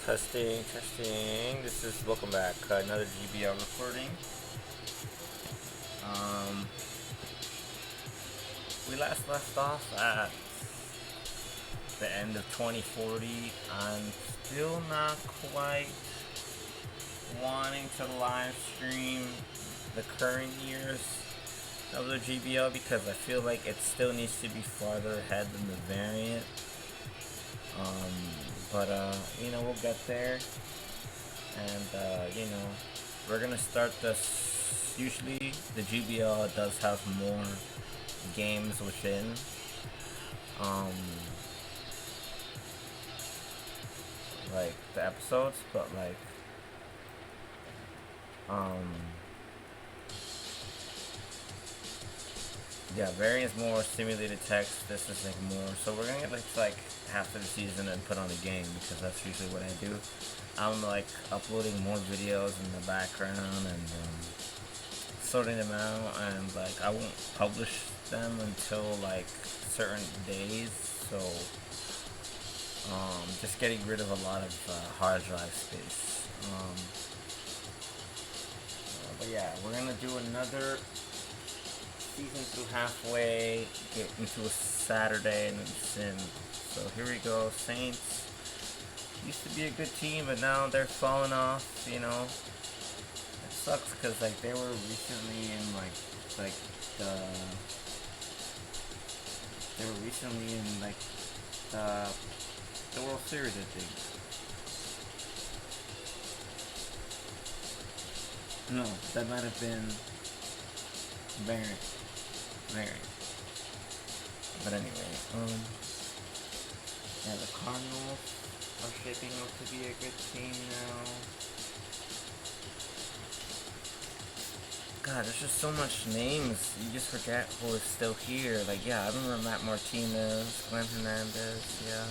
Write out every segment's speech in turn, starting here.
Testing, testing. This is welcome back. Another GBL recording. Um, we last left off at the end of 2040. I'm still not quite wanting to live stream the current years of the GBL because I feel like it still needs to be farther ahead than the variant. But we'll get there, and we're gonna start this. Usually, the GBL does have more games within. Like the episodes, but yeah, variant's more simulated text. This is more. So we're gonna get like half of the season and put on a game because that's usually what I do. I'm uploading more videos in the background and sorting them out, and I won't publish them until certain days. So just getting rid of a lot of hard drive space. But yeah, we're gonna do another season through halfway, get into a Saturday and then Sim. So here we go. Saints used to be a good team, but now they're falling off. It sucks because they were recently in the World Series, I think. No, that might have been Variant. But anyway, yeah, the Cardinals are shaping up to be a good team now. God, there's just so much names. You just forget who is still here. I remember Matt Martinez, Glenn Hernandez, yeah.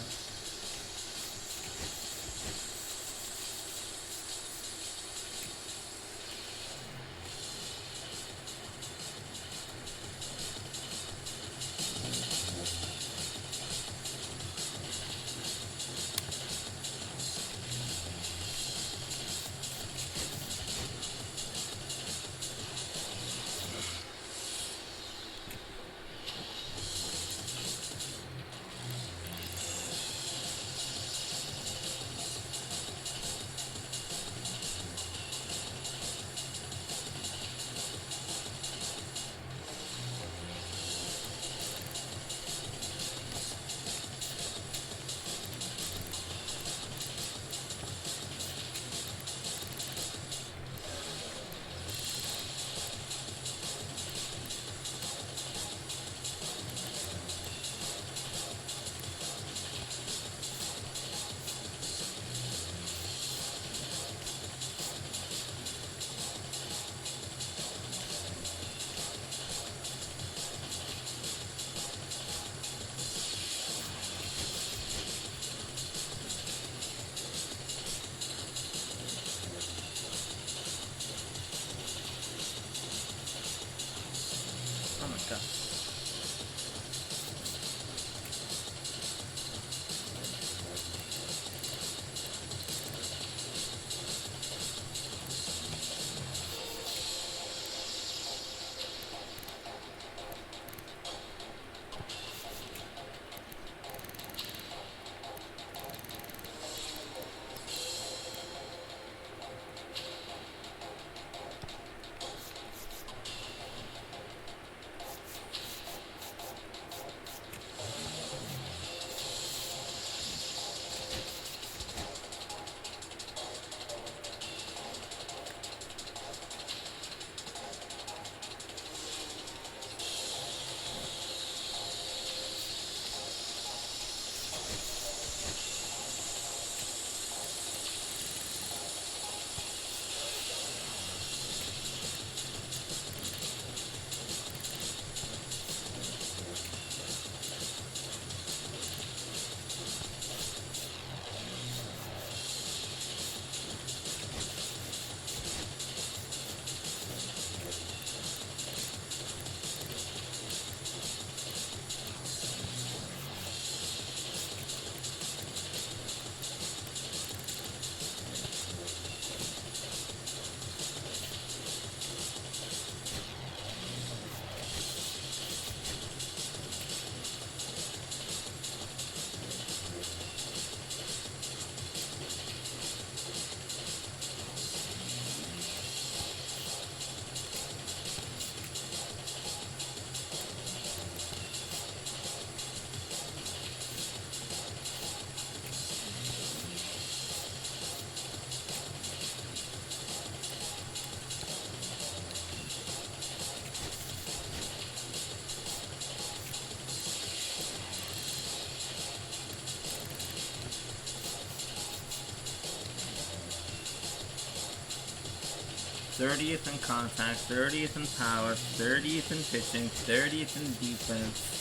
30th in contact, 30th in power, 30th in pitching, 30th in defense.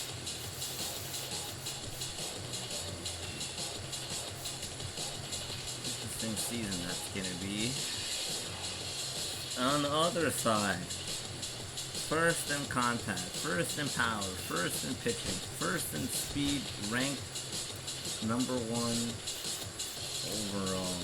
Interesting season that's gonna be. On the other side, first in contact, first in power, first in pitching, first in speed, ranked number 1 overall.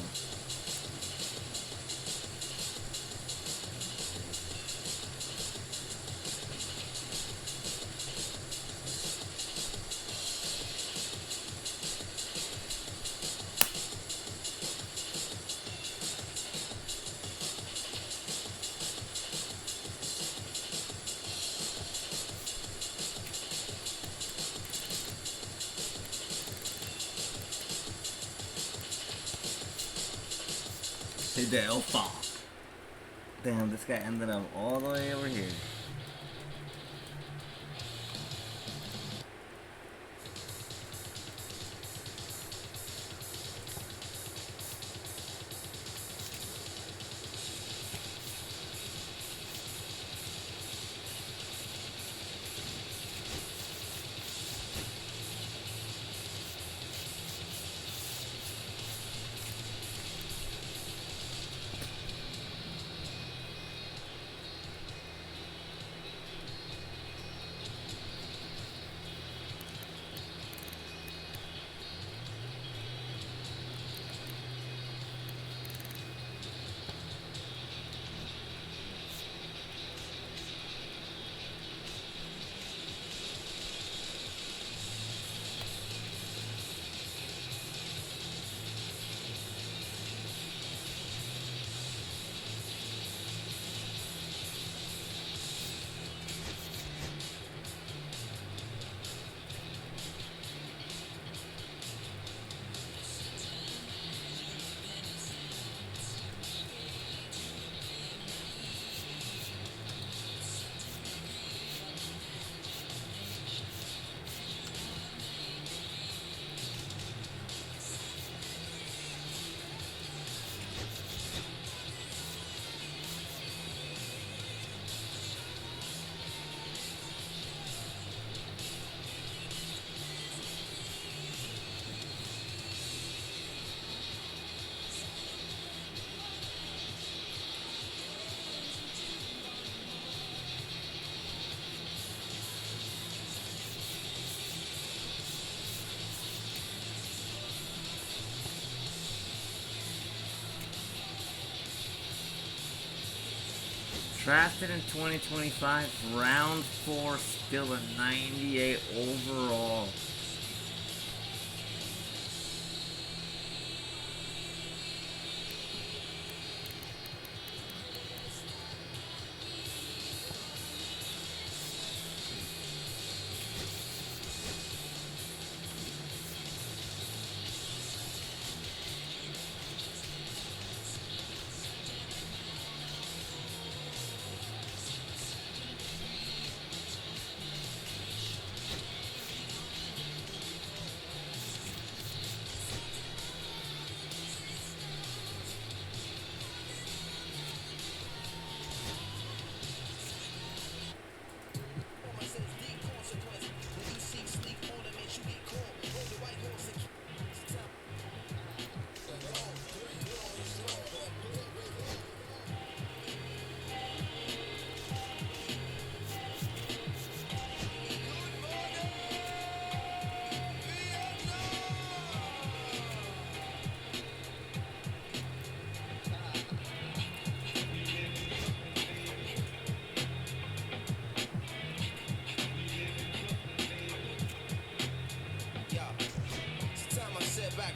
Hideo Fall. Damn, this guy ended up all the way over here. Drafted in 2025, round 4, still a 98 overall.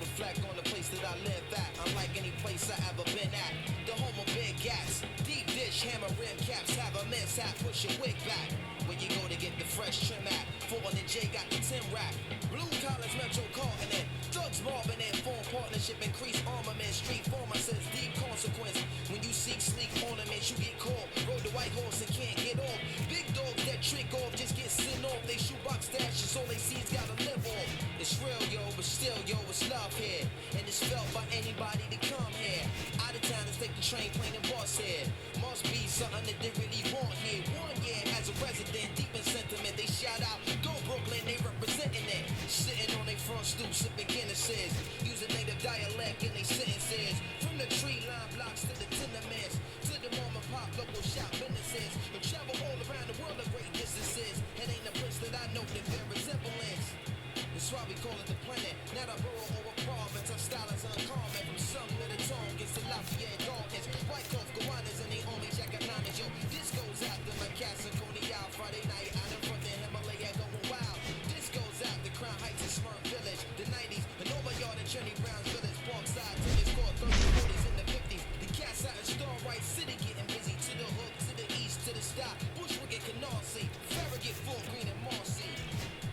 Reflect on the place that I live at, unlike any place I ever been at. The home of big gas, deep dish, hammer rim caps, have a mishap, push your wig back. Where you go to get the fresh trim at? 4 and J got the 10 rack. Blue collars, Metro carting it. Thugs mobbing it, form partnership, increase armament. Street former says deep consequence. When you seek sleek ornaments, you get caught. Rode the white horse and can't get off. Big dogs that trick off, just get sent off. They shoebox stashes, all they see's gotta live off. It's real, yo, but still, yo, it's love here. And it's felt by anybody to come here. Out of towners take the train, plane and bus here. Must be something that they really want here. 1 year as a resident, deep in sentiment, they shout out, go Brooklyn, they representing it. Sitting on their front stoop, sipping Guinnesses, using native dialect in their sentences. From the tree line blocks to the tenements, to the mom and pop local shop businesses. But travel all around the world at great distances. It ain't a place that I know that bear resemblance. That's why we call it the planet, not a borough or a province. Our style is uncommon, from Sumner to Tongass to Lafayette Gardens. White cloth Gowanus and they only jacket liners. Yo, this goes out to my cats and Coney Isle. Friday night out in front of Himalaya going wild. This goes out to Crown Heights and Smyrna Village. The 90s, the Nova Yard and Jenny Brown's Village. Parkside, tennis court, 30s, 40s, and the 50s. The cats out in Starlight City getting busy. To the hook, to the east, to the stop. Bushwick and Canarsie, Farragut, Fort Greene and Marcy.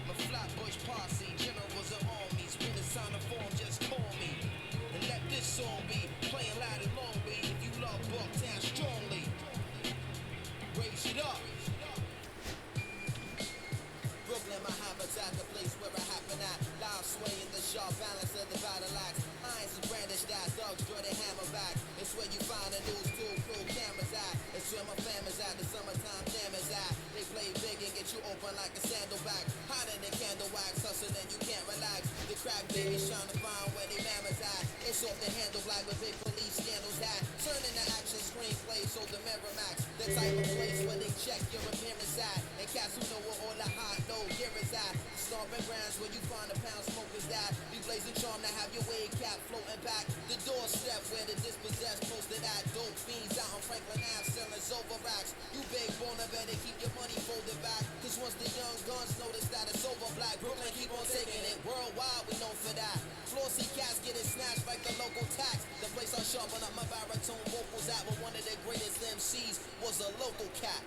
My Flatbush posse, generals and armies. When it's time to form, just call me. And let this song be playing loud and long be. If you love Bucktown strongly, raise it up. Brooklyn, my habitat, the place where I happen at. Live sway in the sharp balance of the battle axe. Irons is brandished at, dogs draw their hammer back. It's where you find the news tool crew cameras at. It's where my fam is at, the summertime jam is at. They play big and get you open like a sandalback. Hotter than candle wax, hustle and you can't relax. The crack babies trying to find where they mamas at. It's off the handle black with big police scandals at. Turning the action screenplay so the Miramax. The type of place where they check your appearance at. And cats who know where all the hot low gear is at. Stomping grounds where you find the pound smokers at. Be blazing charm to have your wave cap floating back. The doorstep where the dispossessed posted at. Dope fiends out on Franklin Ave selling silver racks. You big bona better keep your money folded back. Cause once the young guns notice that it's over black, Brooklyn keep on taking it. Worldwide we known for that. Flossy cats getting snatched like the local tax. The place I sharpen up my baritone vocals at. But one of the greatest MCs was a local cat.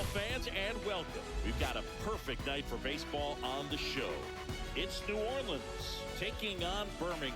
fans, and welcome. We've got a perfect night for baseball on the show. It's New Orleans taking on Birmingham.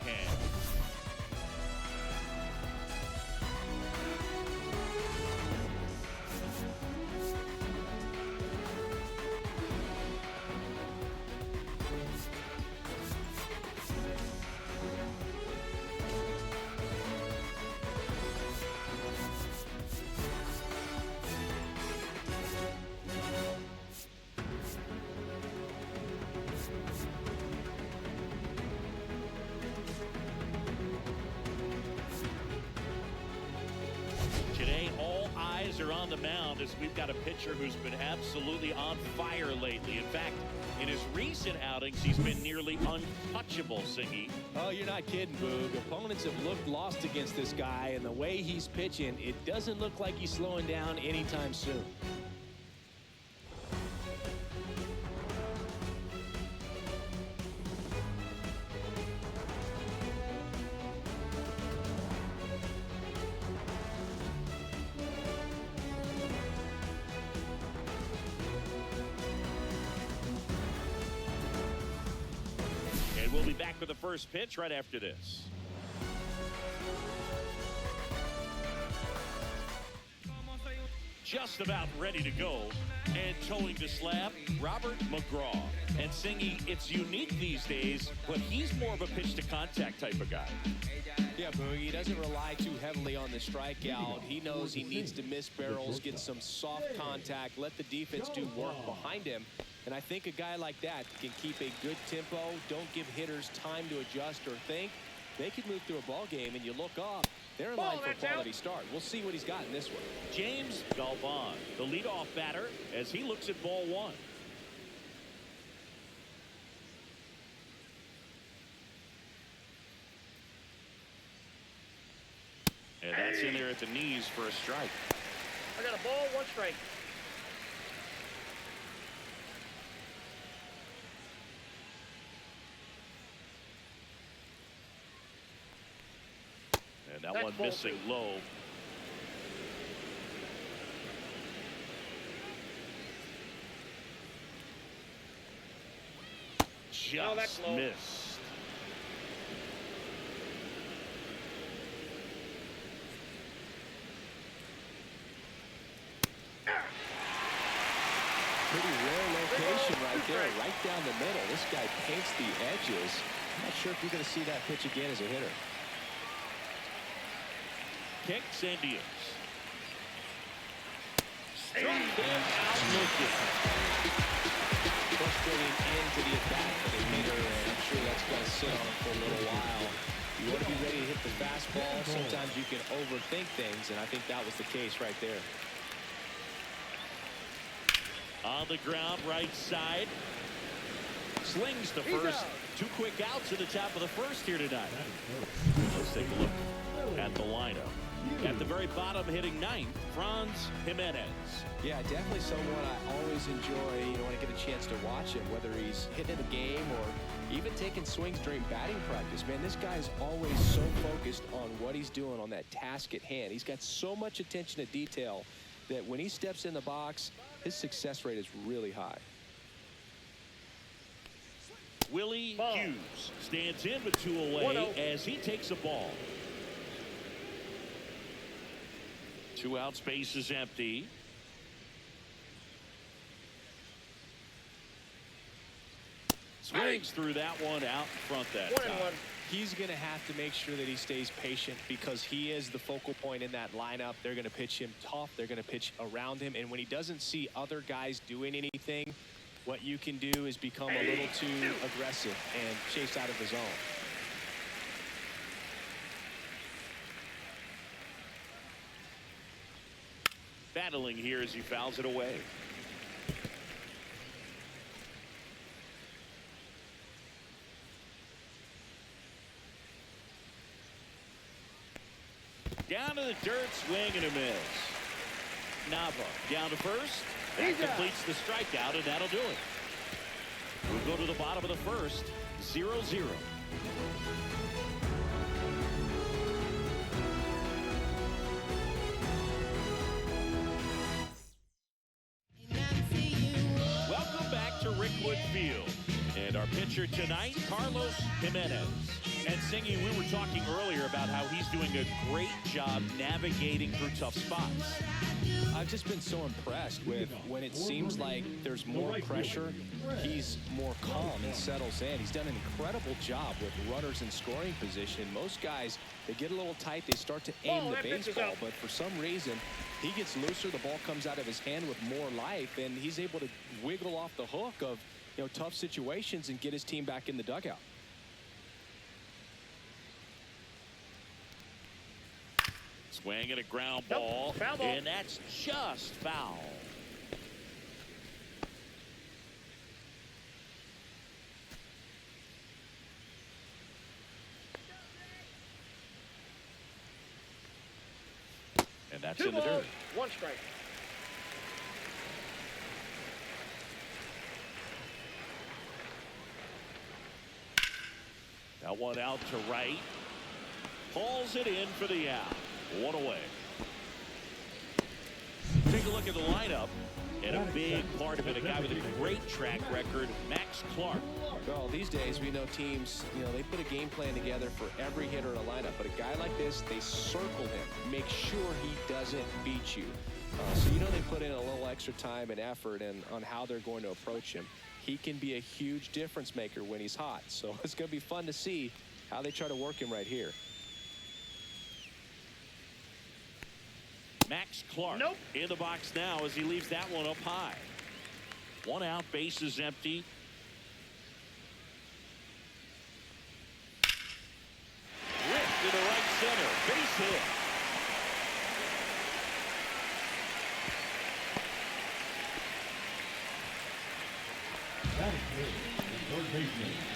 Today, all eyes are on the mound as we've got a pitcher who's been absolutely on fire lately. In fact, in his recent outings, he's been nearly untouchable, Singy. Oh, you're not kidding, Boog. Opponents have looked lost against this guy, and the way he's pitching, it doesn't look like he's slowing down anytime soon. And we'll be back with the first pitch right after this. Just about ready to go. And towing the slab, Robert McGraw. And Singy, it's unique these days, but he's more of a pitch-to-contact type of guy. Yeah, Boog, he doesn't rely too heavily on the strikeout. He knows he needs to miss barrels, get some soft contact, let the defense do work behind him. And I think a guy like that can keep a good tempo, don't give hitters time to adjust or think. They can move through a ball game, and you look up, they're in line for a quality start. We'll see what he's got in this one. James Galvan, the leadoff batter, as he looks at ball one. And that's in there at the knees for a strike. I got a ball, one strike. And that That's one ball missing two. low. No, that's Just low. missed. Pretty rare location right there, right down the middle. This guy paints the edges. I'm not sure if you're going to see that pitch again as a hitter. Kicks and deals. Struck him out looking. Frustrating end to the at-bat for the hitter, and I'm sure that's going to sit on him for a little while. You want to be ready to hit the fastball. Sometimes you can overthink things, and I think that was the case right there. On the ground, right side. Slings to first. Two quick outs at the top of the first here tonight. Let's take a look at the lineup. At the very bottom, hitting ninth, Franz Jimenez. Yeah, definitely someone I always enjoy, when I get a chance to watch him, whether he's hitting a game or even taking swings during batting practice. Man, this guy is always so focused on what he's doing on that task at hand. He's got so much attention to detail that when he steps in the box, his success rate is really high. Willie Hughes stands in with two away 1-0. as he takes a ball. Two out, space is empty. Swings through that one out in front that time. 1-1. He's going to have to make sure that he stays patient because he is the focal point in that lineup. They're going to pitch him tough. They're going to pitch around him. And when he doesn't see other guys doing anything, what you can do is become a little too aggressive and chase out of the zone. Battling here as he fouls it away. Down to the dirt, swing and a miss. Nava down to first. That completes the strikeout, and that'll do it. We'll go to the bottom of the first, 0-0. And our pitcher tonight, Carlos Jimenez. And Singy, we were talking earlier about how he's doing a great job navigating through tough spots. I've just been so impressed with when it seems like there's more pressure, he's more calm and settles in. He's done an incredible job with runners in scoring position. Most guys, they get a little tight, they start to aim the baseball, but for some reason, he gets looser, the ball comes out of his hand with more life, and he's able to wiggle off the hook of, you know, tough situations and get his team back in the dugout. Swing and a ground ball, Foul ball. and that's just foul. And that's 2 in the balls, dirt. 1 strike. That one out to right. Hauls it in for the out. 1 away. Take a look at the lineup. And a big part of it, a guy with a great track record, Max Clark. Well, these days we know teams, you know, they put a game plan together for every hitter in a lineup. But a guy like this, they circle him, make sure he doesn't beat you. So you know they put in a little extra time and effort on how they're going to approach him. He can be a huge difference maker when he's hot. So it's going to be fun to see how they try to work him right here. Max Clark Nope. in the box now as he leaves that one up high. 1 out, base is empty. Ripped to the right center, base hit.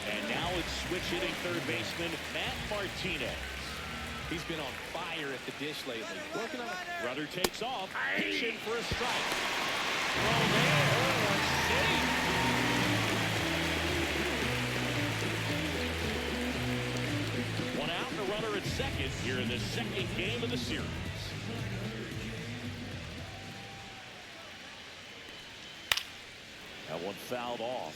And now it's switch hitting third baseman Matt Martinez. He's been on fire at the dish lately. Working on it. Runner takes off, pitching for a strike. Throw there, safe. 1 out and a runner at second here in the second game of the series. That one fouled off.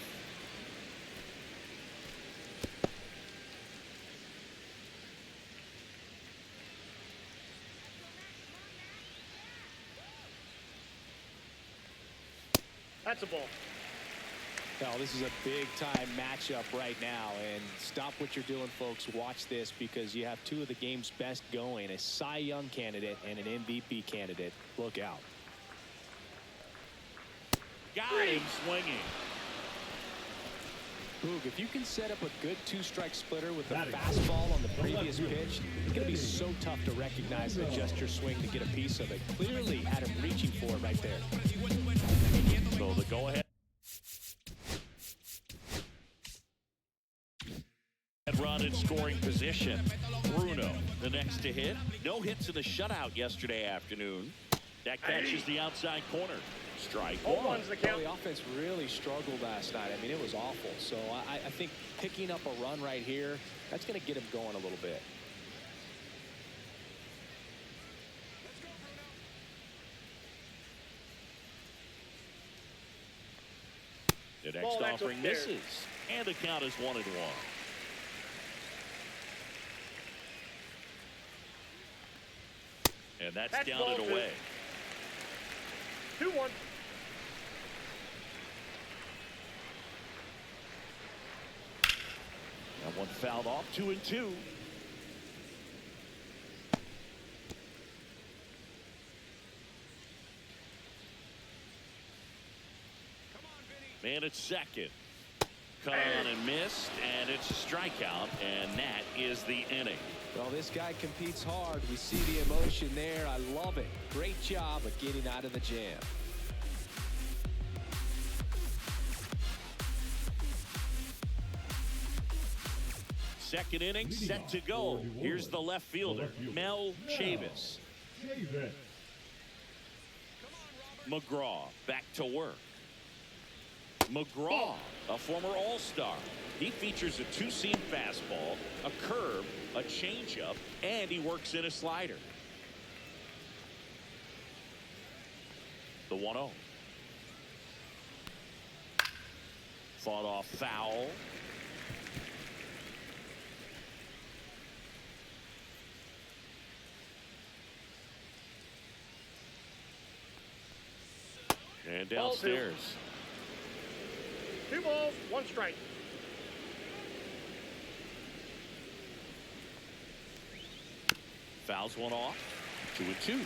That's a ball. Well, this is a big-time matchup right now, and stop what you're doing, folks. Watch this because you have 2 of the game's best going, a Cy Young candidate and an MVP candidate. Look out. Got him swinging. Boog, if you can set up a good 2-strike splitter with the fastball on the previous pitch, it's going to be so tough to recognize and adjust your swing to get a piece of it. Clearly had him reaching for it right there. So the go-ahead run in scoring position. Bruno, the next to hit. No hits in the shutout yesterday afternoon. That catches the outside corner. Strike 1. The count. Well, the offense really struggled last night. I mean, it was awful. So I think picking up a run right here, that's going to get him going a little bit. The next offering misses. And the count is 1-1. And that's down and away. 2-1. That one fouled off. 2-2. Man at second. Cut on and missed, and it's a strikeout, and that is the inning. Well, this guy competes hard. We see the emotion there. I love it. Great job of getting out of the jam. Second inning set to go. Here's the left fielder, Mel Chavis. McGraw back to work. McGraw, a former All-Star. He features a 2-seam fastball, a curve, a changeup, and he works in a slider. The 1-0. Fought off foul. And downstairs. 2 balls, 1 strike. Fouls one off. 2-2.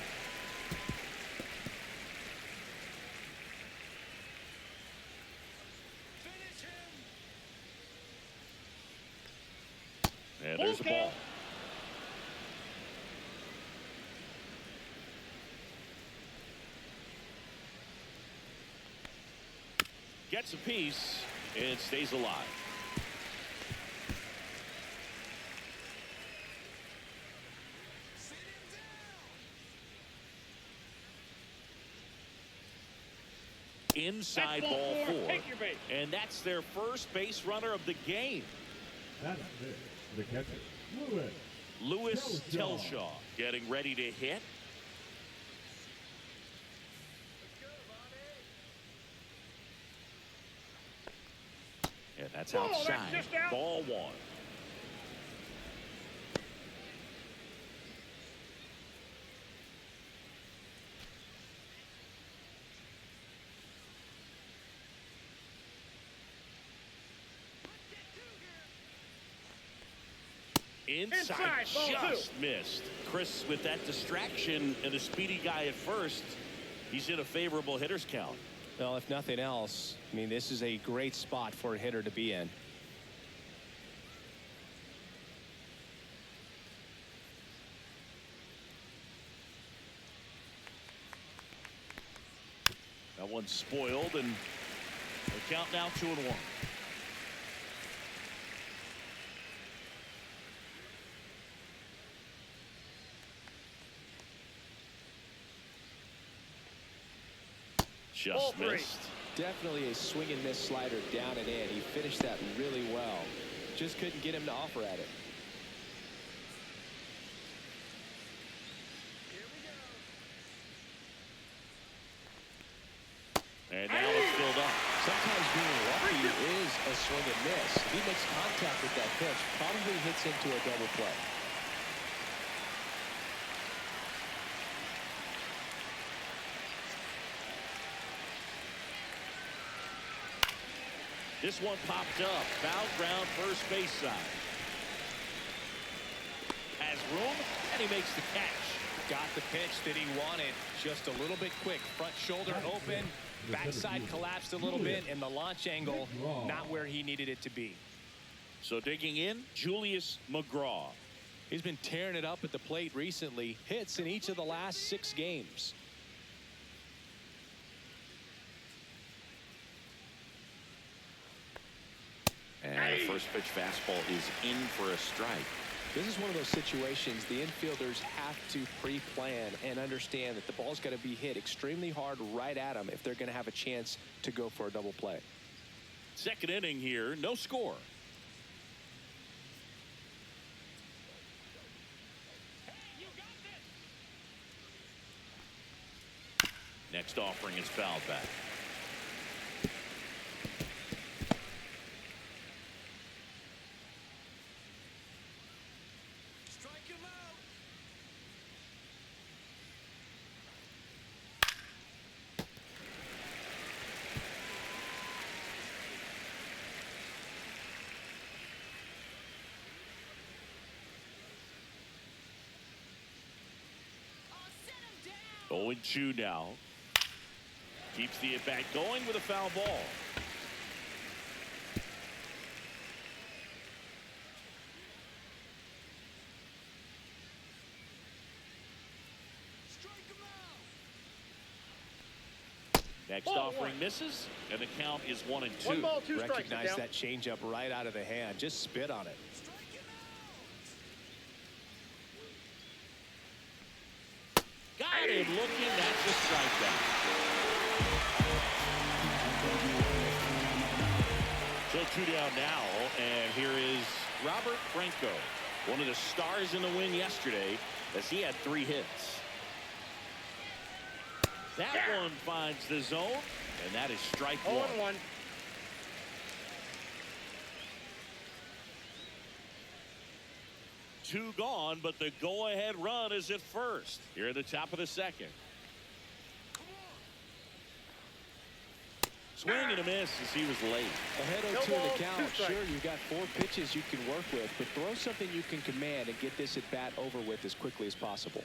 And there's a ball. Gets a piece and stays alive. Inside ball 4. Take your base. And that's their first base runner of the game. That's it. The catcher, Lewis Telshaw getting ready to hit. And that's outside. That's just out. Ball 1. Inside just missed. Chris, with that distraction and a speedy guy at first, he's in a favorable hitter's count. Well, if nothing else, I mean, this is a great spot for a hitter to be in. That one's spoiled, and the count now 2-1. Just missed. Definitely a swing and miss slider down and in. He finished that really well. Just couldn't get him to offer at it. And now it's filled up. Sometimes being lucky is a swing and miss. If he makes contact with that pitch, probably hits into a double play. This one popped up. Foul ground, first base side. Has room, and he makes the catch. Got the pitch that he wanted. Just a little bit quick. Front shoulder open. Backside collapsed a little bit, and the launch angle not where he needed it to be. So digging in, Julius McGraw. He's been tearing it up at the plate recently. Hits in each of the last 6 games. And the first pitch fastball is in for a strike. This is one of those situations the infielders have to pre-plan and understand that the ball's got to be hit extremely hard right at them if they're going to have a chance to go for a double play. Second inning here, no score. Next offering is fouled back. Owen Chu now keeps the at-bat going with a foul ball. Next offering misses, and the count is 1-2. 1 ball, 2 strikes. Recognize that changeup right out of the hand. Just spit on it. Got him looking. That's a strikeout. So 2 down now, and here is Robert Franco, one of the stars in the win yesterday, as he had 3 hits. That one finds the zone, and that is strike 1. 0-1. 2 gone, but the go-ahead run is at first. Here at the top of the second. Swing and a miss as he was late. Ahead 0-2 in the count. Sure, you've got 4 pitches you can work with, but throw something you can command and get this at bat over with as quickly as possible.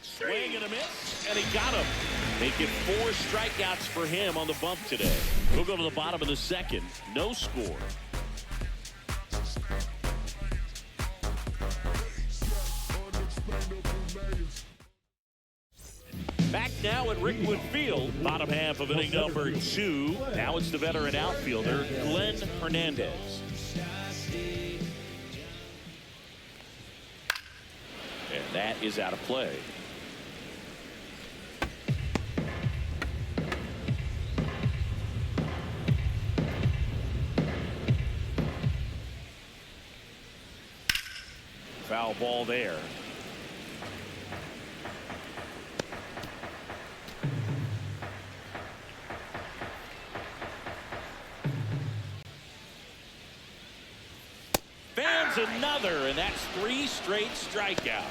Swing and a miss, and he got him. Make it 4 strikeouts for him on the bump today. We'll go to the bottom of the second. No score. Back now at Rickwood Field, bottom half of inning number 2. Now it's the veteran outfielder, Glenn Hernandez. And that is out of play. Foul ball there. Fans another, and that's 3 straight strikeouts.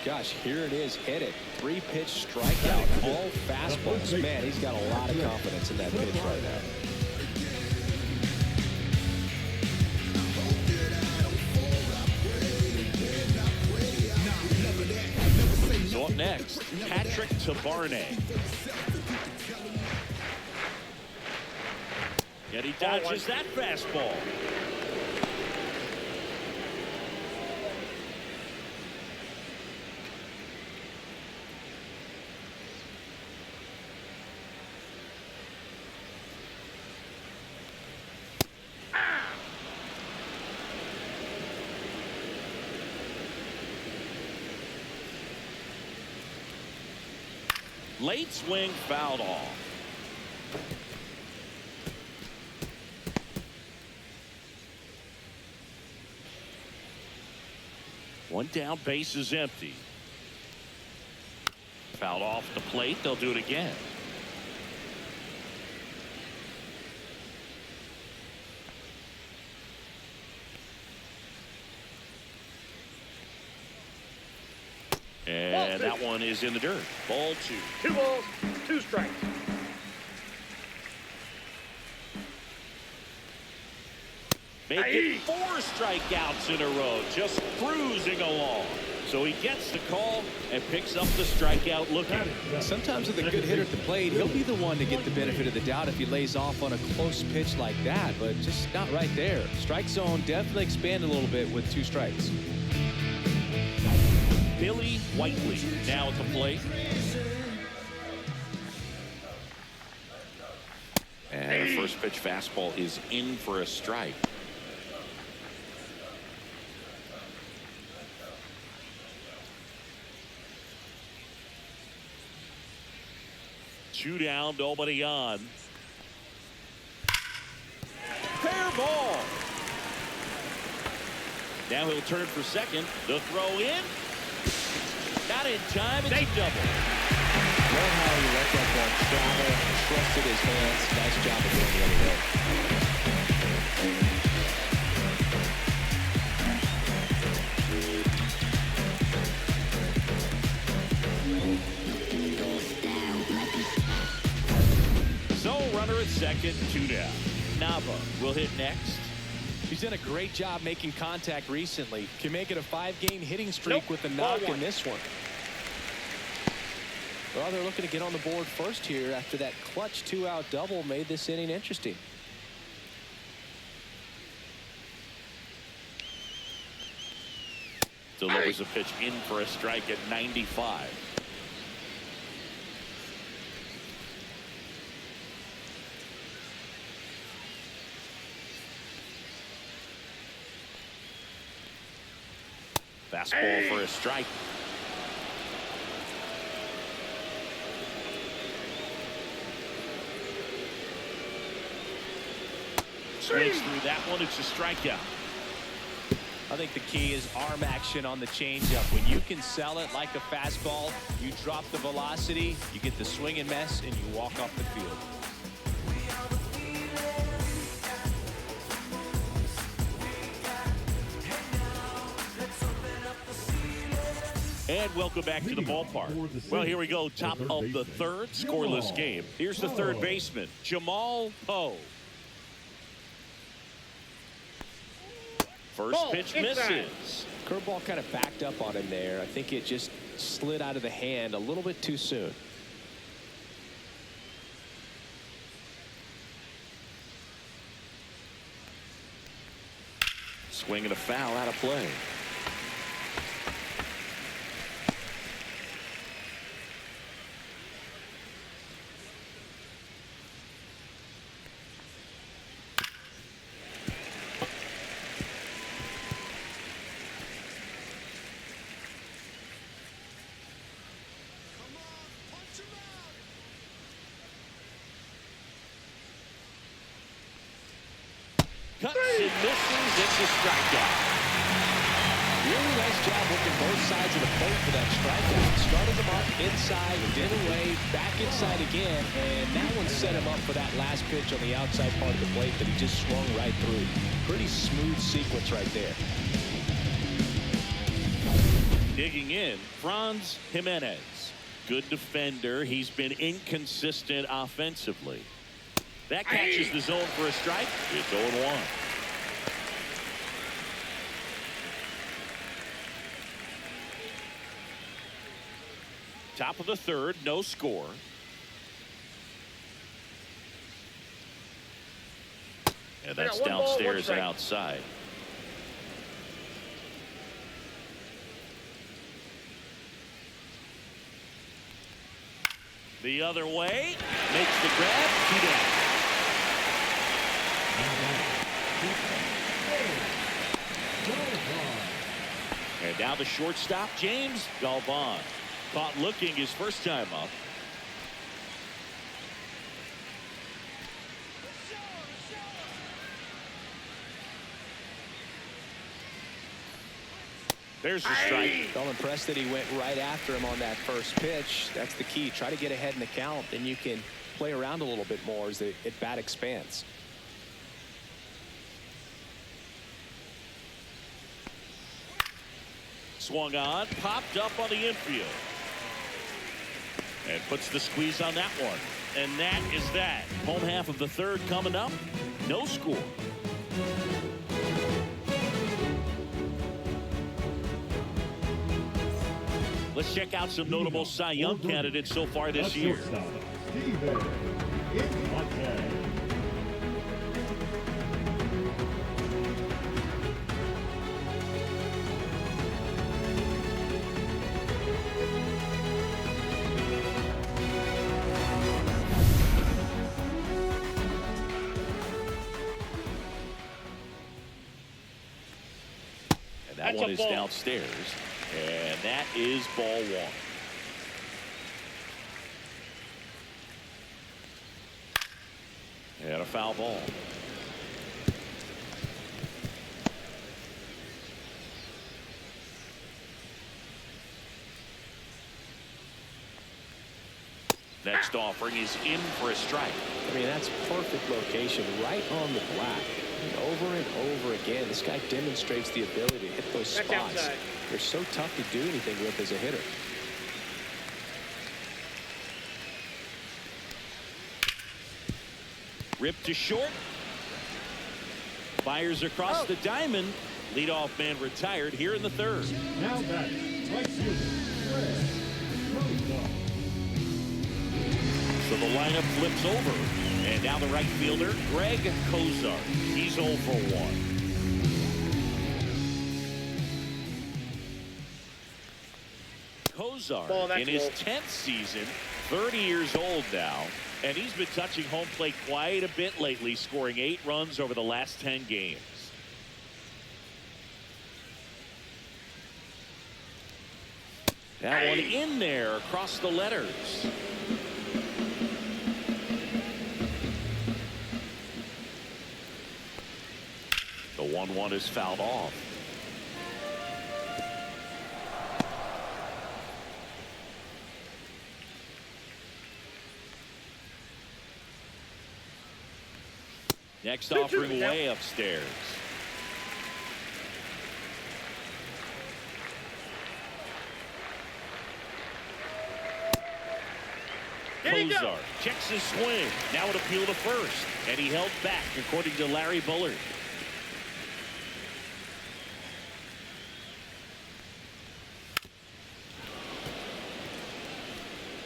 Gosh, here it is, hit it. 3-pitch strikeout, all fastballs. Man, he's got a lot of confidence in that pitch right now. So up next, Patrick Tabarne. And he dodges that fastball. Late swing fouled off. One down, base is empty. Fouled off the plate. They'll do it again. And that one is in the dirt. Ball 2. 2 balls, 2 strikes. Make it 4 strikeouts in a row, just cruising along. So he gets the call and picks up the strikeout looking. Sometimes with a good hitter at the plate, he'll be the one to get the benefit of the doubt if he lays off on a close pitch like that, but just not right there. Strike zone definitely expanded a little bit with 2 strikes. Billy Whiteley now at the plate. And the first pitch fastball is in for a strike. Two down, nobody on. Fair ball. Now he'll turn for second. The throw in. Not in time. It's a double. Love how he let that ball travel, trusted his hands. Nice job of going the other way. So runner at second, 2 down. Nava will hit next. He's done a great job making contact recently. Can make it a 5-game hitting streak with the knock in this one. Well, they're looking to get on the board first here after that clutch 2-out double made this inning interesting. Delivers a pitch in for a strike at 95. Fastball for a strike. Swings through that one. It's a strikeout. I think the key is arm action on the changeup. When you can sell it like a fastball, you drop the velocity, you get the swing and miss, and you walk off the field. And welcome back to the ballpark. Well, here we go. Top of the third, scoreless game. Here's the third baseman, Jamal Poe. First pitch misses. Curveball kind of backed up on him there. I think it just slid out of the hand a little bit too soon. Swing and a foul out of play. Cuts and misses. It's a strikeout. Really nice job working both sides of the plate for that strikeout. Started him up inside, did away, back inside again, and that one set him up for that last pitch on the outside part of the plate that he just swung right through. Pretty smooth sequence right there. Digging in, Franz Jimenez. Good defender. He's been inconsistent offensively. That catches the zone for a strike. It's 0-1. Top of the third, no score. And that's downstairs and outside. The other way, makes the grab, 2 down. And now the shortstop, James Galvan. Caught looking his first time up. There's the strike. I'm impressed that he went right after him on that first pitch. That's the key. Try to get ahead in the count, then you can play around a little bit more as the at-bat expands. Swung on, popped up on the infield. And puts the squeeze on that one. And that is that. Home half of the third coming up. No score. Let's check out some notable Cy Young candidates so far this year. And that one is downstairs. And that is ball one. And a foul ball. Next offering is in for a strike. I mean, that's perfect location, right on the black. And over and over again, this guy demonstrates the ability to hit those spots. They're so tough to do anything with as a hitter. Ripped to short. Fires across the diamond. Leadoff man retired here in the third. Now back, right fielder, So the lineup flips over. And now the right fielder, Greg Cozart. He's 0 for 1. Cozart in his 10th season, 30 years old now, and he's been touching home plate quite a bit lately, scoring 8 runs over the last 10 games. That one in there across the letters. The 1-1 is fouled off. Next offering way upstairs. Kozar checks his swing. Now an appeal to first. And he held back, according to Larry Bullard.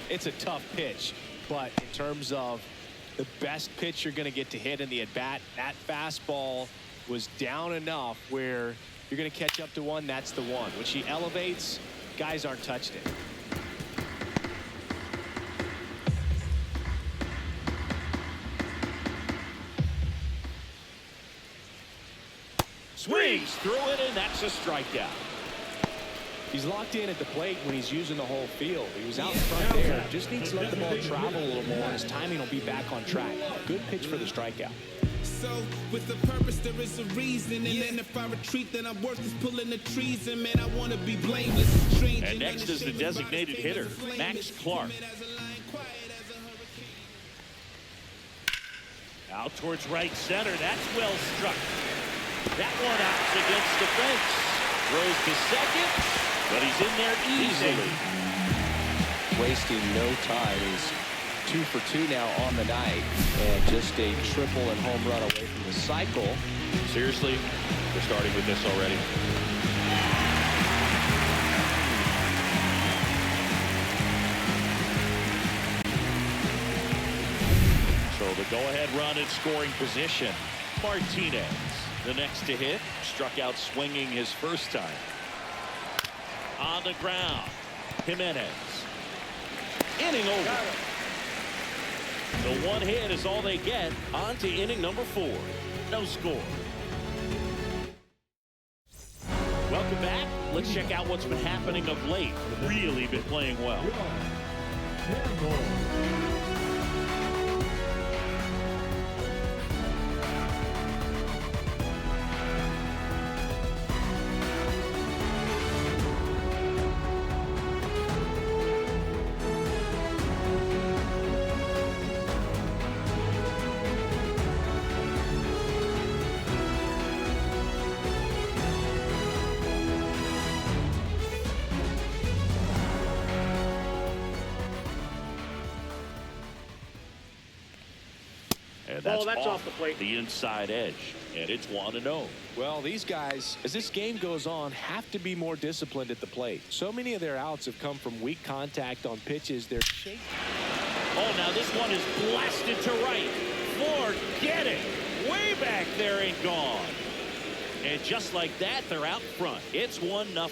It's a tough pitch, but in terms of the best pitch you're going to get to hit in the at-bat, that fastball was down enough where you're going to catch up to one. That's the one. When she elevates, guys aren't touching it. Swings through it, and that's a strikeout. He's locked in at the plate when he's using the whole field. He was out in front there. Just needs to let the ball travel a little more, and his timing will be back on track. Good pitch for the strikeout. So, with the purpose, there is a reason. And then if I retreat, then I'm worth is pulling the trees. And man, I want to be blameless. Strange and next is the designated hitter, Max Clark. Out towards right center. That's well struck. That one out against the fence. Throws to second, but he's in there easily. Wasting no time. He's 2 for 2 now on the night, and just a triple and home run away from the cycle. Seriously, we're starting with this already. So the go-ahead run in scoring position. Martinez, the next to hit, struck out swinging his first time. On the ground, Jimenez. Inning over. The one hit is all they get. On to inning number 4. No score. Welcome back. Let's check out what's been happening of late. Really been playing well. And that's off the plate. The inside edge. And it's 1-0. Well, these guys, as this game goes on, have to be more disciplined at the plate. So many of their outs have come from weak contact on pitches. They're shaking. Oh, now this one is blasted to right. Forget it. Way back there and gone. And just like that, they're out front. It's 1-0.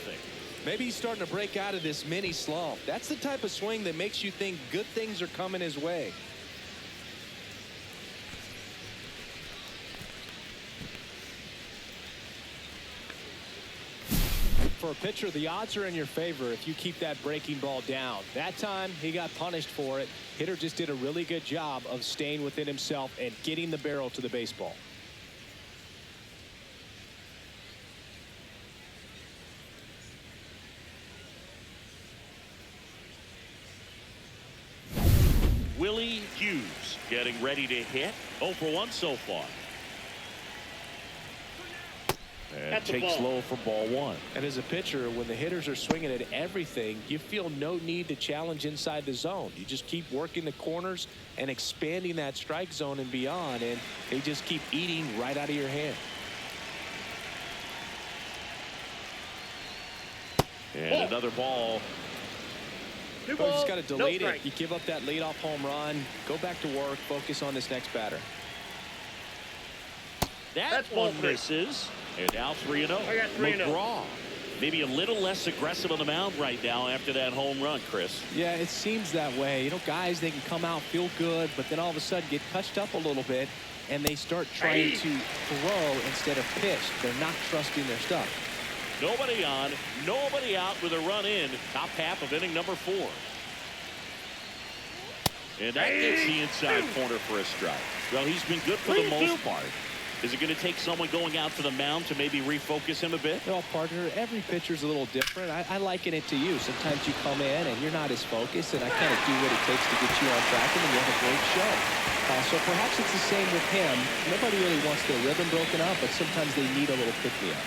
Maybe he's starting to break out of this mini slump. That's the type of swing that makes you think good things are coming his way. For a pitcher, the odds are in your favor if you keep that breaking ball down. That time, he got punished for it. Hitter just did a really good job of staying within himself and getting the barrel to the baseball. Willie Hughes getting ready to hit. 0 for 1 so far. And takes low for ball 1. And as a pitcher, when the hitters are swinging at everything, you feel no need to challenge inside the zone. You just keep working the corners and expanding that strike zone and beyond, and they just keep eating right out of your hand. And another ball. You just got to delete it. You give up that leadoff home run. Go back to work. Focus on this next batter. That one misses. And now 3-0. McGraw, maybe a little less aggressive on the mound right now after that home run, Chris. Yeah, it seems that way. You know, guys, they can come out, feel good, but then all of a sudden get touched up a little bit, and they start trying to throw instead of pitch. They're not trusting their stuff. Nobody on, nobody out with a run in. Top half of inning number 4. And that gets the inside corner for a strike. Well, he's been good for the most part. Is it going to take someone going out to the mound to maybe refocus him a bit? Well, partner, every pitcher's a little different. I liken it to you. Sometimes you come in and you're not as focused, and I kind of do what it takes to get you on track, and then you have a great show. So perhaps it's the same with him. Nobody really wants their rhythm broken up, but sometimes they need a little pick-me-up.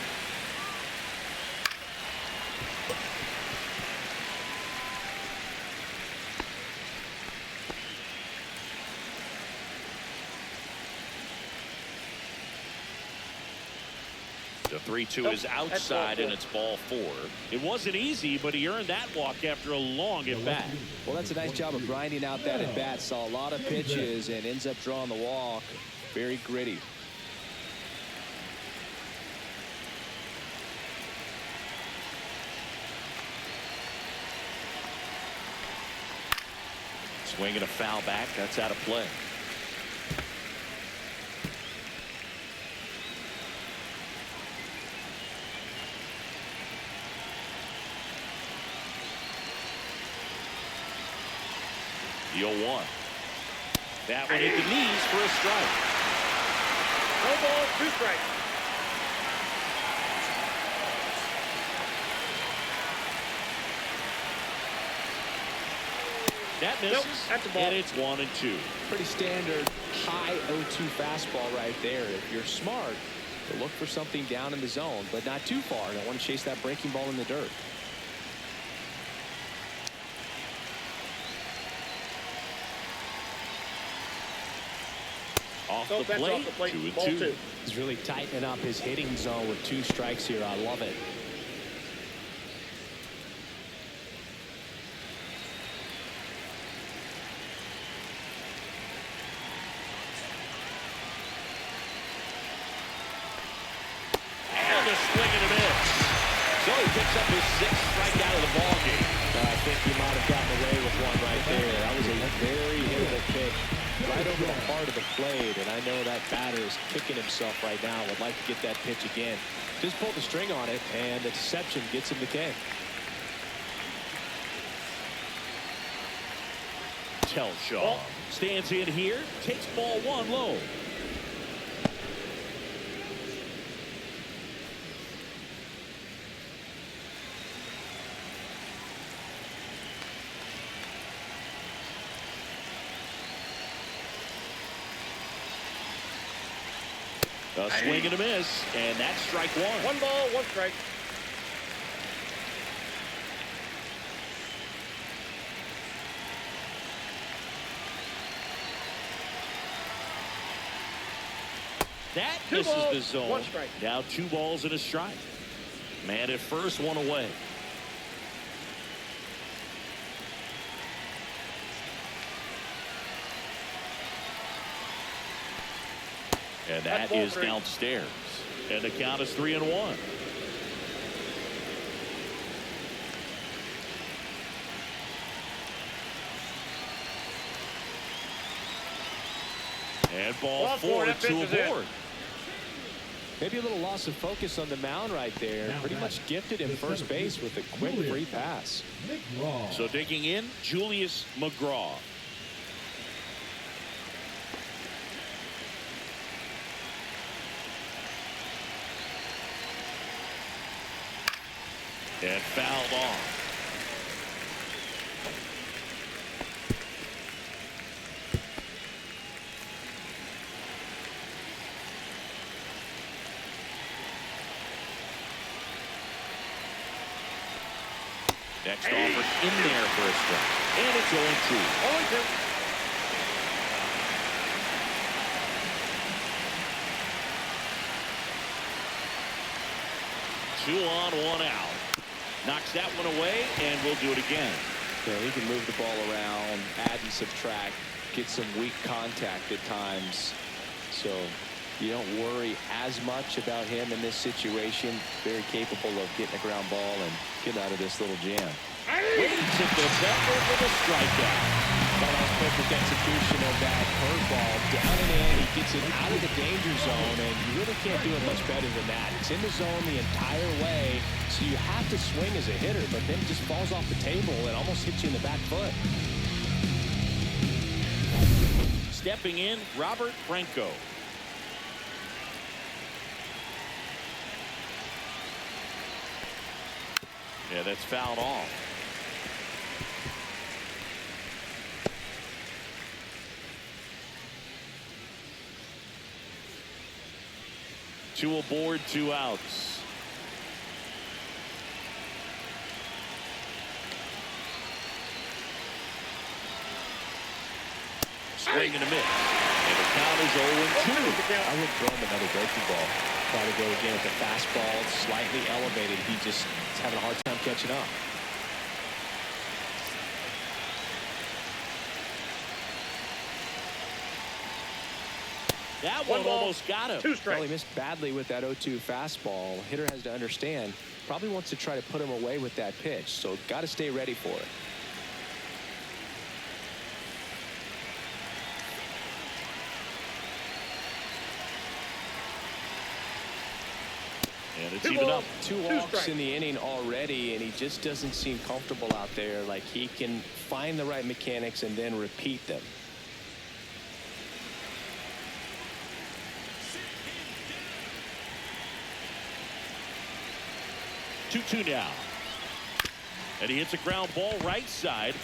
The 3-2 is outside, and it's ball 4. It wasn't easy, but he earned that walk after a long at-bat. Well, that's a nice job of grinding out that at-bat. Saw a lot of pitches and ends up drawing the walk. Very gritty. Swinging a foul back. That's out of play. The 0-1. That one hit the knees for a strike. No ball, 2 strikes. That misses, that's a ball. and it's 1-2. Pretty standard high 0-2 fastball right there. If you're smart, you'll look for something down in the zone, but not too far. Don't want to chase that breaking ball in the dirt. Off So the that's plate, off the plate. 2-2. Ball 2. He's really tightening up his hitting zone with 2 strikes here. I love it. And a swing and a miss. So he picks up his 6th strikeout of the ballgame. I think he might have gotten away with one right there. That was a very hittable pitch right over the heart of the plate, and I know that batter is kicking himself right now. Would like to get that pitch again. Just pulled the string on it, and the deception gets him the K. Telshaw stands in here, takes ball 1 low. A swing and a miss, and that's strike 1. 1 ball, 1 strike. That 2 misses balls, the zone. 1 strike. Now 2 balls and a strike. Man at first, 1 away. And that ball is 3. downstairs. And the count is 3-1. And ball 4 that pitch to is in. aboard. Maybe a little loss of focus on the mound right there. Pretty much gifted him first base with a quick free pass. So digging in, Julius McGraw. And fouled off. Next offer in there for a strike. And it's 0-2. 0-2. Two on, 1 out. Knocks that one away, and we'll do it again. Yeah, he can move the ball around, add and subtract, get some weak contact at times. So you don't worry as much about him in this situation. Very capable of getting a ground ball and getting out of this little jam. Waits at the bumper for the strikeout. Well, that was perfect execution of that curveball. Down and in, he gets it out of the danger zone, and you really can't do it much better than that. It's in the zone the entire way, so you have to swing as a hitter, but then it just falls off the table and almost hits you in the back foot. Stepping in, Robert Franco. Yeah, that's fouled off. Two aboard, 2 outs. Swing and a miss. And the count is 0-2. I would throw him another breaking ball. Try to go again with the fastball, slightly elevated. He just is having a hard time catching up. That one almost got him. 2 Well, strikes. he missed badly with that 0-2 fastball. Hitter has to understand, probably wants to try to put him away with that pitch, so got to stay ready for it. And it's 2 even balls, up. 2 walks in the inning already, and he just doesn't seem comfortable out there. Like he can find the right mechanics and then repeat them. Two now. And he hits a ground ball right side.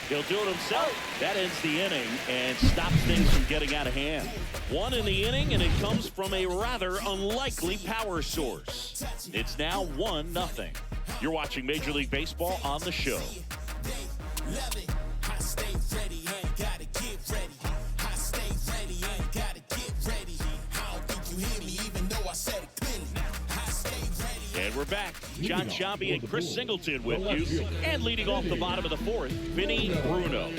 He'll do it himself. That ends the inning and stops things from getting out of hand. 1 in the inning, and it comes from a rather unlikely power source. It's now 1-0. You're watching Major League Baseball on the show. And we're back. John Sciambi and Chris Singleton with you. And leading off the bottom of the 4th, Vinny Bruno.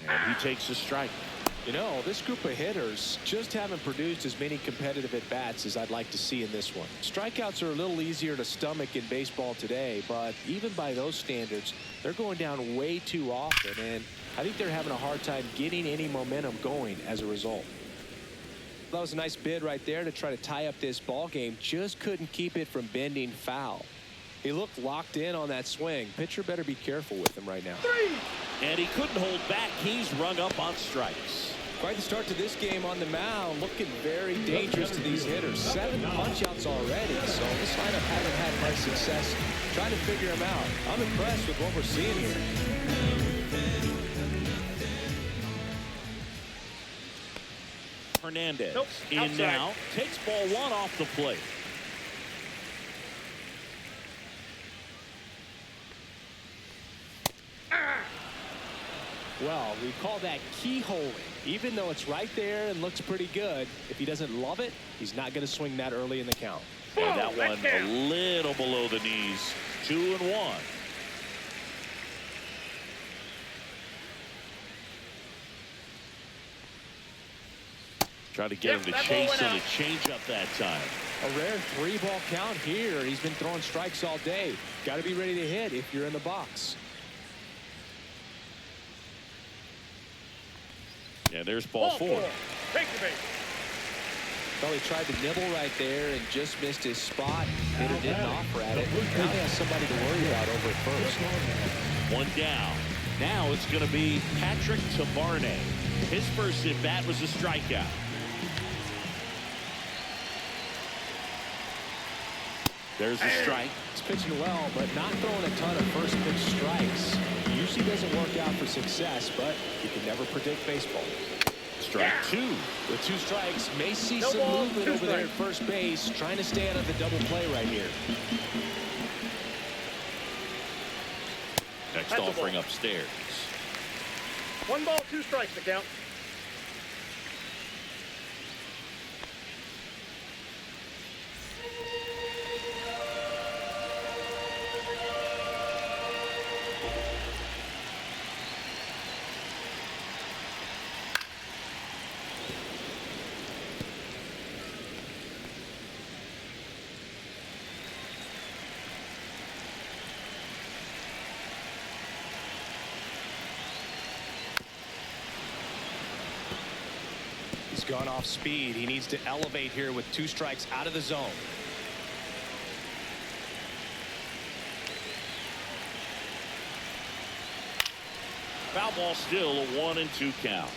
And he takes a strike. You know, this group of hitters just haven't produced as many competitive at-bats as I'd like to see in this one. Strikeouts are a little easier to stomach in baseball today, but even by those standards, they're going down way too often, and I think they're having a hard time getting any momentum going as a result. That was a nice bid right there to try to tie up this ball game. Just couldn't keep it from bending foul. He looked locked in on that swing. Pitcher better be careful with him right now. And he couldn't hold back. He's rung up on strikes. Quite the start to this game on the mound, looking very dangerous to these hitters. 7 punch-outs already, so this lineup hasn't had much success trying to figure him out. I'm impressed with what we're seeing here. Hernandez Outside. in now, takes ball 1 off the plate. Well, we call that keyholing. Even though it's right there and looks pretty good, if he doesn't love it, he's not going to swing that early in the count. And that one a little below the knees. 2-1. Try to get him to chase on the changeup that time. A rare 3-ball count here. He's been throwing strikes all day. Got to be ready to hit if you're in the box. Yeah, there's ball 4. Take the base. Well, he tried to nibble right there and just missed his spot. Hitter didn't offer at it. Now he has somebody to worry about over at first. 1 down. Now it's going to be Patrick Tabarne. His first at bat was a strikeout. There's a strike. He's pitching well, but not throwing a ton of first pitch strikes. Usually doesn't work out for success, but you can never predict baseball. Strike 2. With 2 strikes, may see No some ball, movement 2 over there at strikes. first base, trying to stay out of the double play right here. Next That's a offering ball. upstairs. 1 ball, 2 strikes to count. He's gone off speed. He needs to elevate here with 2 strikes out of the zone. Foul ball still a 1-2 count.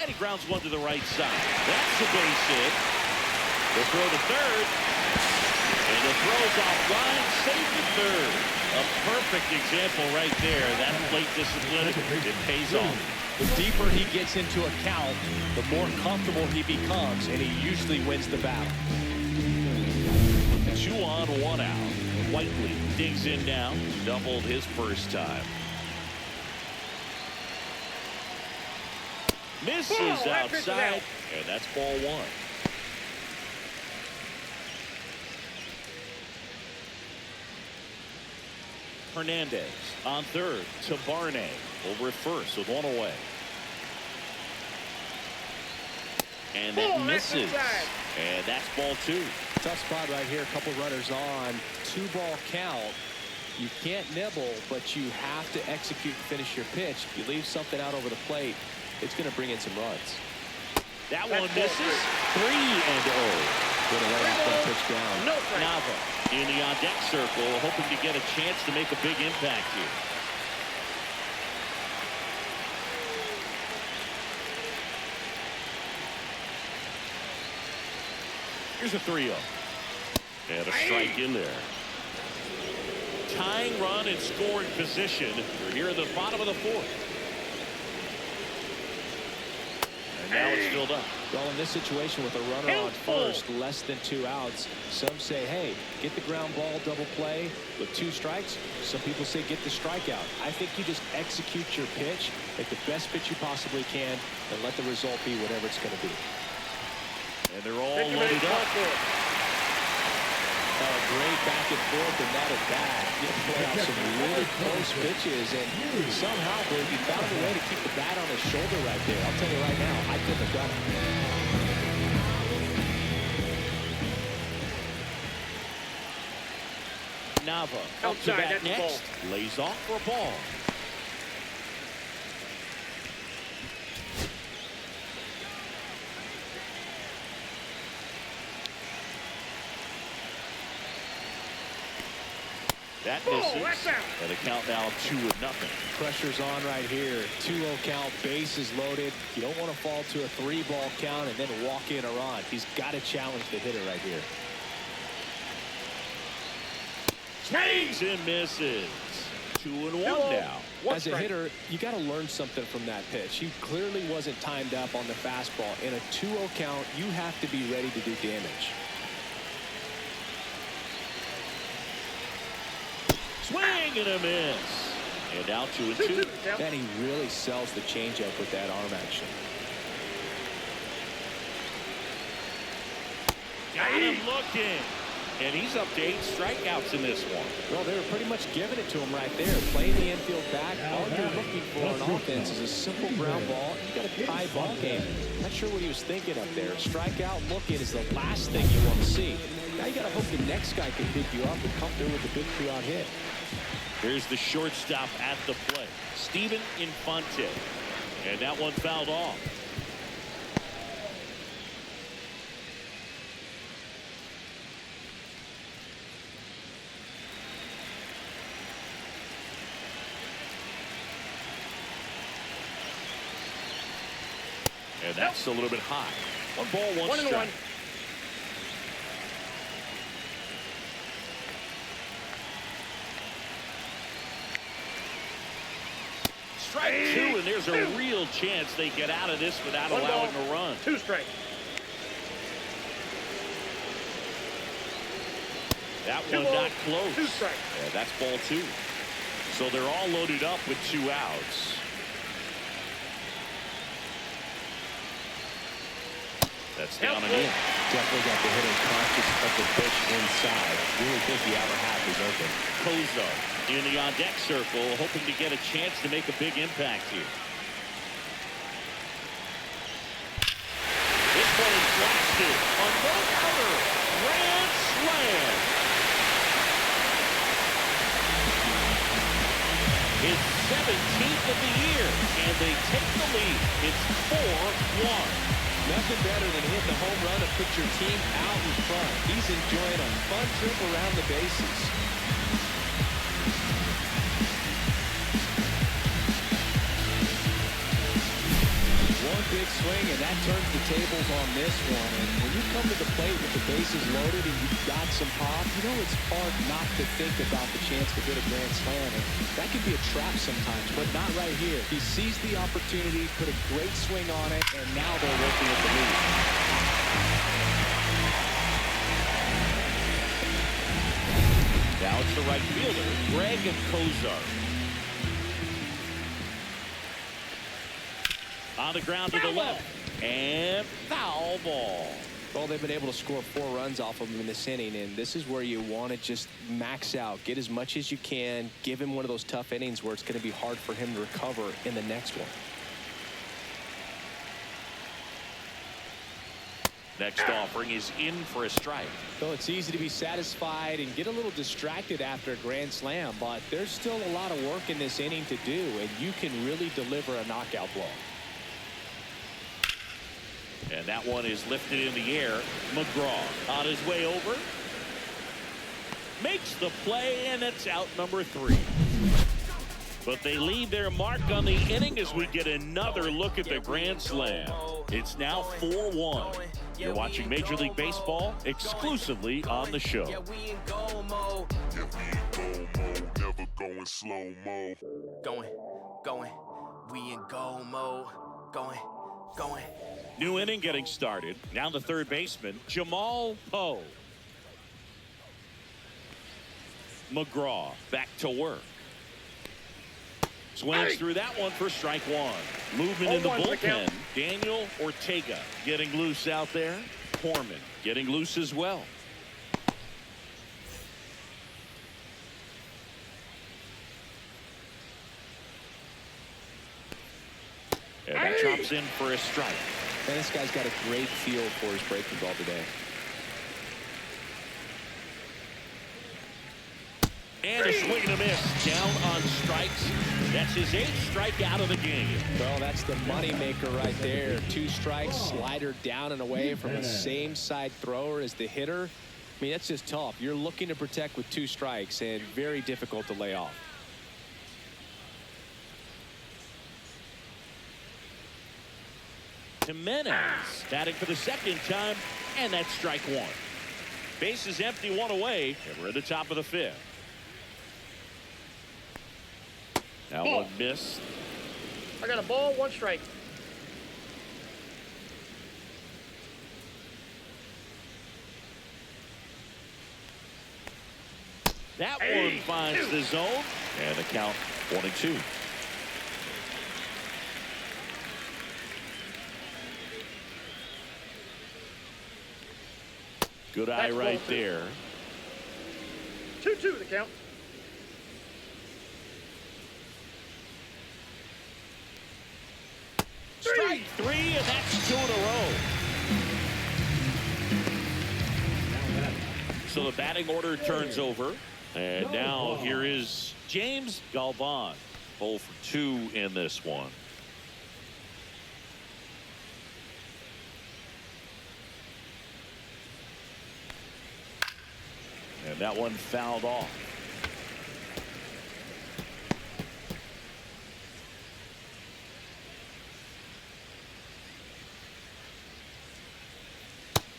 And he grounds one to the right side. That's a base hit. They'll throw to third. And the throw's offline, safe to third. A perfect example right there. That plate discipline, it pays off. The deeper he gets into a count, the more comfortable he becomes, and he usually wins the battle. 2 on, 1 out. Whiteley digs in now. Doubled his first time. Misses outside, and that's ball 1. Hernandez on third to Barney. Over at first with 1 away. And that misses. And that's ball 2. Tough spot right here. A couple runners on. 2-ball count. You can't nibble, but you have to execute and finish your pitch. If you leave something out over the plate, it's going to bring in some runs. That one misses. 3-0. Going to let off that pitch down. Nava in the on-deck circle, hoping to get a chance to make a big impact here. Here's a 3-0. And a strike in there. Tying run in scoring position. We're here in the bottom of the 4th. And now it's filled up. Well, in this situation with a runner on first, less than 2 outs, some say, hey, get the ground ball, double play with 2 strikes. Some people say get the strikeout. I think you just execute your pitch, make the best pitch you possibly can, and let the result be whatever it's going to be. And they're all loaded up. Great back and forth, and that at bat. You play out some really close pitches, and somehow, Blake, he found a way to keep the bat on his shoulder right there. I'll tell you right now, I couldn't have done it. Nava up to bat next. Lays off for a ball. That misses. And a count now of 2-0. Pressure's on right here. 2-0 count, bases loaded. You don't want to fall to a 3-ball count and then walk in a run. He's got to challenge the hitter right here. Swings and misses. 2-1 now. As a hitter, you got to learn something from that pitch. He clearly wasn't timed up on the fastball. In a 2-0 count, you have to be ready to do damage. Swing and a miss. And now 2-2. And he really sells the changeup with that arm action. Got him looking. And he's up to 8 strikeouts in this one. Well, they were pretty much giving it to him right there. Playing the infield back. All you're looking for on offense is a simple ground ball. You got a tie ball game. Not sure what he was thinking up there. Strikeout looking is the last thing you want to see. Now you got to hope the next guy can pick you up and come through with a big 2-out hit. Here's the shortstop at the plate, Steven Infante. And that one fouled off. And that's a little bit high. 1 ball, 1 strike. Strike 2, and there's a real chance they get out of this without allowing a run. 2 strikes. That one not close. 2 strikes. Yeah, that's ball 2. So they're all loaded up with 2 outs. That's down and in. Definitely got the hitter conscious of the pitch inside. Really think the outer half is open. Kozo in the on-deck circle, hoping to get a chance to make a big impact here. This one is blasted. A no-counter. Grand slam. His 17th of the year, and they take the lead. It's 4-1. Nothing better than hitting the home run to put your team out in front. He's enjoying a fun trip around the bases. One big swing, and that turns the tables on this one. And when you come to the plate with the bases loaded and you've got some pop, you know it's hard not to think about the chance to hit a grand slam. And that can be a trap sometimes, but not right here. He sees the opportunity, put a great swing on it, and now they're working with the lead. Now it's the right fielder, Greg Kozar. On the ground to the left. And foul ball. Well, they've been able to score 4 runs off of him in this inning, and this is where you want to just max out. Get as much as you can. Give him one of those tough innings where it's going to be hard for him to recover in the next one. Next offering is in for a strike. So it's easy to be satisfied and get a little distracted after a grand slam, but there's still a lot of work in this inning to do, and you can really deliver a knockout blow. And that one is lifted in the air. McGraw on his way over. Makes the play, and it's out number 3. But they leave their mark on the inning as we get another look at the grand slam. It's now 4-1. You're watching Major League Baseball exclusively on the show. Never going slow mo. Going. We in go mode. Going. New inning getting started. Now the third baseman, Jamal Poe. McGraw back to work. Swings through that one for strike 1. Movement in the bullpen. Daniel Ortega getting loose out there. Corman getting loose as well. And that drops in for a strike. And this guy's got a great feel for his breaking ball today. And a swing and a miss. Down on strikes. That's his 8th strikeout of the game. Well, that's the money maker right there. 2 strikes, slider down and away from the same side thrower as the hitter. I mean, that's just tough. You're looking to protect with 2 strikes and very difficult to lay off. Jimenez batting for the 2nd time, and that's strike 1. Base is empty, 1 away, and we're at the top of the 5th. Now one missed. I got a ball, 1 strike. That one finds the zone, and the count 1-2. Good eye right there. 2-2 the count. Strike 3, and that's 2 in a row. So the batting order turns over. And now here is James Galvan. 0 for 2 in this one. And that one fouled off.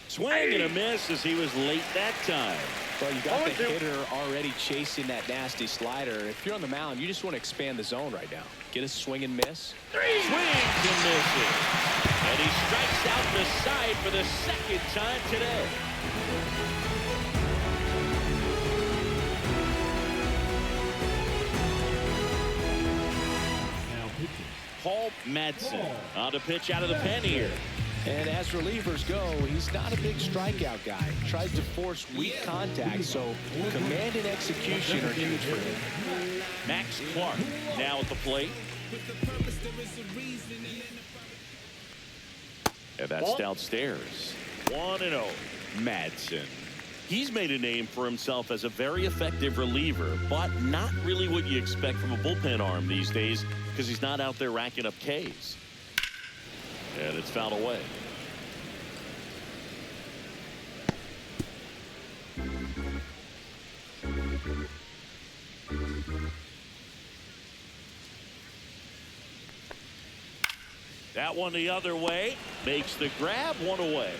Swing and a miss as he was late that time. Well, you got the hitter already chasing that nasty slider. If you're on the mound, you just want to expand the zone right now. Get a swing and miss. Swings and misses. And he strikes out the side for the 2nd time today. Paul Madsen on to pitch out of the pen here. And as relievers go, he's not a big strikeout guy. Tries to force weak contact, so command and execution are huge for him. Max Clark now at the plate. And that's downstairs. 1-0. Madsen. He's made a name for himself as a very effective reliever, but not really what you expect from a bullpen arm these days because he's not out there racking up Ks. And it's fouled away. That one the other way. Makes the grab, one away.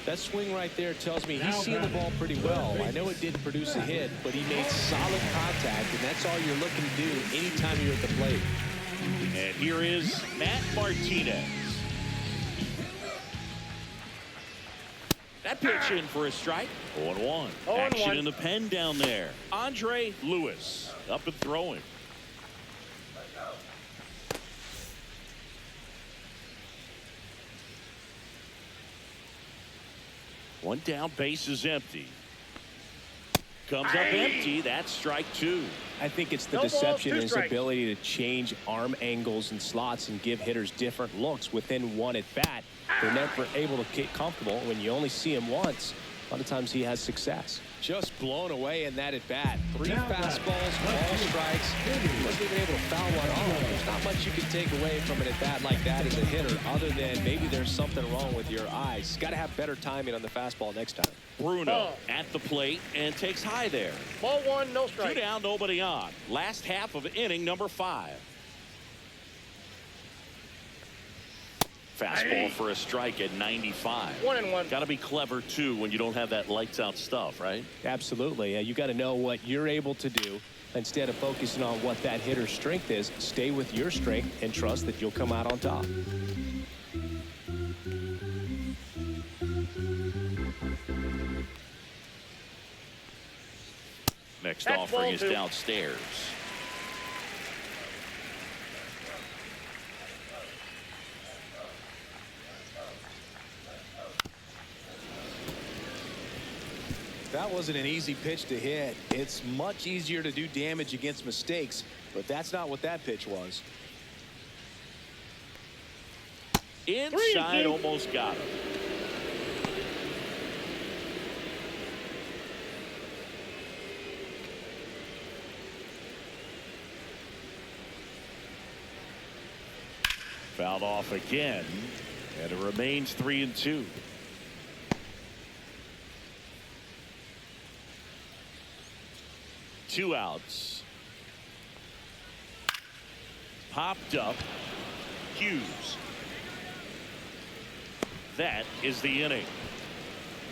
That swing right there tells me he's seeing the ball pretty well. I know it didn't produce a hit, but he made solid contact, and that's all you're looking to do anytime you're at the plate. And here is Matt Martinez. That pitch in for a strike. 0-1. Action in the pen down there. Andre Lewis up and throwing. One down, base is empty. Comes up empty. That's strike two. I think it's the deception in his ability to change arm angles and slots and give hitters different looks within one at bat. They're never able to get comfortable. When you only see him once, a lot of times he has success. Just blown away in that at bat. 3 fastballs, all strikes. He wasn't even able to foul one off. There's not much you can take away from an at bat like that as a hitter, other than maybe there's something wrong with your eyes. Got to have better timing on the fastball next time. Bruno at the plate and takes high there. Ball 1, no strike. 2 down, nobody on. Last half of inning number 5. Fastball for a strike at 95. 1-1. Got to be clever too when you don't have that lights out stuff, right? Absolutely. You got to know what you're able to do instead of focusing on what that hitter's strength is. Stay with your strength and trust that you'll come out on top. Next offering is downstairs. That wasn't an easy pitch to hit. It's much easier to do damage against mistakes, but that's not what that pitch was. Inside, almost got him. Fouled off again, and it remains 3-2. Two outs. Popped up. Hughes. That is the inning.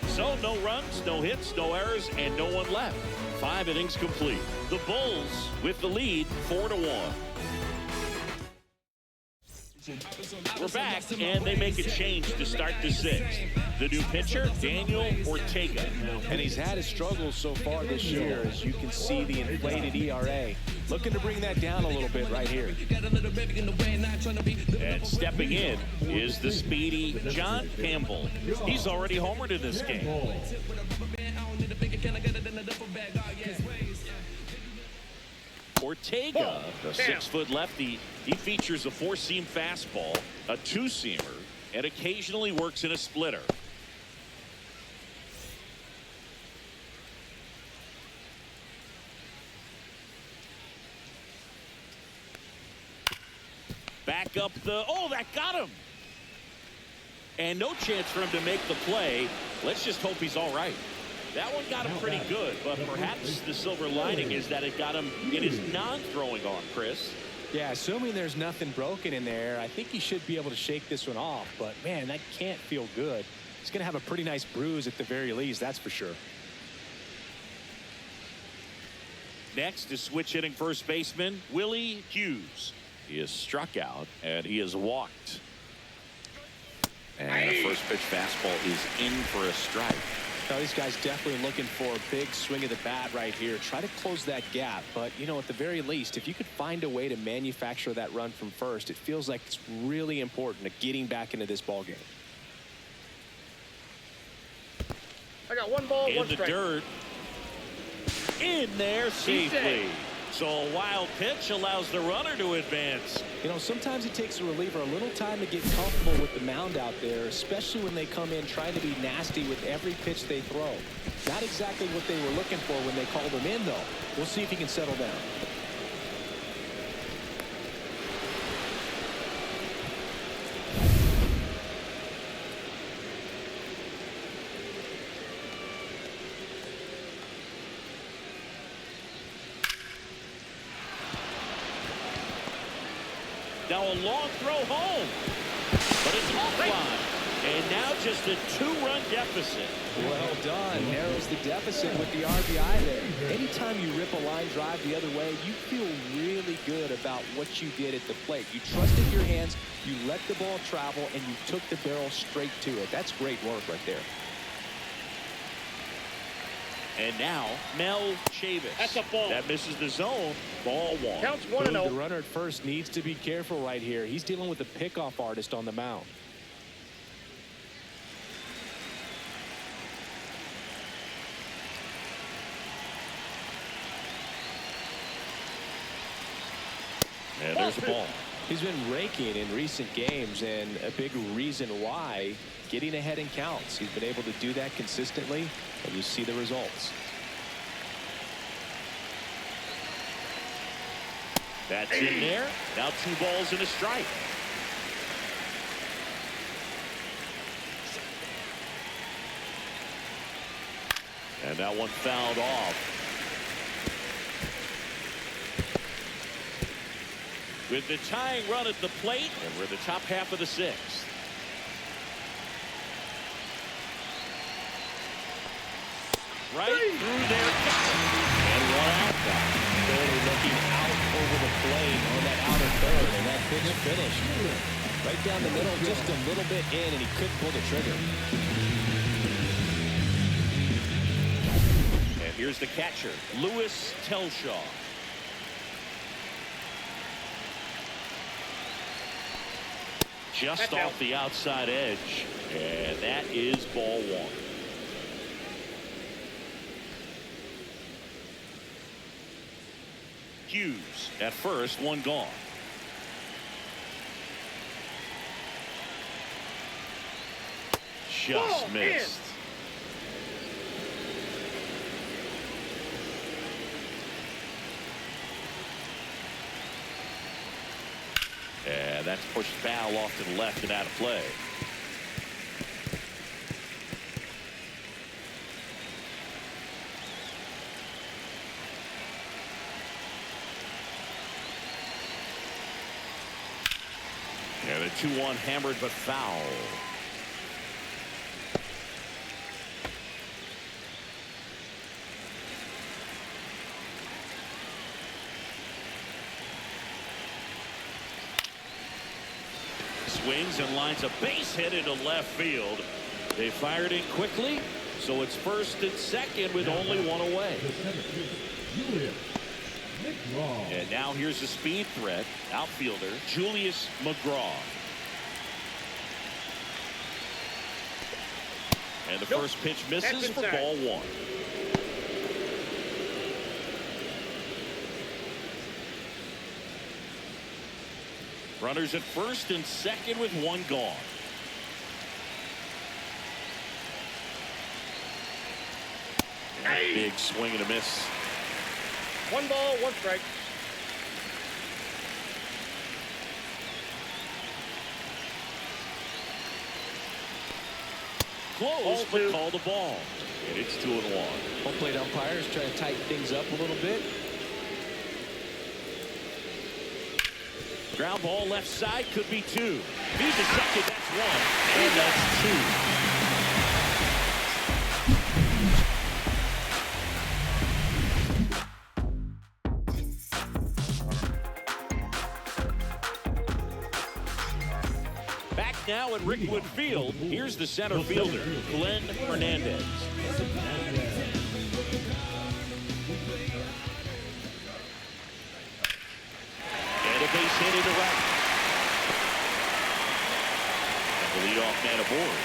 So no runs, no hits, no errors, and no one left. 5 innings complete. The Bulls with the lead 4-1. We're back, and they make a change to start the 6th. The new pitcher, Daniel Ortega. And he's had his struggles so far this year, as you can see the inflated ERA. Looking to bring that down a little bit right here. And stepping in is the speedy John Campbell. He's already homered in this game. Ortega, the 6-foot lefty, he features a 4-seam fastball, a 2-seamer, and occasionally works in a splitter. Back up the, that got him. And no chance for him to make the play. Let's just hope he's all right. That one got him pretty good, but perhaps the silver lining is that it got him in his non-throwing arm, Chris. Yeah, assuming there's nothing broken in there, I think he should be able to shake this one off. But, man, that can't feel good. He's going to have a pretty nice bruise at the very least, that's for sure. Next is switch hitting first baseman Willie Hughes. He is struck out, and he is walked. And the first pitch fastball is in for a strike. Now, these guys definitely looking for a big swing of the bat right here. Try to close that gap. But, you know, at the very least, if you could find a way to manufacture that run from first, it feels like it's really important to getting back into this ball game. I got 1 ball, 1 strike. In the dirt. In there safely. So a wild pitch allows the runner to advance. You know, sometimes it takes a reliever a little time to get comfortable with the mound out there, especially when they come in trying to be nasty with every pitch they throw. Not exactly what they were looking for when they called him in, though. We'll see if he can settle down. Now a long throw home. But it's offline. And now just a 2-run deficit. Well done. Narrows the deficit with the RBI there. Anytime you rip a line drive the other way, you feel really good about what you did at the plate. You trusted your hands, you let the ball travel, and you took the barrel straight to it. That's great work right there. And now, Mel Chavis. That's a ball. That misses the zone. Ball 1. Counts 1-0. The runner at first needs to be careful right here. He's dealing with a pickoff artist on the mound. And there's the ball. He's been raking in recent games, and a big reason why, getting ahead in counts. He's been able to do that consistently, and you see the results. That's in there. Now 2 balls and a strike. And that one fouled off. With the tying run at the plate, and we're in the top half of the 6th. Right through there, and 1 out now. Barely looking out over the plate on that outer third, and that pitch finished. Right down the middle, just a little bit in, and he couldn't pull the trigger. And here's the catcher, Lewis Telshaw. Just off the outside edge, and that is ball 1. Hughes at first, 1 gone. Just missed. And that's pushed foul off to the left and out of play. And a 2-1 hammered but foul. Swings and lines a base hit into left field. They fired in quickly, so it's 1st and 2nd with only 1 away. And now here's the speed threat, outfielder Julius McGraw. And the first pitch misses for ball 1. Runners at 1st and 2nd with 1 gone. Big swing and a miss. 1 ball, 1 strike. Close, but call the ball. And it's 2-1. Home plate umpires trying to tighten things up a little bit. Ground ball left side, could be 2. Need the second, that's 1. And that's 2. Back now at Rickwood Field, here's the center fielder, Glenn Hernandez. Base hit into right. And the leadoff man aboard.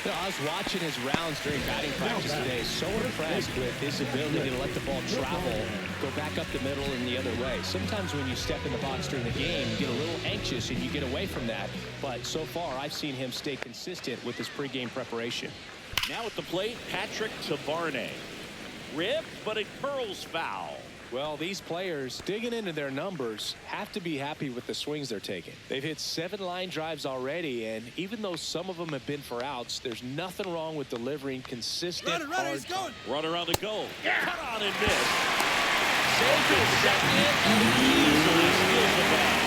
You know, I was watching his rounds during batting practice today. So impressed with his ability to let the ball travel, go back up the middle and the other way. Sometimes when you step in the box during the game, you get a little anxious and you get away from that. But so far, I've seen him stay consistent with his pregame preparation. Now at the plate, Patrick Tabarne. Ripped, but it curls foul. Well, these players digging into their numbers have to be happy with the swings they're taking. They've hit 7 line drives already, and even though some of them have been for outs, there's nothing wrong with delivering consistent Runner, he's going. Runner on the goal. Yeah. Cut on and miss. Take a second and easily steals the bag.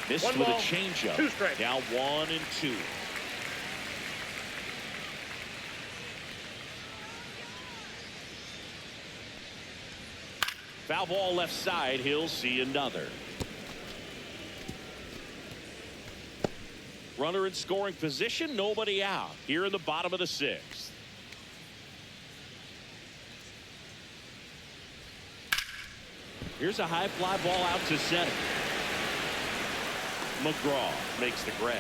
Missed One with a ball, changeup. 2 strikes. Now 1-2. Foul ball left side. He'll see another. Runner in scoring position. Nobody out. Here in the bottom of the 6th. Here's a high fly ball out to center. McGraw makes the grab.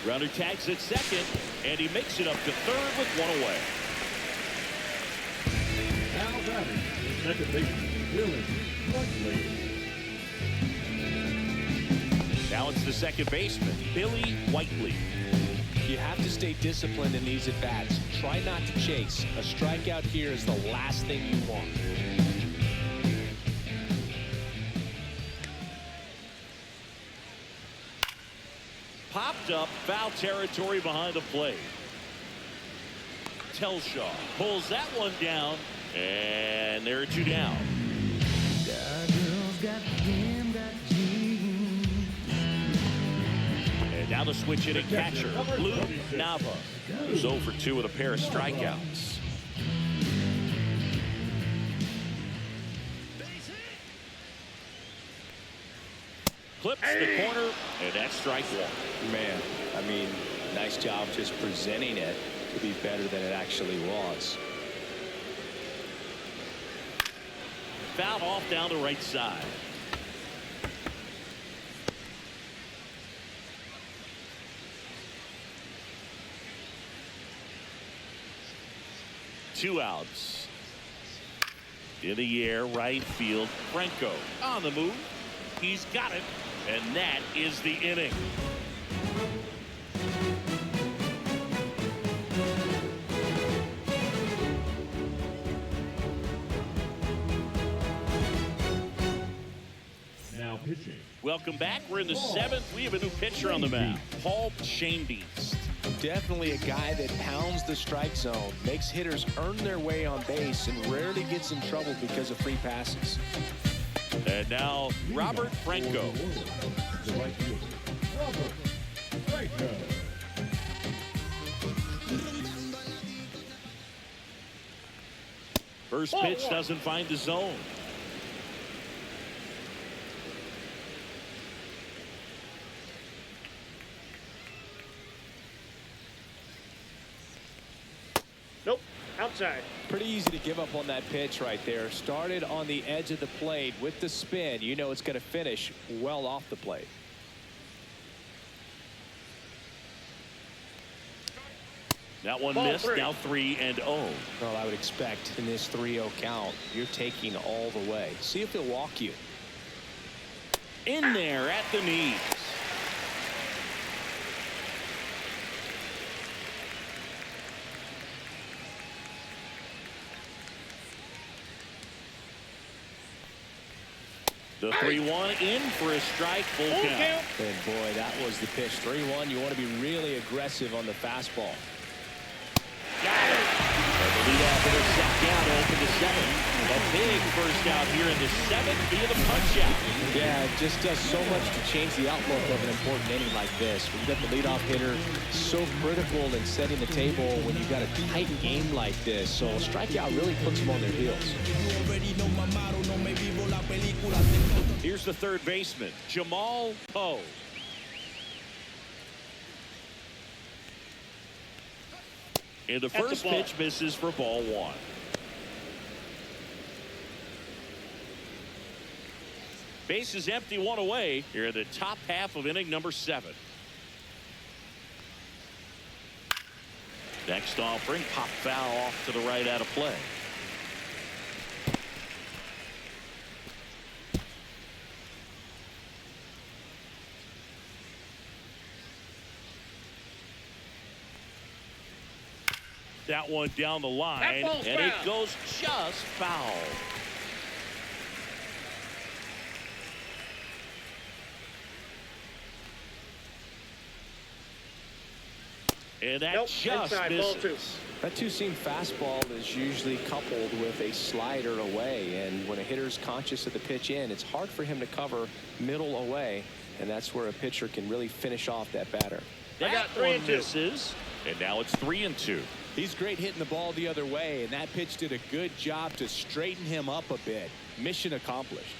Runner tags at second, and he makes it up to third with 1 away. Now batting, the second baseman, Billy Whiteley. Now it's the second baseman, Billy Whiteley. You have to stay disciplined in these at-bats. Try not to chase. A strikeout here is the last thing you want. Popped up, foul territory behind the plate. Telshaw pulls that one down, and there are 2 down. And now the switch hitting catcher, Blue Nava, who's 0 for 2 with a pair of strikeouts. Clips the corner, and that's strike 1. Man, I mean, nice job just presenting it to be better than it actually was. Foul off down the right side. Two outs. In the air, right field. Franco on the move. He's got it, and that is the inning. Now pitching. Welcome back. We're in the 7th. We have a new pitcher on the mound, Paul Shanebeast. Definitely a guy that pounds the strike zone, makes hitters earn their way on base, and rarely gets in trouble because of free passes. And now Robert Franco. The right fielder, Robert Franco. First pitch doesn't find the zone. Nope. Outside. Pretty easy to give up on that pitch right there. Started on the edge of the plate with the spin. You know it's going to finish well off the plate. That one Ball missed. 3. Now 3-0. Well, I would expect in this 3-0 count, you're taking all the way. See if he'll walk you. In there at the knees. The 3-1 in for a strike, full count. And boy, that was the pitch. 3-1. You want to be really aggressive on the fastball. Got it. And the leadoff hitter set down to open the 7th. A big first out here in the 7th via the punch out. Yeah, it just does so much to change the outlook of an important inning like this. We've got the leadoff hitter so critical in setting the table when you've got a tight game like this. So a strikeout really puts them on their heels. Here's the third baseman, Jamal Poe. And the first pitch misses for ball 1. Base is empty, 1 away here in the top half of inning number 7. Next offering, pop foul off to the right out of play. That one down the line, and it goes just foul. And that Nope, just inside, ball two. misses. That two-seam fastball is usually coupled with a slider away, and when a hitter's conscious of the pitch in, it's hard for him to cover middle away, and that's where a pitcher can really finish off that batter. That I got 3 and 2. misses, and now it's 3 and 2. He's great hitting the ball the other way, and that pitch did a good job to straighten him up a bit. Mission accomplished.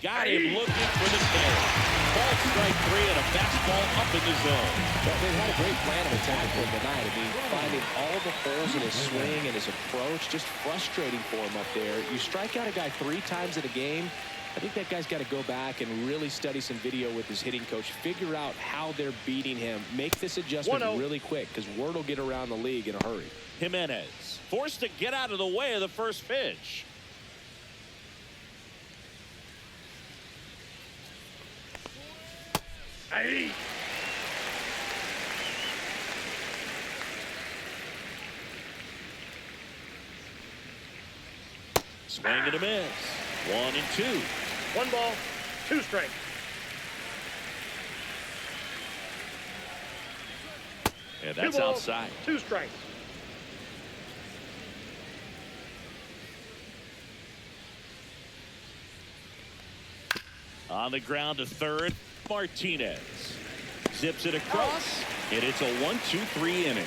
Got him looking for the kill. Ball strike 3 and a fastball up in the zone. Well, they've had a great plan of attack for him tonight. I mean, finding all the holes in his swing and his approach, just frustrating for him up there. You strike out a guy 3 times in a game, I think that guy's got to go back and really study some video with his hitting coach, figure out how they're beating him, make this adjustment 1-0. really quick, because word will get around the league in a hurry. Jimenez forced to get out of the way of the first pitch. Hey. Swing and a miss. 1 and 2. 1 ball, 2 strikes. And 2 that's balls, outside. 2 strikes. On the ground to third, Martinez zips it across, and it's a 1-2-3 inning.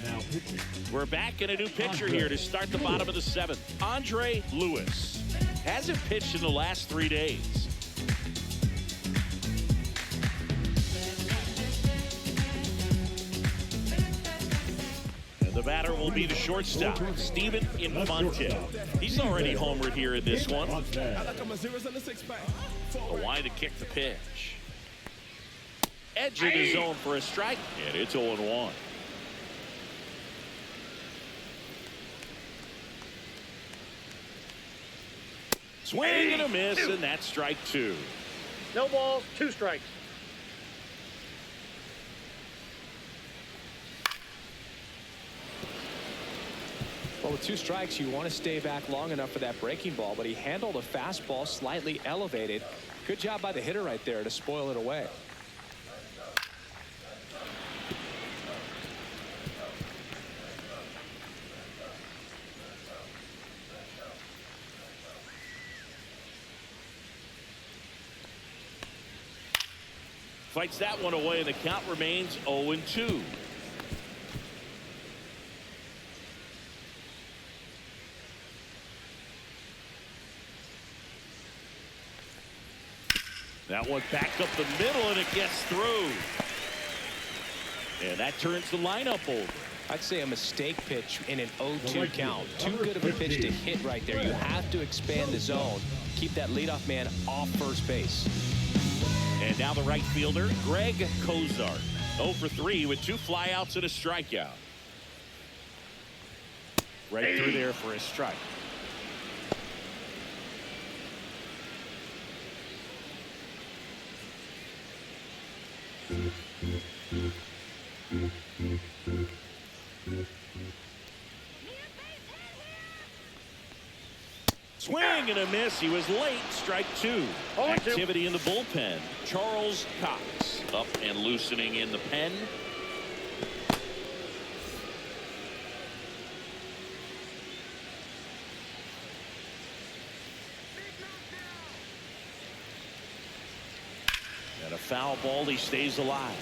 Now pitching. We're back in a new pitcher here to start the bottom of the 7th. Andre Lewis hasn't pitched in the last 3 days. The batter will be the shortstop, Steven Infante. He's already homered here in this one. A wide to kick the pitch. Edge of the zone for a strike, and it's 0-1. Swing and a miss, and that's strike 2. No balls, 2 strikes. Well, with 2 strikes, you want to stay back long enough for that breaking ball, but he handled a fastball slightly elevated. Good job by the hitter right there to spoil it away. Fights that one away, and the count remains 0-2. That one back up the middle, and it gets through. And that turns the lineup over. I'd say a mistake pitch in an 0-2 count. Too good of a pitch to hit right there. You have to expand the zone. Keep that leadoff man off first base. And now the right fielder, Greg Cozart. 0 for 3 with 2 flyouts and a strikeout. Right through there for a strike. Swing and a miss. He was late. Strike 2. Activity in the bullpen. Charles Cox up and loosening in the pen. And a foul ball. He stays alive.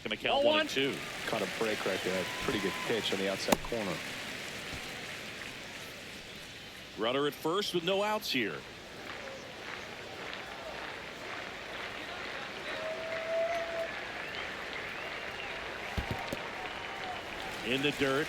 Gonna count 1-2. Caught a break right there. Pretty good pitch on the outside corner. Runner at first with no outs here. In the dirt.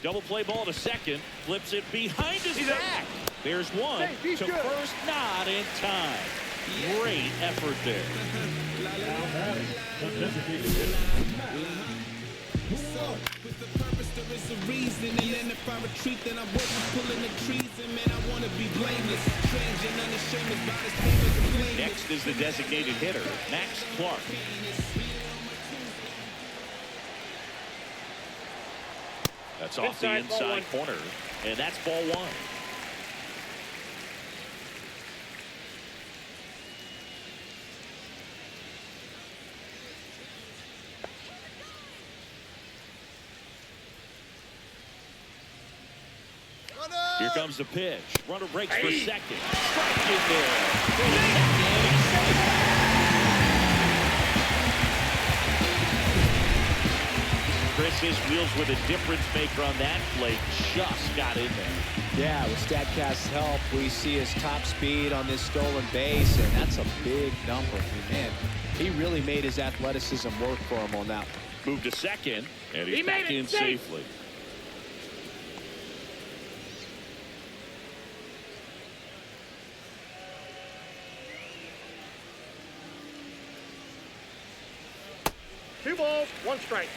Double play ball to second. Flips it behind his back. There's one to first, not in time. Great effort there. With the purpose, there is a reason. And then if I retreat, then I wasn't pulling the treason. Man, I want to be blameless. Strange and unashamed about his famous and blameless. Next is the designated hitter, Max Clark. That's off the inside corner, and that's ball one. Here comes the pitch. Runner breaks for second. Strike in there. Chris, his wheels were the difference maker on that play. Just got in there. Yeah, with StatCast's help, we see his top speed on this stolen base, and that's a big number. Man, he really made his athleticism work for him on that one. Move to second, and he's back in safely. Two balls, one strike.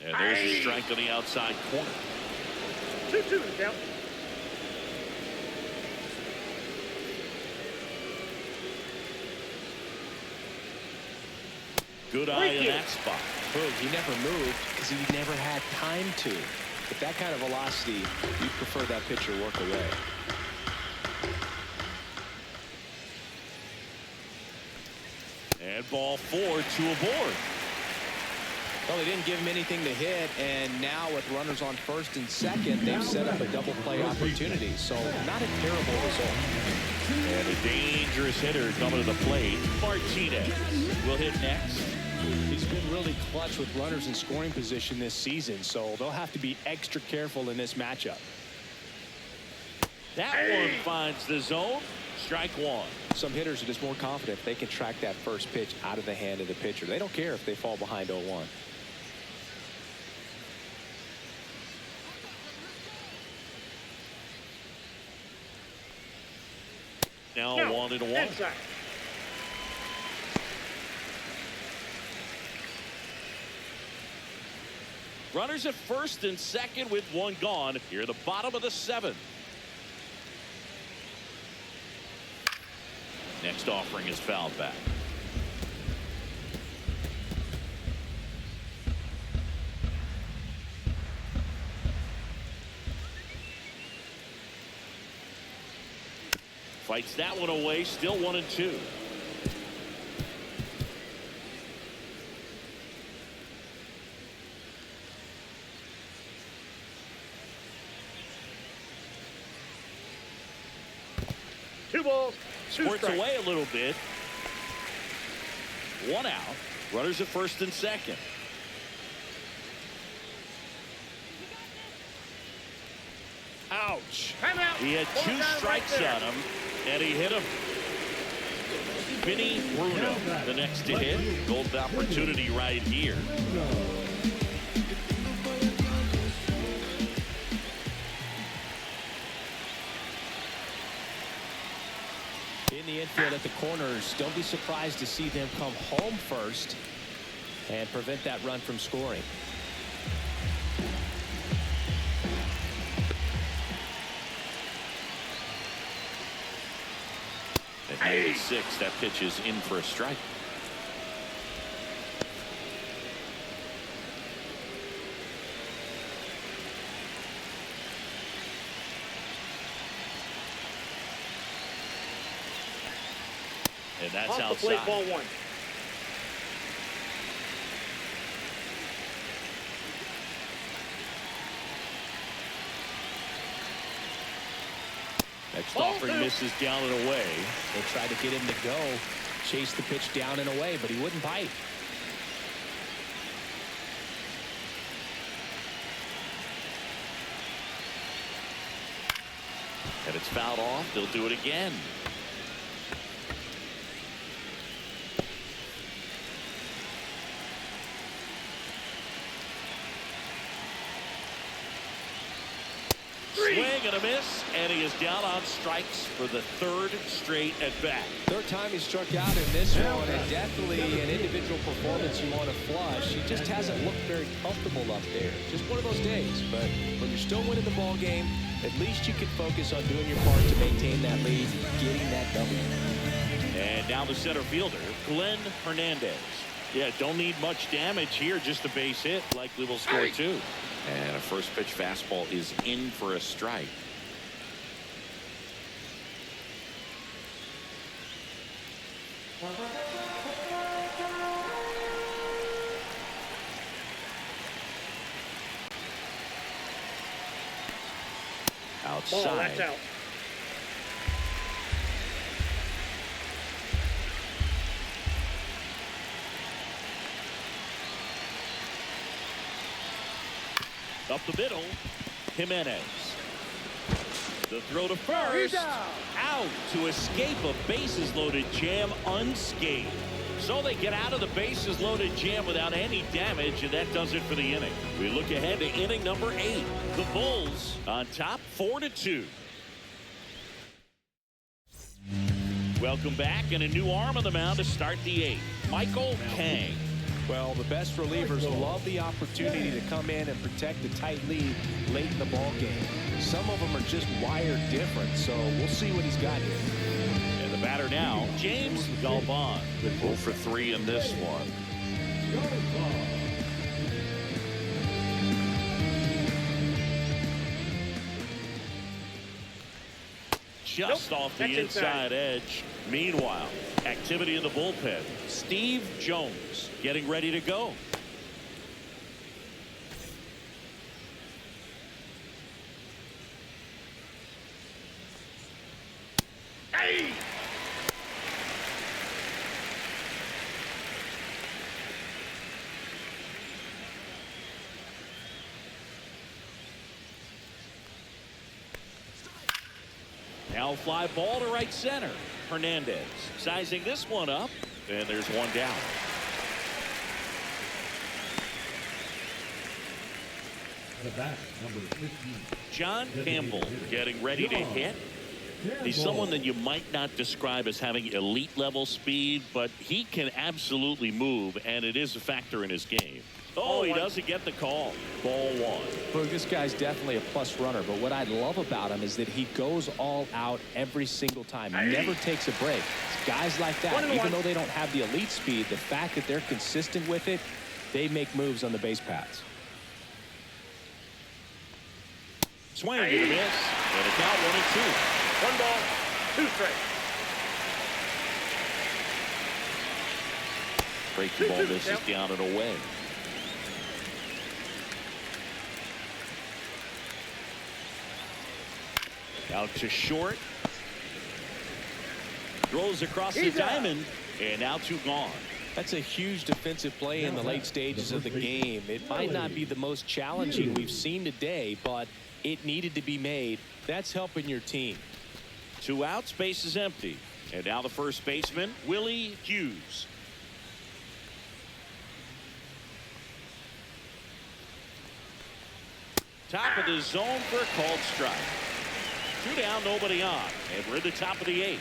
And there's a strike on the outside corner. 2-2 to count. Good eye in that spot. He never moved because he never had time to. With that kind of velocity, you'd prefer that pitcher work away. And ball four, two aboard. Well, they didn't give him anything to hit, and now with runners on first and second, they've set up a double play opportunity. So not a terrible result. And a dangerous hitter coming to the plate. Martinez will hit next. He's been really clutch with runners in scoring position this season, so they'll have to be extra careful in this matchup. That one finds the zone. Strike one. Some hitters are just more confident if they can track that first pitch out of the hand of the pitcher. They don't care if they fall behind 0-1. Now 1-1. Inside. Runners at first and second with one gone. Here at the bottom of the seventh. Next offering is fouled back. Fights that one away. Still 1-2. Two balls, two Squirts strikes. away a little bit. One out. Runners at first and second. Ouch. Timeout. He had two strikes on him, and he hit him. Vinny Bruno, the next to hit. Golden opportunity right here. In the infield at the corners, don't be surprised to see them come home first and prevent that run from scoring. At 96, that pitch is in for a strike. And that's Off the outside. plate, ball one. Next offering misses down and away. They tried to get him to go, chase the pitch down and away, but he wouldn't bite. And it's fouled off. They'll do it again. Swing and a miss, and he is down on strikes for the third straight at bat. Third time he struck out in this one, and definitely an individual performance you want to flush. He just hasn't looked very comfortable up there. Just one of those days. But when you're still winning the ball game, at least you can focus on doing your part to maintain that lead, getting that W. And now the center fielder, Glenn Hernandez. Yeah, don't need much damage here, just a base hit. Likely will score two. And a first pitch fastball is in for a strike. Outside. Ball, that's out. Up the middle, Jimenez. The throw to first. Out to escape a bases loaded jam unscathed. So they get out of the bases loaded jam without any damage, and that does it for the inning. We look ahead to inning number 8. The Bulls on top 4-2. Welcome back, and a new arm on the mound to start the 8th. Michael Kang. Well, the best relievers love the opportunity to come in and protect a tight lead late in the ball game. Some of them are just wired different, so we'll see what he's got here. And the batter now, James Galvan. 0 for 3 in this one. Just off the inside edge. Meanwhile, activity in the bullpen. Steve Jones getting ready to go. Hey! Now fly ball to right center. Hernandez sizing this one up, and there's one down. The bat, number 15. John Campbell getting ready to hit. He's someone that you might not describe as having elite level speed, but he can absolutely move, and it is a factor in his game. Oh, he doesn't get the call. Ball 1. Look, this guy's definitely a plus runner, but what I love about him is that he goes all out every single time. He never takes a break. It's guys like that, even though they don't have the elite speed, the fact that they're consistent with it, they make moves on the base paths. Swing and a miss, and a count 1-2. 1 ball, 2 strikes. Breaking ball misses down and away. Out to short. Throws across the diamond, and now 2 gone. That's a huge defensive play in the late stages of the game. It might not be the most challenging we've seen today, but it needed to be made. That's helping your team. 2 outs, base is empty. And now the first baseman, Willie Hughes. Top of the zone for a called strike. 2 down, nobody on. And we're at the top of the 8th.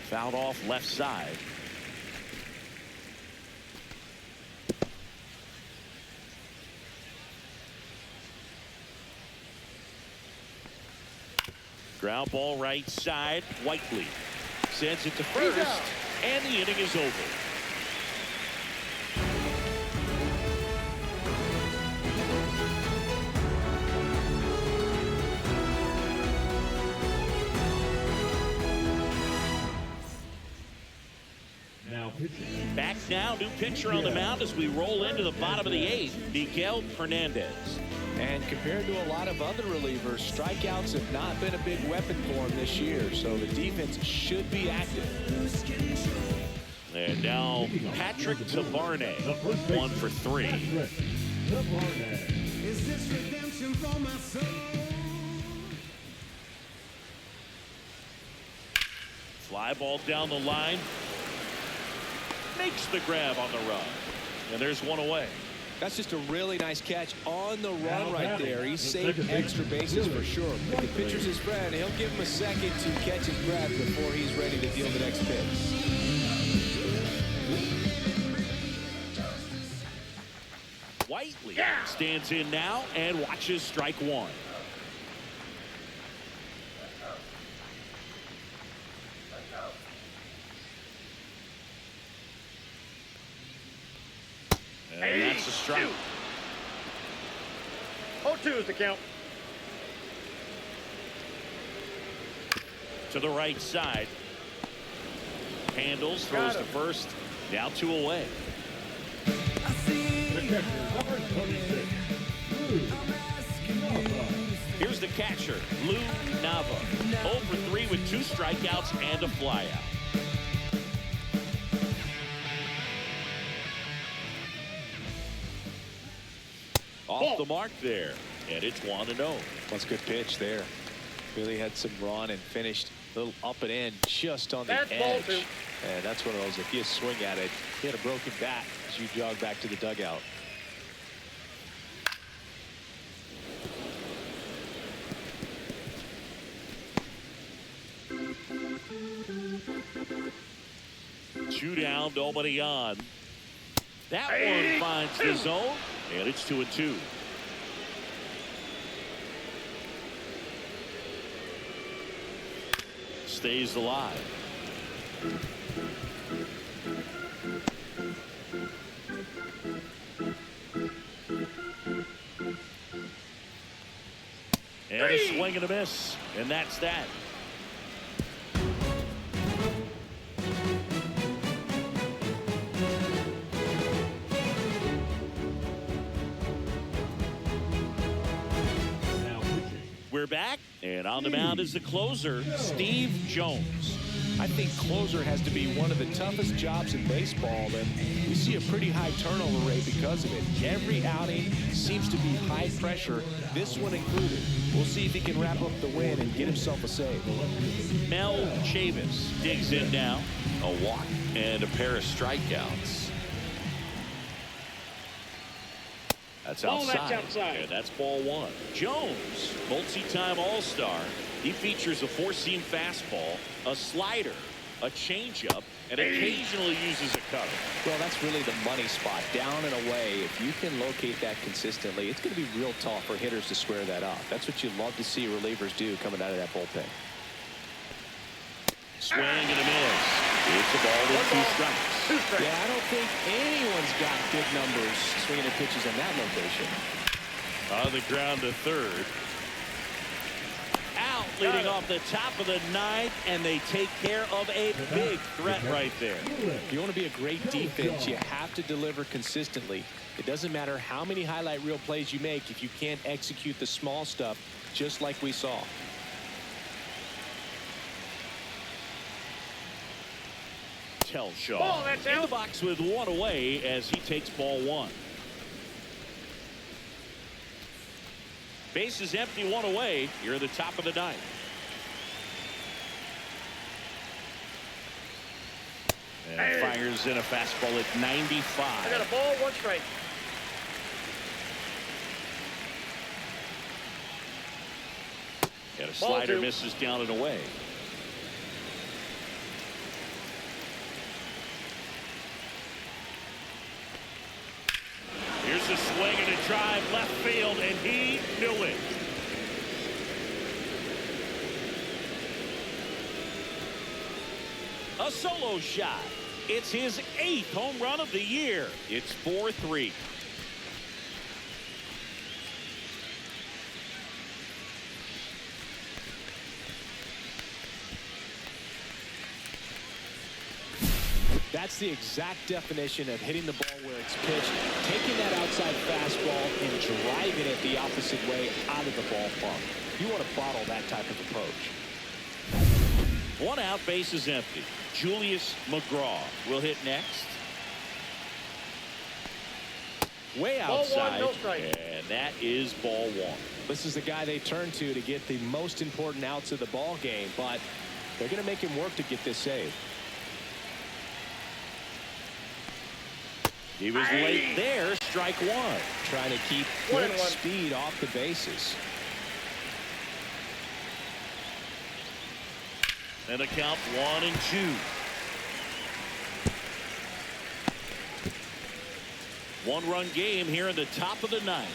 Fouled off left side. Ground ball right side. Whiteley sends it to first, and the inning is over. Back now, new pitcher on the mound as we roll into the bottom of the 8th, Miguel Hernandez. And compared to a lot of other relievers, strikeouts have not been a big weapon for him this year, so the defense should be active. And now Patrick Tabarne, 1 for 3. Is this redemption for my soul? Fly ball down the line. Makes the grab on the run. And there's one away. That's just a really nice catch on the run right there. He saved extra bases for sure. If the pitcher's his friend, he'll give him a second to catch his breath before he's ready to deal the next pitch. Whiteley stands in now and watches strike one. And that's a strike. 0-2 is the count. To the right side. Handles, throws to first. Now 2 away. Here's the catcher, Lou Nava. 0 for 3 with 2 strikeouts and a flyout. Off the mark there, and it's 1-0. That's a good pitch there. Really had some run and finished a little up and in just on the edge. And that's one of those, if you swing at it, hit a broken bat as you jog back to the dugout. Two down, nobody on. That one finds the zone, and it's 2-2. Stays alive. And a swing and a miss, and that's that. We're back, and on the mound is the closer, Steve Jones. I think closer has to be one of the toughest jobs in baseball, and we see a pretty high turnover rate because of it. Every outing seems to be high pressure, this one included. We'll see if he can wrap up the win and get himself a save. Mel Chavis digs in now. A walk and a pair of strikeouts. That's outside. And that's ball one. Jones, multi-time All-Star. He features a four-seam fastball, a slider, a changeup, and occasionally uses a cutter. Well, that's really the money spot, down and away. If you can locate that consistently, it's going to be real tough for hitters to square that up. That's what you love to see relievers do coming out of that bullpen. Swing and a miss. It's a ball with 2 strikes. Yeah, I don't think anyone's got big numbers swinging at pitches in that location. On the ground to third. Out, leading off the top of the 9th, and they take care of a big threat right there. If you want to be a great defense, you have to deliver consistently. It doesn't matter how many highlight reel plays you make if you can't execute the small stuff, just like we saw. Shaw in the box with 1 away as he takes ball 1. Base is empty, 1 away. You're at the top of the 9th. And fires in a fastball at 95. I got a ball, 1 strike. And a slider misses down and away. Here's a swing and a drive left field, and he knew it. A solo shot. It's his 8th home run of the year. It's 4-3. That's the exact definition of hitting the ball where it's pitched, taking that outside fastball and driving it the opposite way out of the ballpark. You want to bottle that type of approach. 1 out, base is empty. Julius McGraw will hit next. Way outside, ball 1, no strike. And that is ball 1. This is the guy they turn to get the most important outs of the ball game, but they're going to make him work to get this save. He was late there. Strike one. Trying to keep good speed off the bases. And a count 1-2. 1-run game here in the top of the ninth.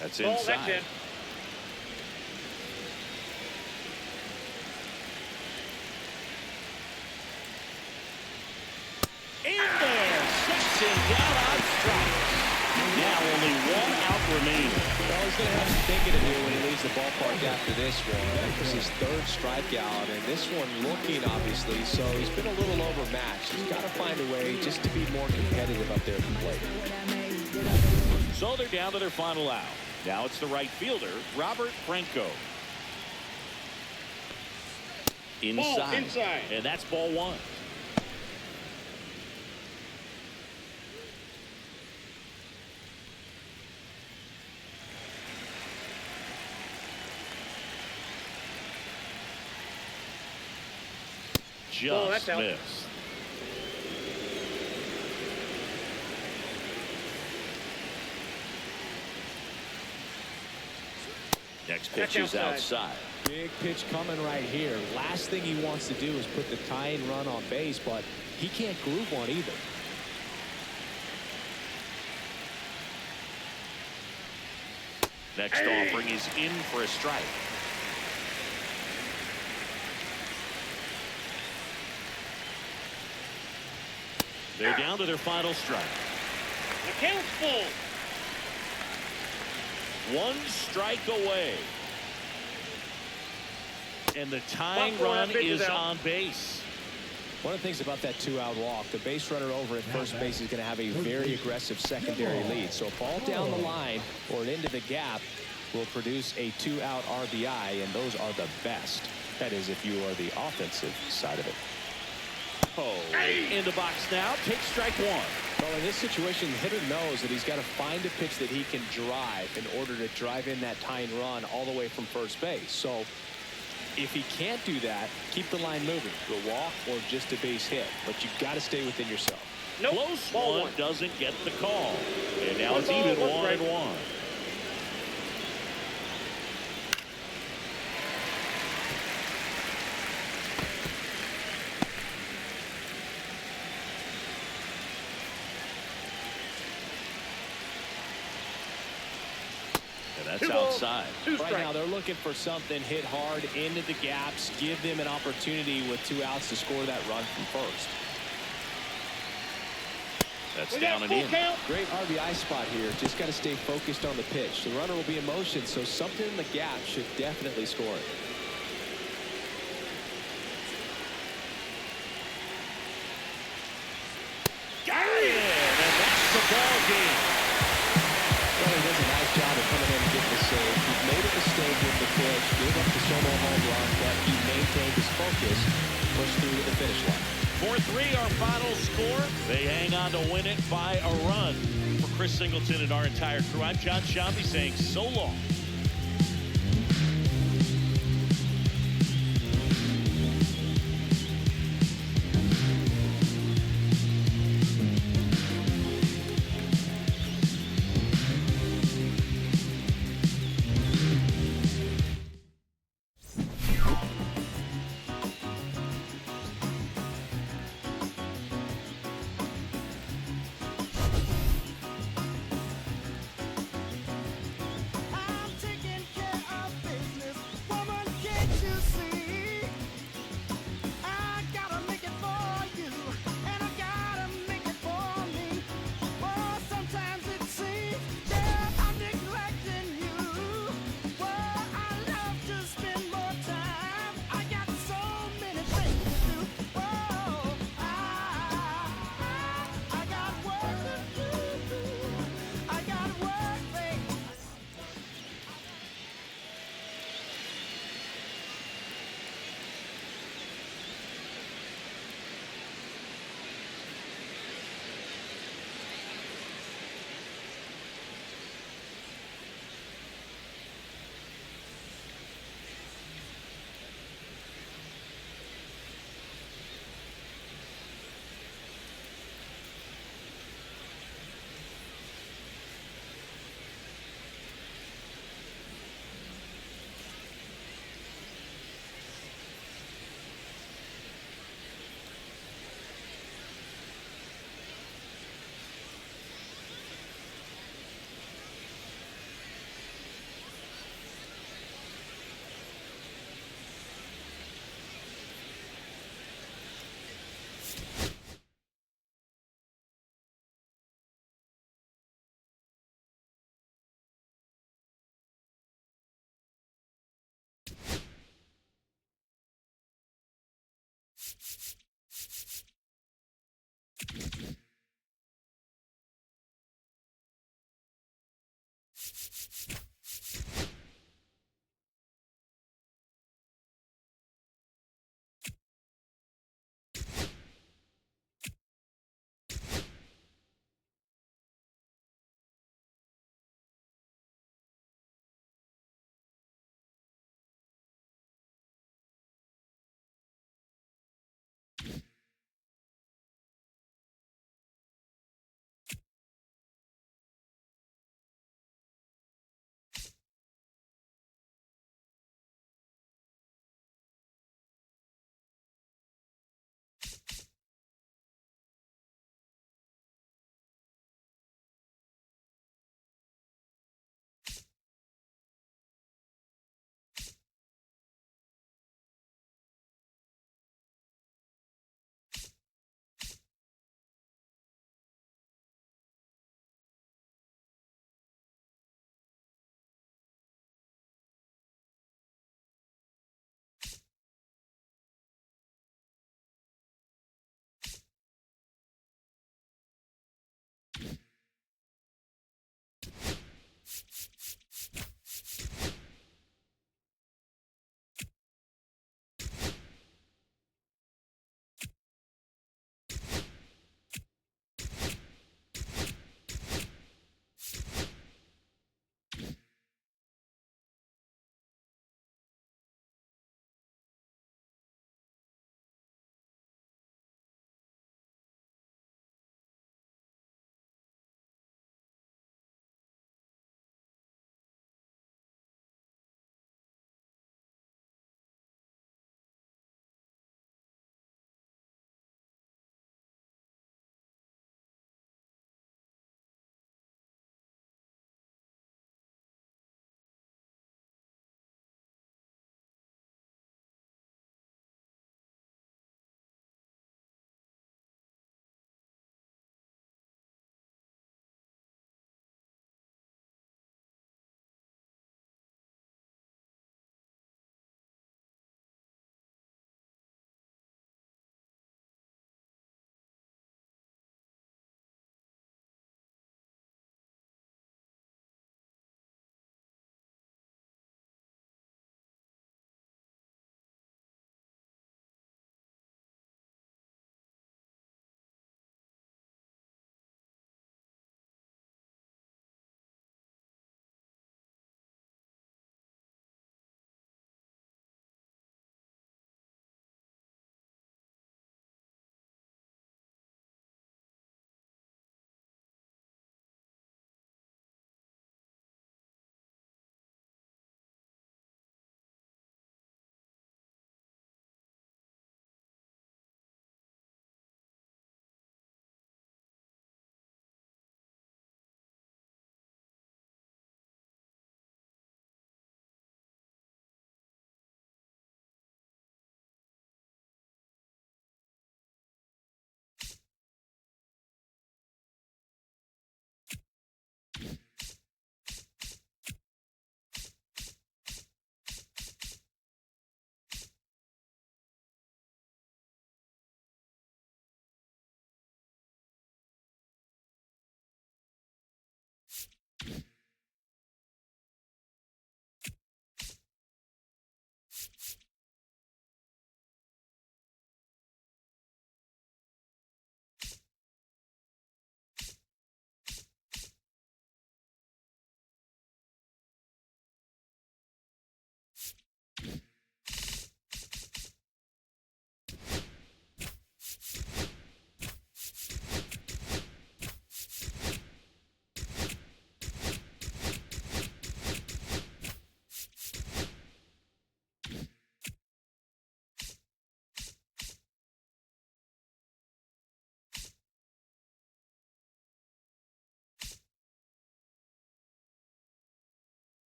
That's inside. That's it. In there, Sexton down on strikes. Now only 1 out remaining. Well, he's going to have some thinking to do when he leaves the ballpark after this one. This is his 3rd strikeout, and this one looking, obviously, so he's been a little overmatched. He's got to find a way just to be more competitive up there at the plate. So they're down to their final out. Now it's the right fielder, Robert Franco. Inside. And that's ball 1. Just missed. Next pitch is outside. Big pitch coming right here. Last thing he wants to do is put the tying run on base, but he can't groove one either. Next offering is in for a strike. They're down to their final strike. The count's full. 1 strike away. And the tying run is on base. One of the things about that 2-out walk, the base runner over at first base is going to have a very aggressive secondary lead. So a ball down the line or into the gap will produce a 2-out RBI, and those are the best. That is, if you are the offensive side of it. In the box now, take strike 1. Well, in this situation, the hitter knows that he's got to find a pitch that he can drive in order to drive in that tying run all the way from first base. So if he can't do that, keep the line moving. The walk or just a base hit. But you've got to stay within yourself. Nope. Close one doesn't get the call. And now it's even 1-1. That's outside. Right now, they're looking for something hit hard into the gaps, give them an opportunity with 2 outs to score that run from first. That's down and in. Great RBI spot here. Just got to stay focused on the pitch. The runner will be in motion, so something in the gap should definitely score it. Got it! And that's the ball game. Well, he does a nice job of coming in and getting the save. He made a mistake with the pitch, gave up the solo home run, but he maintained his focus, pushed through to the finish line. 4-3 our final score. They hang on to win it by a run. For Chris Singleton and our entire crew, I'm John Shambi saying so long. I'm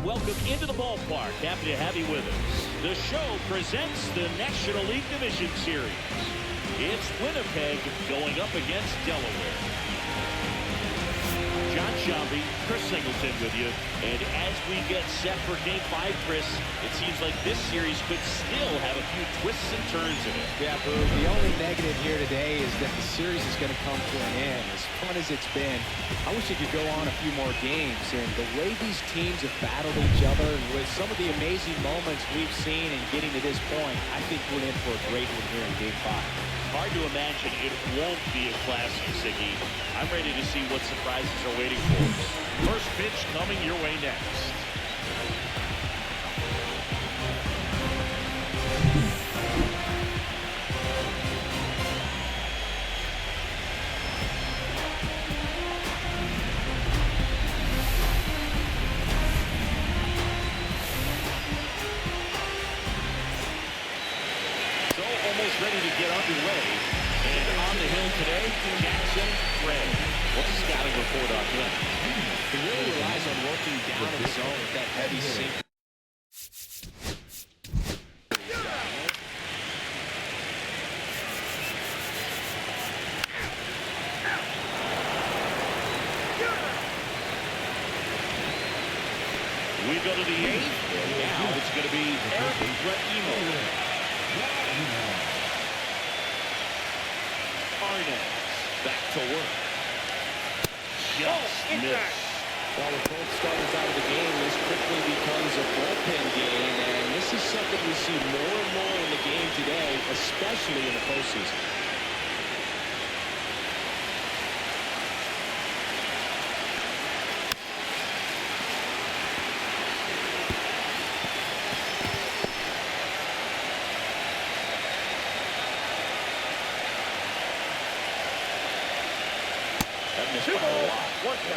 welcome into the ballpark. Happy to have you with us. The show presents the National League Division Series. It's Winnipeg going up against Delaware. John Shambi, Chris Singleton with you. And as we get set for Game 5, Chris, it seems like this series could still have a few twists and turns in it. Yeah, Boo. The only negative here today is that the series is going to come to an end. As fun as it's been, I wish it could go on a few more games. And the way these teams have battled each other with some of the amazing moments we've seen in getting to this point, I think we're in for a great one here in Game 5. Hard to imagine it won't be a classic, Siggy. I'm ready to see what surprises are waiting for us. First pitch coming your way next. Almost ready to get underway. And on the hill today, Jackson Fred. What's the scouting report on him? He really relies on working down in the zone with that heavy sink. We go to the 8th, and now it's going to be Eric Brett. Back to work. Just missed. While with both starters out of the game, this quickly becomes a bullpen game, and this is something we see more and more in the game today, especially in the postseason.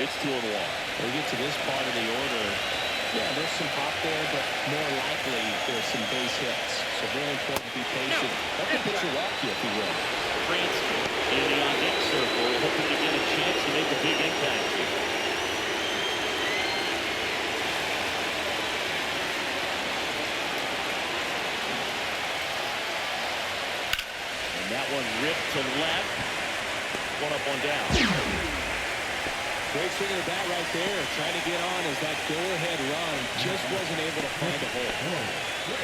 It's 2-1. We get to this part of the order. Yeah, there's some pop there, but more likely there's some base hits. So very important to be patient. Let the pitcher walk you, if you will. Kransky in the on-deck circle, hoping to get a chance to make a big impact here. And that one ripped to left. One up, one down. Great swing of the bat right there, trying to get on as that go-ahead run just wasn't able to find a hole.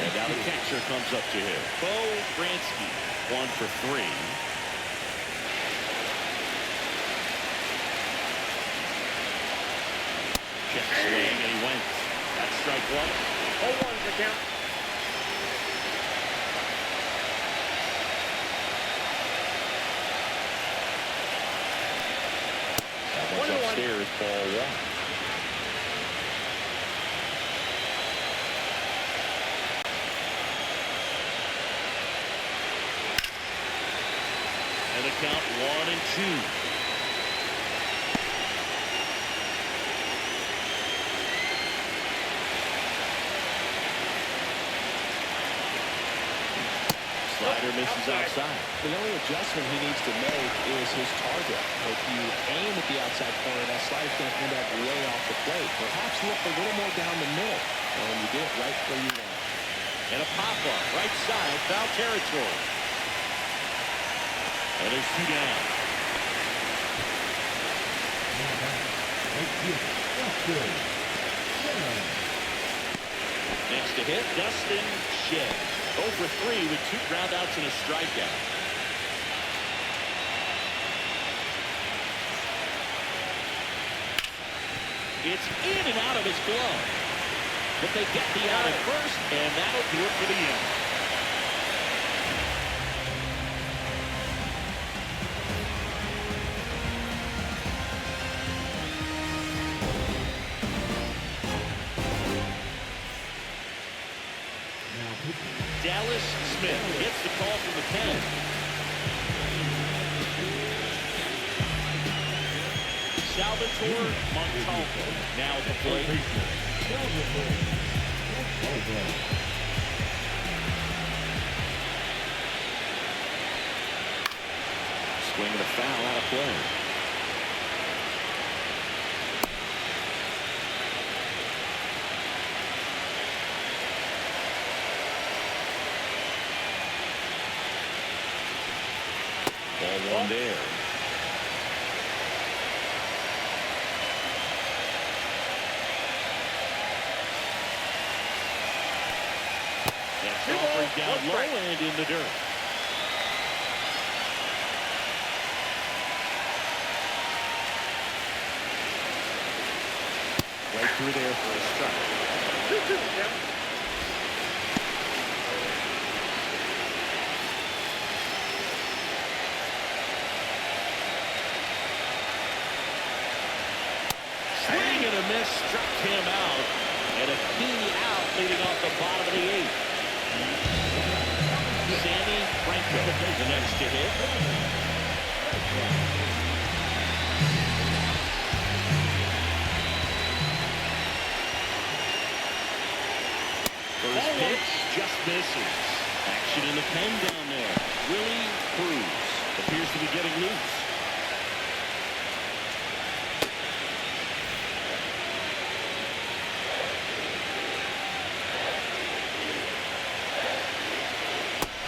And now the catcher comes up to him. Bo Kransky, 1 for 3. Check swing, and he went. That's strike 1. 0-1 the count. Upstairs, ball 1. And the count 1-2. Slider misses outside. The only adjustment he needs to make is his target. If you aim at the outside corner, that slider's going to end up way off the plate. Perhaps look a little more down the middle, and you get it right where you want. And a pop-up, right side, foul territory. And there's 2 down. Next to hit, Dustin Shea. 0 for 3 with 2 groundouts and a strikeout. It's in and out of his glove. But they get the out at first, and that'll do it for the inning. Dallas Smith gets the call from the pen. Salvatore Montalvo now at the plate. Swing and a foul out of play. Ball one there. That's offering down low and in the dirt. Right through there for a strike. Swing and a miss, struck him out. And a key out leading off the bottom of the eighth. Sandy Franco, the next to hit. First pitch just misses. Action in the pen down there. Willie Cruz appears to be getting loose.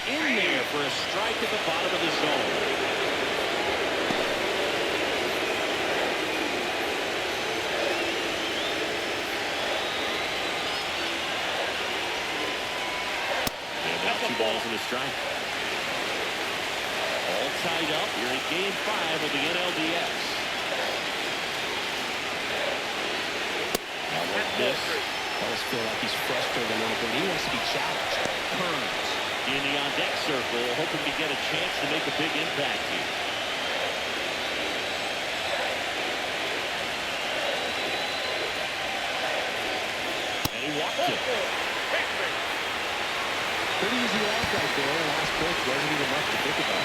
In there for a strike at the bottom of the zone. Two balls and a strike. All tied up. You're in Game 5 of the NLDS. Now with this, Ellis feel like he's frustrated a little bit. He wants to be challenged. Kearns in the on-deck circle, hoping to get a chance to make a big impact here. And he walked it. Pretty easy walk right there. Last pitch wasn't even much to think about.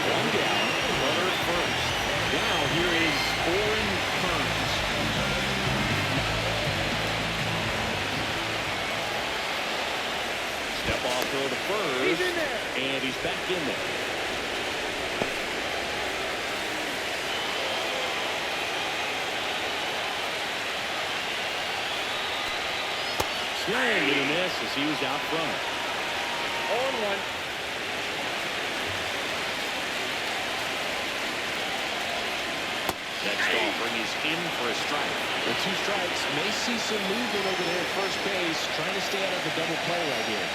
One down, runner at first. Now here is Oren Kearns. Step off throw to first. He's in there. And he's back in there. Swing and a miss as he was out front. 0-1. Next offering is in for a strike. With 2 strikes, may see some movement over there at first base, trying to stay out of the double play right here.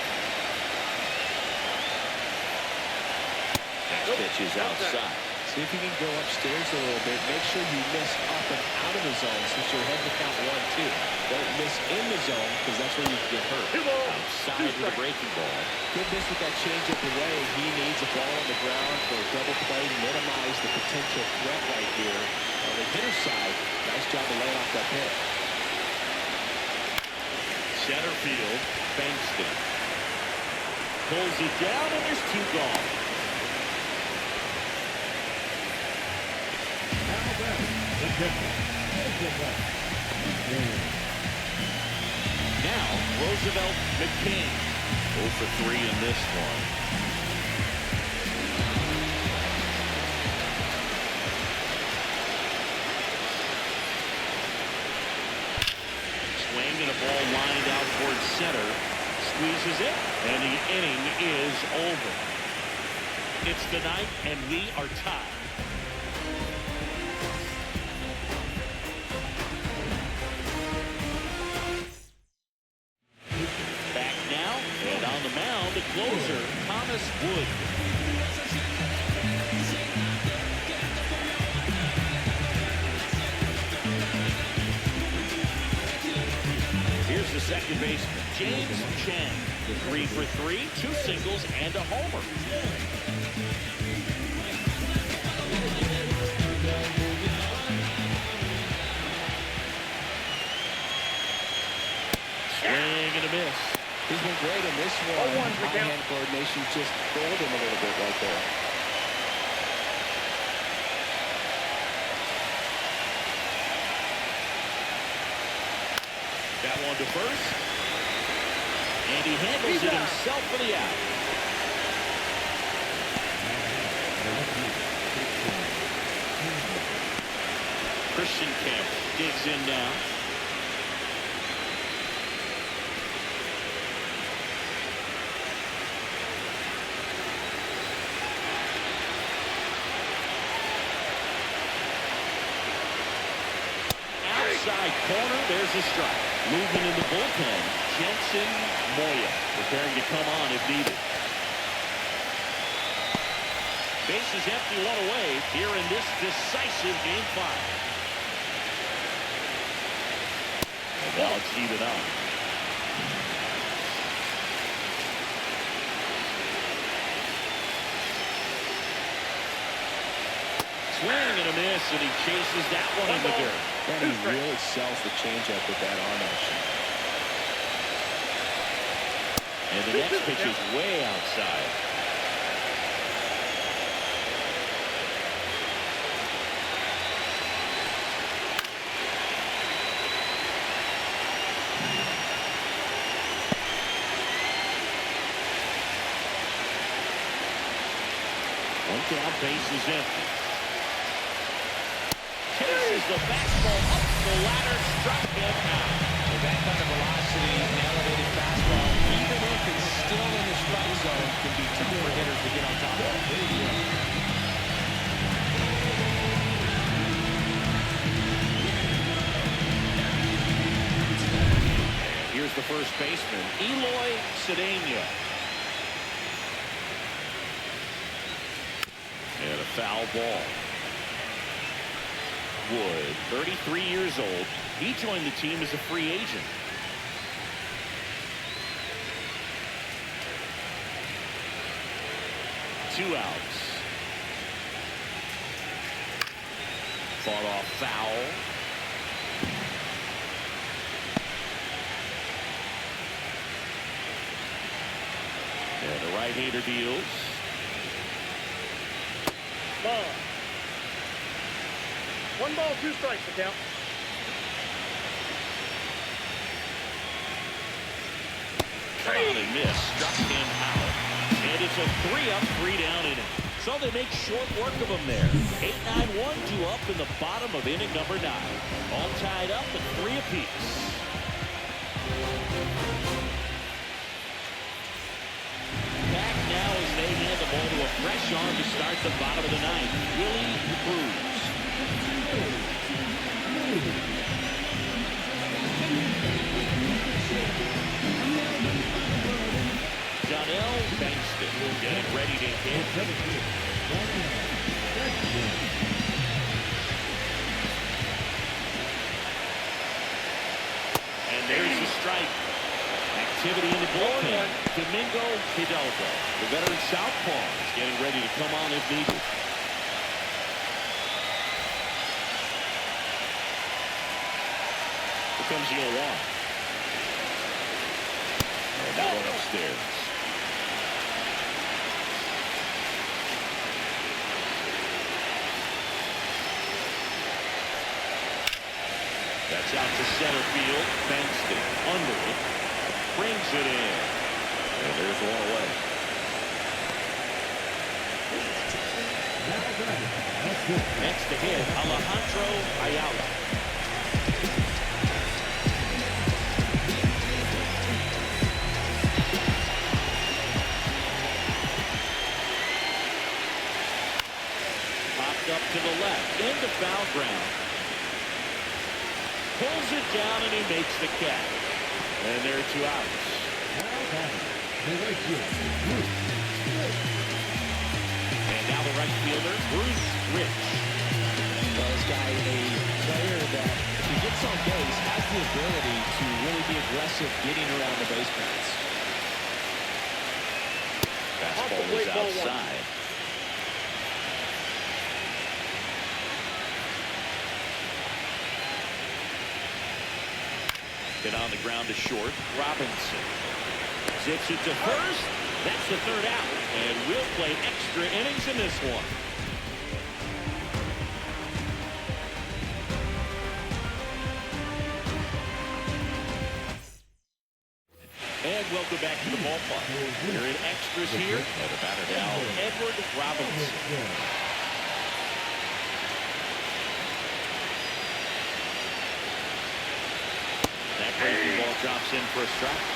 Next pitch is outside. See if you can go upstairs a little bit. Make sure you miss up and out of the zone since you're heading to count 1-2. Don't miss in the zone because that's where you can get hurt. Outside with a breaking ball. Good miss with that changeup away. He needs a ball on the ground for a double play, minimize the potential threat right here. On the hitter side, nice job of laying off that pitch. Center field, Bankston. Pulls it down and there's 2 gone. Now, Roosevelt McCain. 0 for 3 in this one. Swing and a ball lined out towards center. Squeezes it, and the inning is over. It's the ninth, and we are tied. Back now, and on the mound, the closer, Thomas Wood. Here's the second baseman, James Chen. 3 for 3, 2 singles, and a homer. Swing and a miss. He's been great in this one. High-hand coordination just fooled him a little bit right there. That one to first. And he handles it himself for the out. Christian Campbell digs in now. right corner. There's a strike. Movement in the bullpen. Jensen Moya preparing to come on if needed. Bases empty, one away here in this decisive Game 5. And now it's even up. Swing and a miss, and he chases that one in the dirt. And he really sells the changeup with that arm action. And the next pitch is way outside. One down, base is empty. Chases the fastball up the ladder, struck him out. With that kind of velocity, an elevated fastball, even if it's still in the strike zone, can be tough for hitters to get on top of. Here's the first baseman, Eloy Cedeno. And a foul ball. Wood, 33 years old. He joined the team as a free agent. Two outs. Fought off foul. And the right-hander deals. Ball. 1 ball, 2 strikes, the count. Come on and miss. Struck him out. And it's a 3-up, 3-down inning. So they make short work of him there. 8-9-1, 2 up in the bottom of inning number 9. All tied up at 3 apiece. Back now as they hand the ball to a fresh arm to start the bottom of the 9th. Willie Cruz. Donnell Bankston getting ready to hit. And there's the strike. Activity in the bullpen. Domingo Hidalgo, the veteran southpaw, is getting ready to come on if needed. Here comes the 0-1. And that one upstairs. That's out to center field. Bankston under it. Brings it in. And there's one away. Next to hit, Alejandro Ayala. Popped up to the left. Into foul ground. Pulls it down and he makes the catch. And there are 2 outs. And now the right fielder, Bruce Rich. Well, this guy, a player that, if he gets on base, has the ability to really be aggressive getting around the base paths. Fastball is outside. Hit on the ground to short. Robinson zips it to first. That's the 3rd out. And we'll play extra innings in this one. And welcome back to the ballpark. We're in extras here. And the batter now, Edward Robinson. That breaking ball drops in for a strike.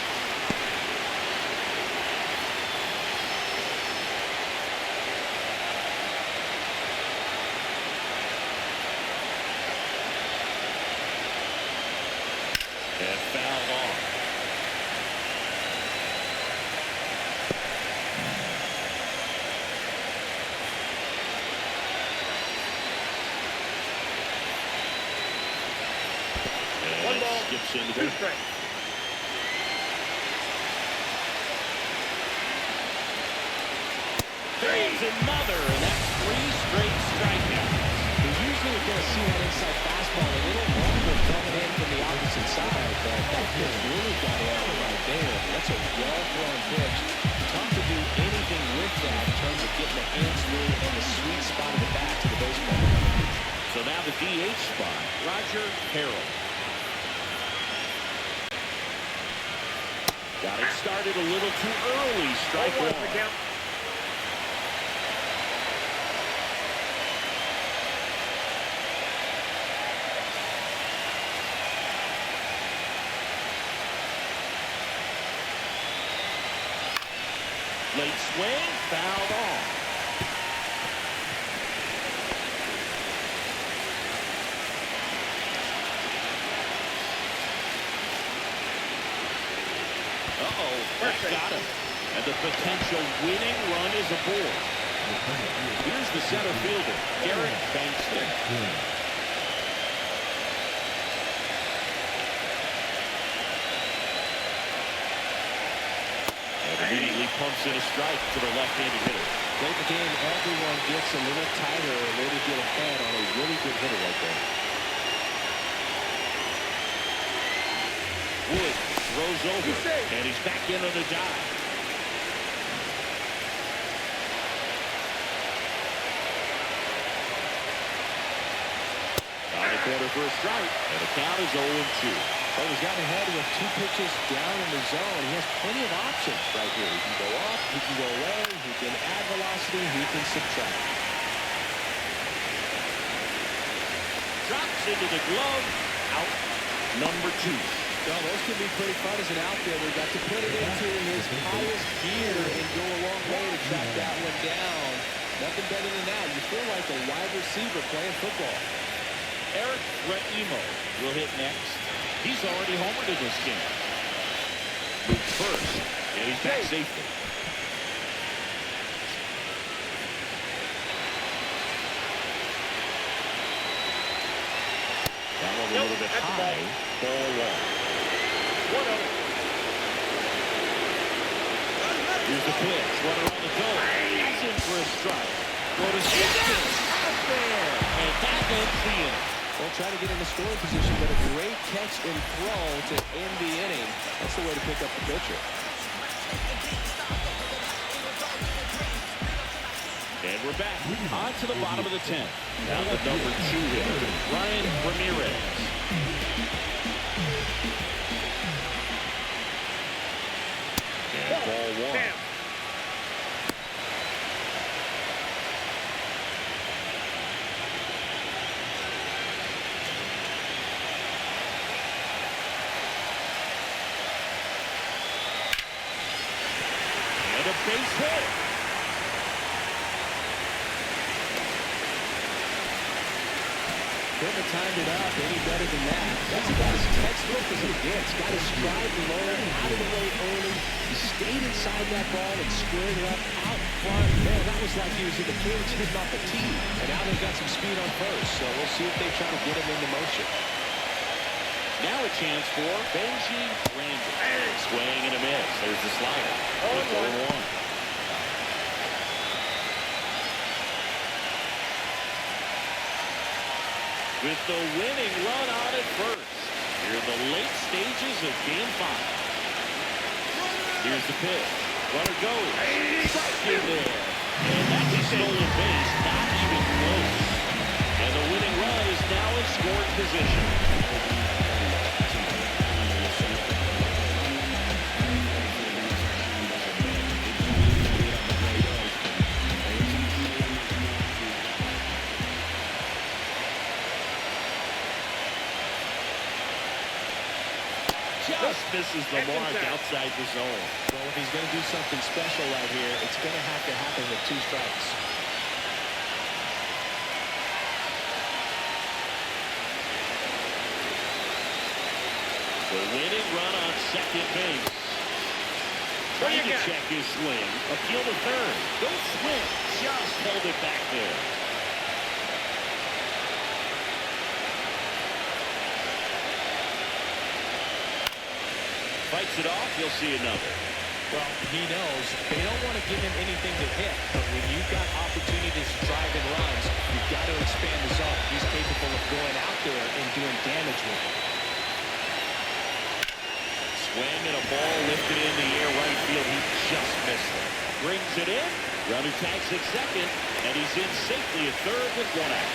punch into 2 the strikes. There's another, and that's 3 straight strikeouts. Usually you're going to see that inside fastball a little longer coming in from the opposite side, but that pitch really got out right there. That's a well-thrown pitch. Tough to do anything with that in terms of getting the hands through and the sweet spot of the bat to the baseball. So now the DH spot, Roger Harrell. Got it started a little too early. Strike 1. Late swing, fouled off. That got him. And the potential winning run is aboard. Here's the center fielder, Garrett Bankston. Immediately pumps in a strike to the left-handed hitter. Late in the game, everyone gets a little tighter, a way to get ahead on a really good hitter right there. Wood throws over, and he's back in on the dive. On the corner for a strike, and the count is 0-2. Well, he's got ahead with 2 pitches down in the zone. He has plenty of options right here. He can go up, he can go away, he can add velocity, he can subtract. Drops into the glove, out number 2. Well, those can be pretty fun as an outfielder. Got to put it into his highest gear and go a long way to track that one down. Nothing better than that. You feel like a wide receiver playing football. Eric Reimo will hit next. He's already homered in this game. Moves first, and he's back safely. That one a little bit high. Ball 1. Here's the pitch. Runner on the go. That's in for a strike. Go to second. Out there. And that ends the inning. Well, try to get in the scoring position, but a great catch and throw to end the inning. That's the way to pick up the pitcher. And we're back on to the bottom of the 10th. Now the number 2 hitter, Ryan Ramirez. And ball 1. And a base hit. Couldn't have timed it up any better than that. That's about as textbook as it gets. Got his stride low, out of the way early. He stayed inside that ball and squared it up out front. Man, that was like he was in the cage hitting off a tee. And now they've got some speed on first, so we'll see if they try to get him into motion. Now a chance for Benji Randall. Swing and a miss. There's the slider. 0-1. With the winning run on at first. Here in the late stages of Game 5. Here's the pitch. Runner goes. Strike in there. And that's a stolen base. Not even close. And the winning run is now in scoring position. Just misses the mark outside the zone. Well, if he's going to do something special right here, it's going to have to happen with 2 strikes. The winning run on second base. Trying to check his swing. Appeal to third. Go swing. Just held it back there. writes it off. You'll see another. Well, he knows they don't want to give him anything to hit, but when you've got opportunities to drive in runs, you've got to expand the zone. He's capable of going out there and doing damage with it. Swing and a ball lifted in the air right field. He just missed it. Brings it in. Runner tags at second, and he's in safely at third with one out.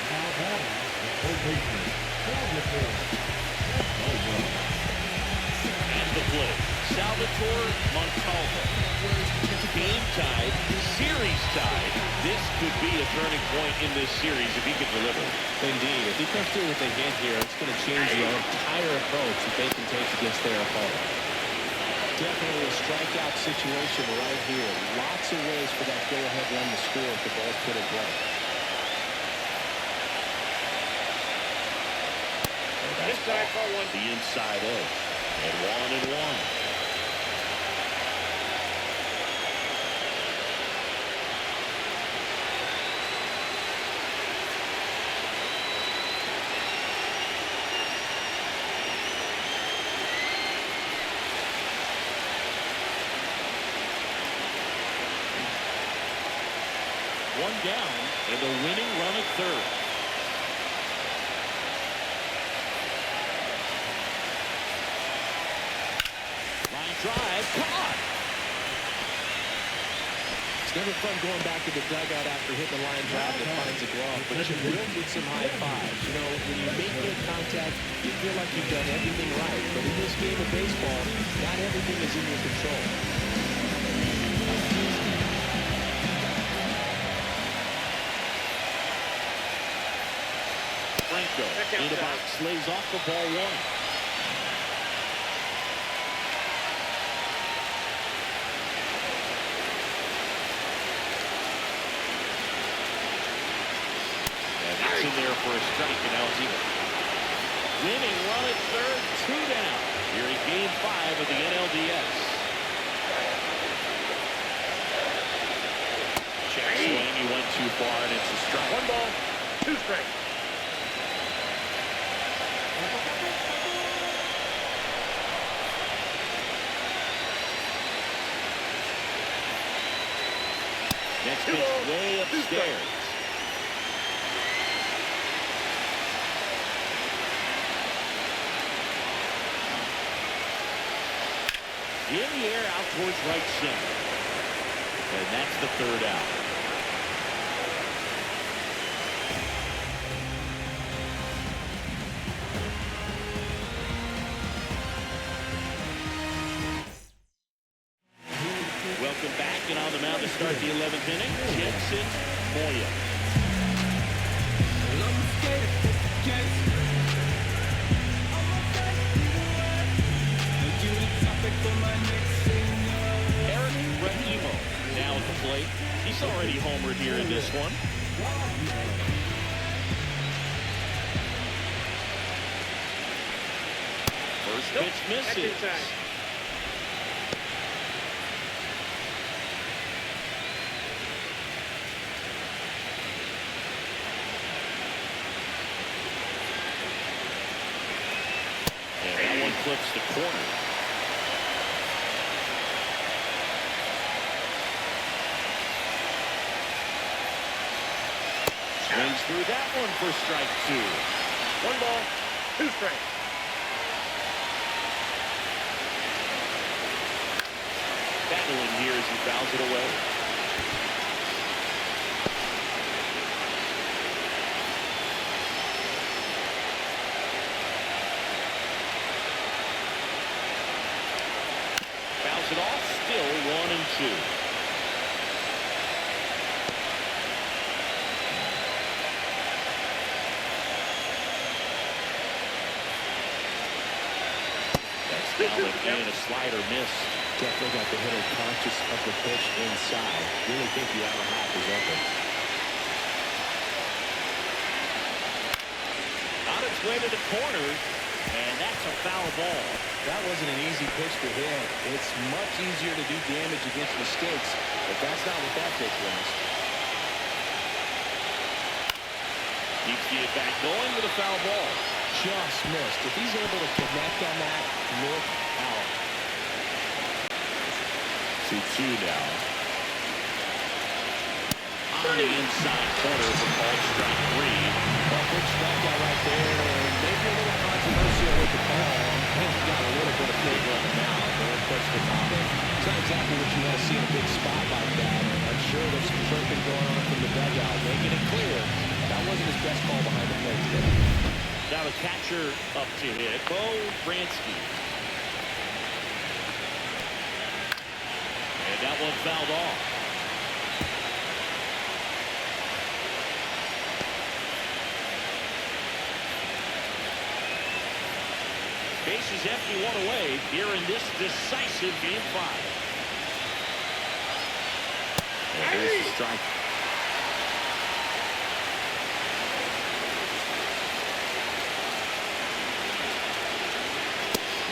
Now batting, the third baseman, Salvatore. And the play, Salvatore Montalvo. Game tied, series tied. This could be a turning point in this series if he can deliver. Indeed. If he comes through with a hit here, it's going to change the entire approach that they can take against their opponent. Definitely a strikeout situation right here. Lots of ways for that go-ahead run to score if the ball's put in play. Inside, call one. The inside edge. And 1-1. One down and the winning run at third. Line drive, caught. It's never fun going back to the dugout after hitting the line drive that finds a glove, but you will get some high fives. You know, when you make good contact, you feel like you've done everything right. But in this game of baseball, not everything is in your control. Franco in the box, lays off the ball one. And that's in there for a strike, and now it's even. Winning run at third, 2 down. Here in Game 5 of the NLDS. Check swing, he went too far, and it's a strike. 1 ball, 2 strikes. Next pitch way upstairs. In the air out towards right center. And that's the third out. Welcome back, and on the mound to start the 11th inning, Jensen Moya. Eric Rahimo now at the plate. He's already homered here in this one. First pitch misses. And that one flips the corner. Swings through that one for strike 2. 1 ball, 2 strikes. Battling here as he fouls it away. Fouls it off, still 1-2. Down again, a slider missed. Definitely got the hitter conscious of the pitch inside. Really think the outer half is open. On its way to the corner, and that's a foul ball. That wasn't an easy pitch to hit. It's much easier to do damage against mistakes, but that's not what that pitch was. Keeps the at-bat going with a foul ball. just missed. If he's able to connect on that, look out. 2-2 now. On the inside corner for called strike 3. Well, big strikeout right there, and maybe a little controversial with the call. I think he got a little bit of flavor on the mound. Very close to the top. It's not exactly what you want to see in a big spot like that. I'm sure there's some chirping going on from the dugout, making it clear that wasn't his best call behind the plate today. Now the catcher up to hit, Bo Bransky. And that one fouled off. Bases empty, one away here in this decisive Game 5. And there's the strike.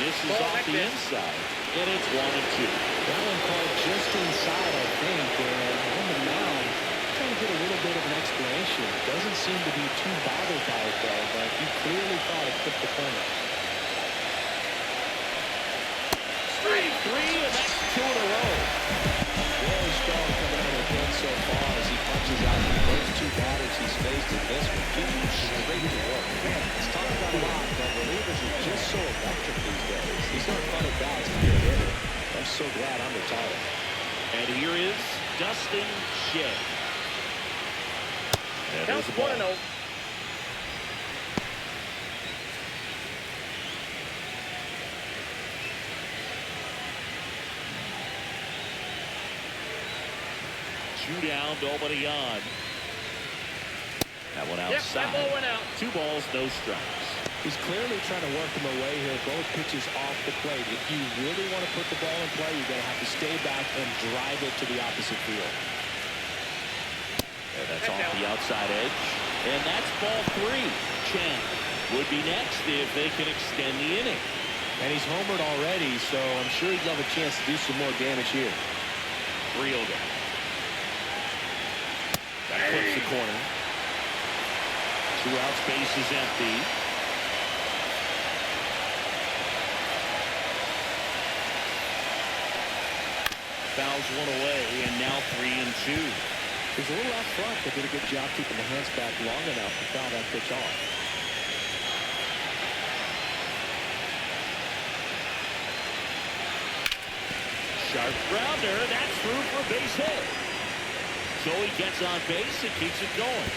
Misses off the inside, and it's 1-2. That one called just inside, I think, and on the mound, trying to get a little bit of an explanation. Doesn't seem to be too bothered by it, though, but he clearly thought it took the corner. Strike 3, and that's 2 in a row. Very strong coming out of the pen so far as he punches out the first 2 batters he's faced in this one. Getting straight to work. It's talked about a lot, but relievers are just so electric these days. These aren't fun at bats if you're a hitter. I'm so glad I'm retired. And here is Dustin Shea. And there's the ball. 1-0. Two down, nobody on. That one outside. That ball went out. 2 balls, no strikes. He's clearly trying to work him away here. Both pitches off the plate. If you really want to put the ball in play, you're going to have to stay back and drive it to the opposite field. And that's off the outside edge. And that's ball 3. Chen would be next if they can extend the inning. And he's homered already, so I'm sure he'd love a chance to do some more damage here. 3-0 down. That clips the corner. 2 outs, base is empty. Fouls one away, and now 3-2. He's a little out front, but did a good job keeping the hands back long enough to foul that pitch off. Sharp grounder, that's through for a base hit. So he gets on base and keeps it going.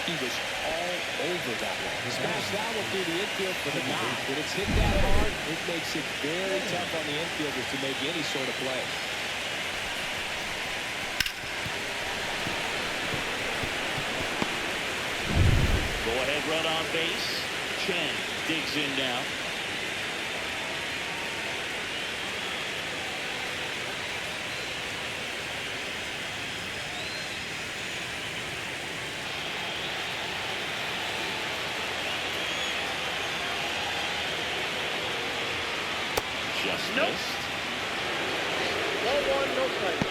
He was all over that one. He smashed that one through the infield for the knock. When it's hit that hard, it makes it very tough on the infielders to make any sort of play. Go ahead run on base. Chen digs in now. Just missed. 1-1, no strike.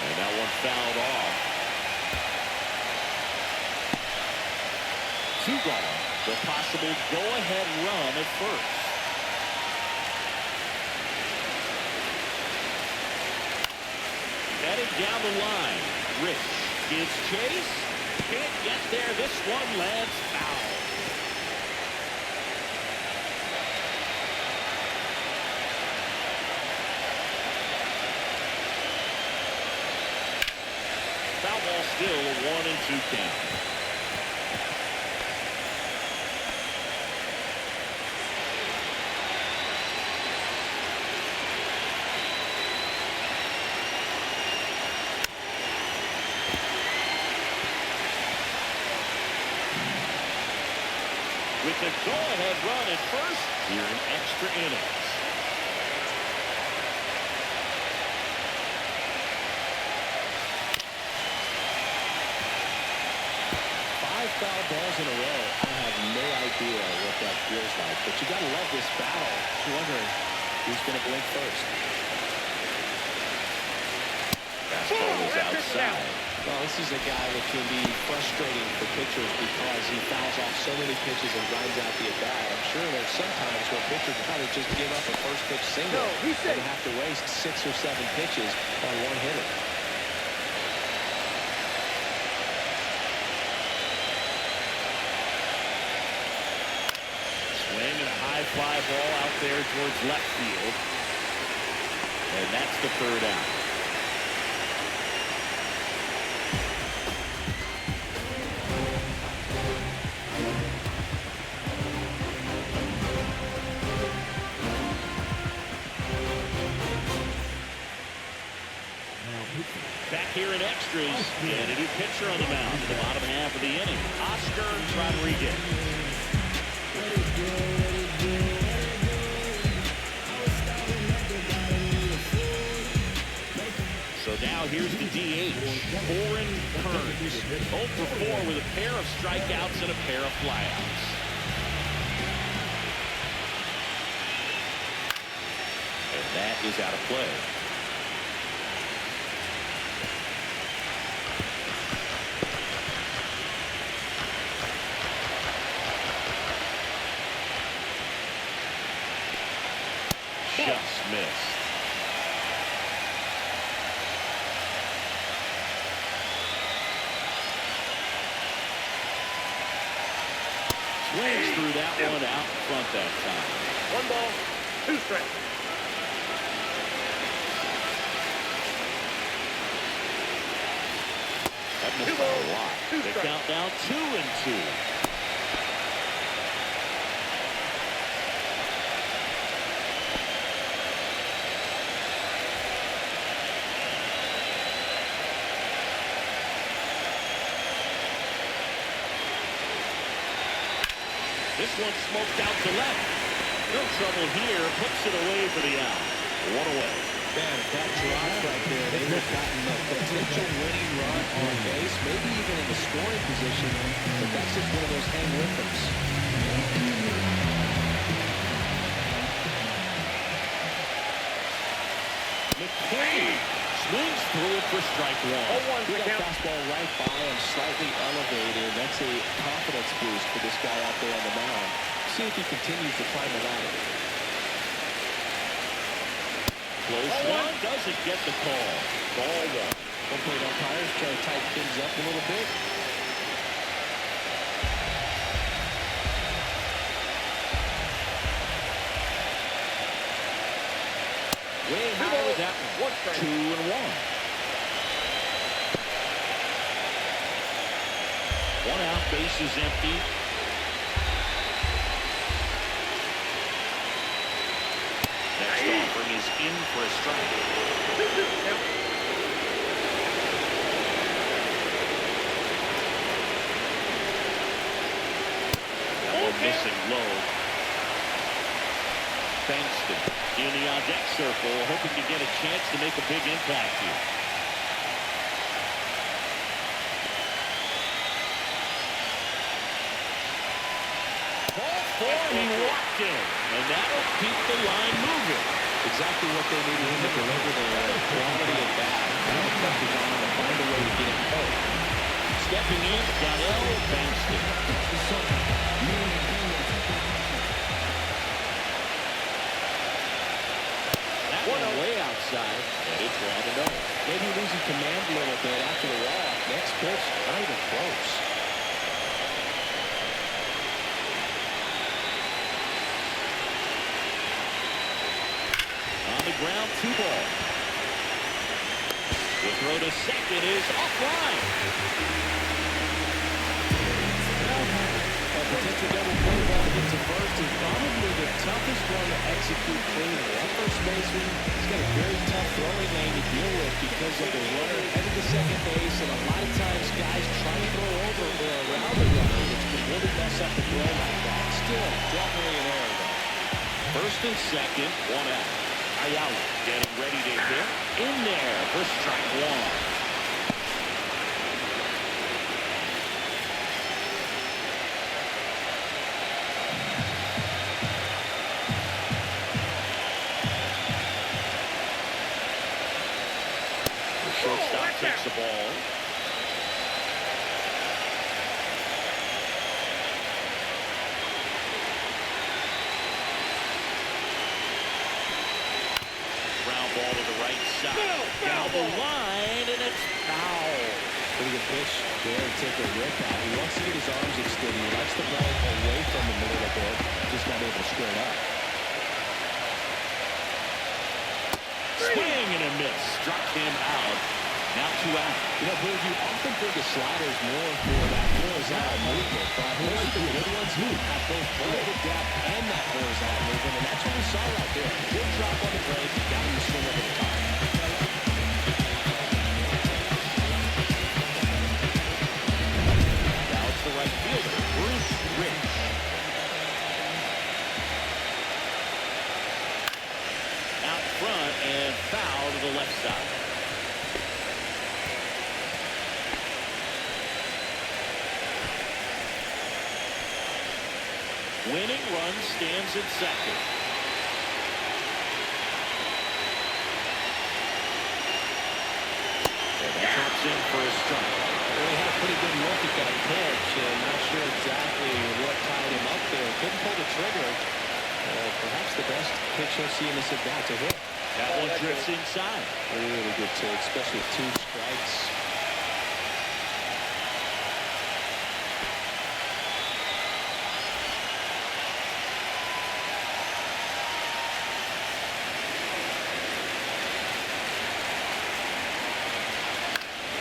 And that one fouled off. 2 gone. The possible go-ahead run at first. Headed down the line. Rich gives chase. Can't get there. This one lands foul. Foul ball still a 1-2 count. With the go-ahead run at first here in extra innings. Five foul balls in a row. I have no idea what that feels like. But you got to love this battle. I'm wondering who's going to blink first. Fastball is outside. Well, this is a guy that can be frustrating for pitchers because he fouls off so many pitches and grinds out the at-bat. I'm sure there's sometimes where pitchers probably just give up a first pitch single and have to waste 6 or 7 pitches on one hitter. Swing and a high fly ball out there towards left field. And that's the third out. Back here in extras, and a new pitcher on the mound in the bottom half of the inning, Oscar Rodriguez. So now here's the DH, Oren Kearns, 0 for 4 with a pair of strikeouts and a pair of flyouts. And that is out of play. Just missed. Swings through that one out in front that time. 1 ball, 2 strikes. That missed by a lot. They count down 2-2. This one smoked out to left. No trouble here. Puts it away for the out. 1 away. Man, if that dropped right there, they would have gotten a potential winning run on base, maybe even in the scoring position. But that's just one of those hang with thems. McClain swings through it for strike 1. He got fastball right by him, slightly elevated. That's a confidence boost for this guy out there on the mound. See if he continues to climb the ladder. Close one, doesn't get the call. Ball 1. Hopefully umpires try to tighten things up a little bit. Way high with that one. 2-1. 1 out, base is empty. Next offering is in for a strike. That one missing low. Bankston in the on-deck circle, hoping to get a chance to make a big impact here. Ball 4, he walked in, and that'll keep the line moving. Exactly what they needed him to deliver there. Quality at bat. Now the pressure's on to find a way to get him home. Stepping in, Donnell Bankston. Way outside, and it's 1-0. Maybe losing command a little bit after the walk. Next pitch, not even close. On the ground, 2 ball. The throw to second is offline. A potential double play ball to get to first is probably the toughest one to execute cleanly. That first baseman, he's got a very tough throwing lane to deal with because of the runner headed to second base, and a lot of times guys try to throw over or around the runner, which can really mess up the throw like that. Still, definitely an error though. First and second, 1 out. Ayala getting ready to hit. In there for strike 1. Shortstop takes the ball. Ground ball to the right side. Down the line, and it's foul. Pretty good pitch there to take a rip at. He wants to get his arms extended. He likes the ball away from him a little bit. Just not able to square it up. Swing and a miss. Struck him out. Now 2 out. You know, Booth, you often think of sliders more for that horizontal movement, but most of the good ones have both vertical depth and that horizontal movement, and that's what we saw right there. Good drop on the break, got him to swing over the top. Now it's the right fielder, Bruce Rich. Out front and foul to the left side. Winning run stands at second. And that drops in for a strike. Well, he had a pretty good look at that pitch, and not sure exactly what tied him up there. Couldn't pull the trigger. Perhaps the best pitch he'll see in this at-bat to hit. That one drifts inside. Really good take, especially with 2 strikes.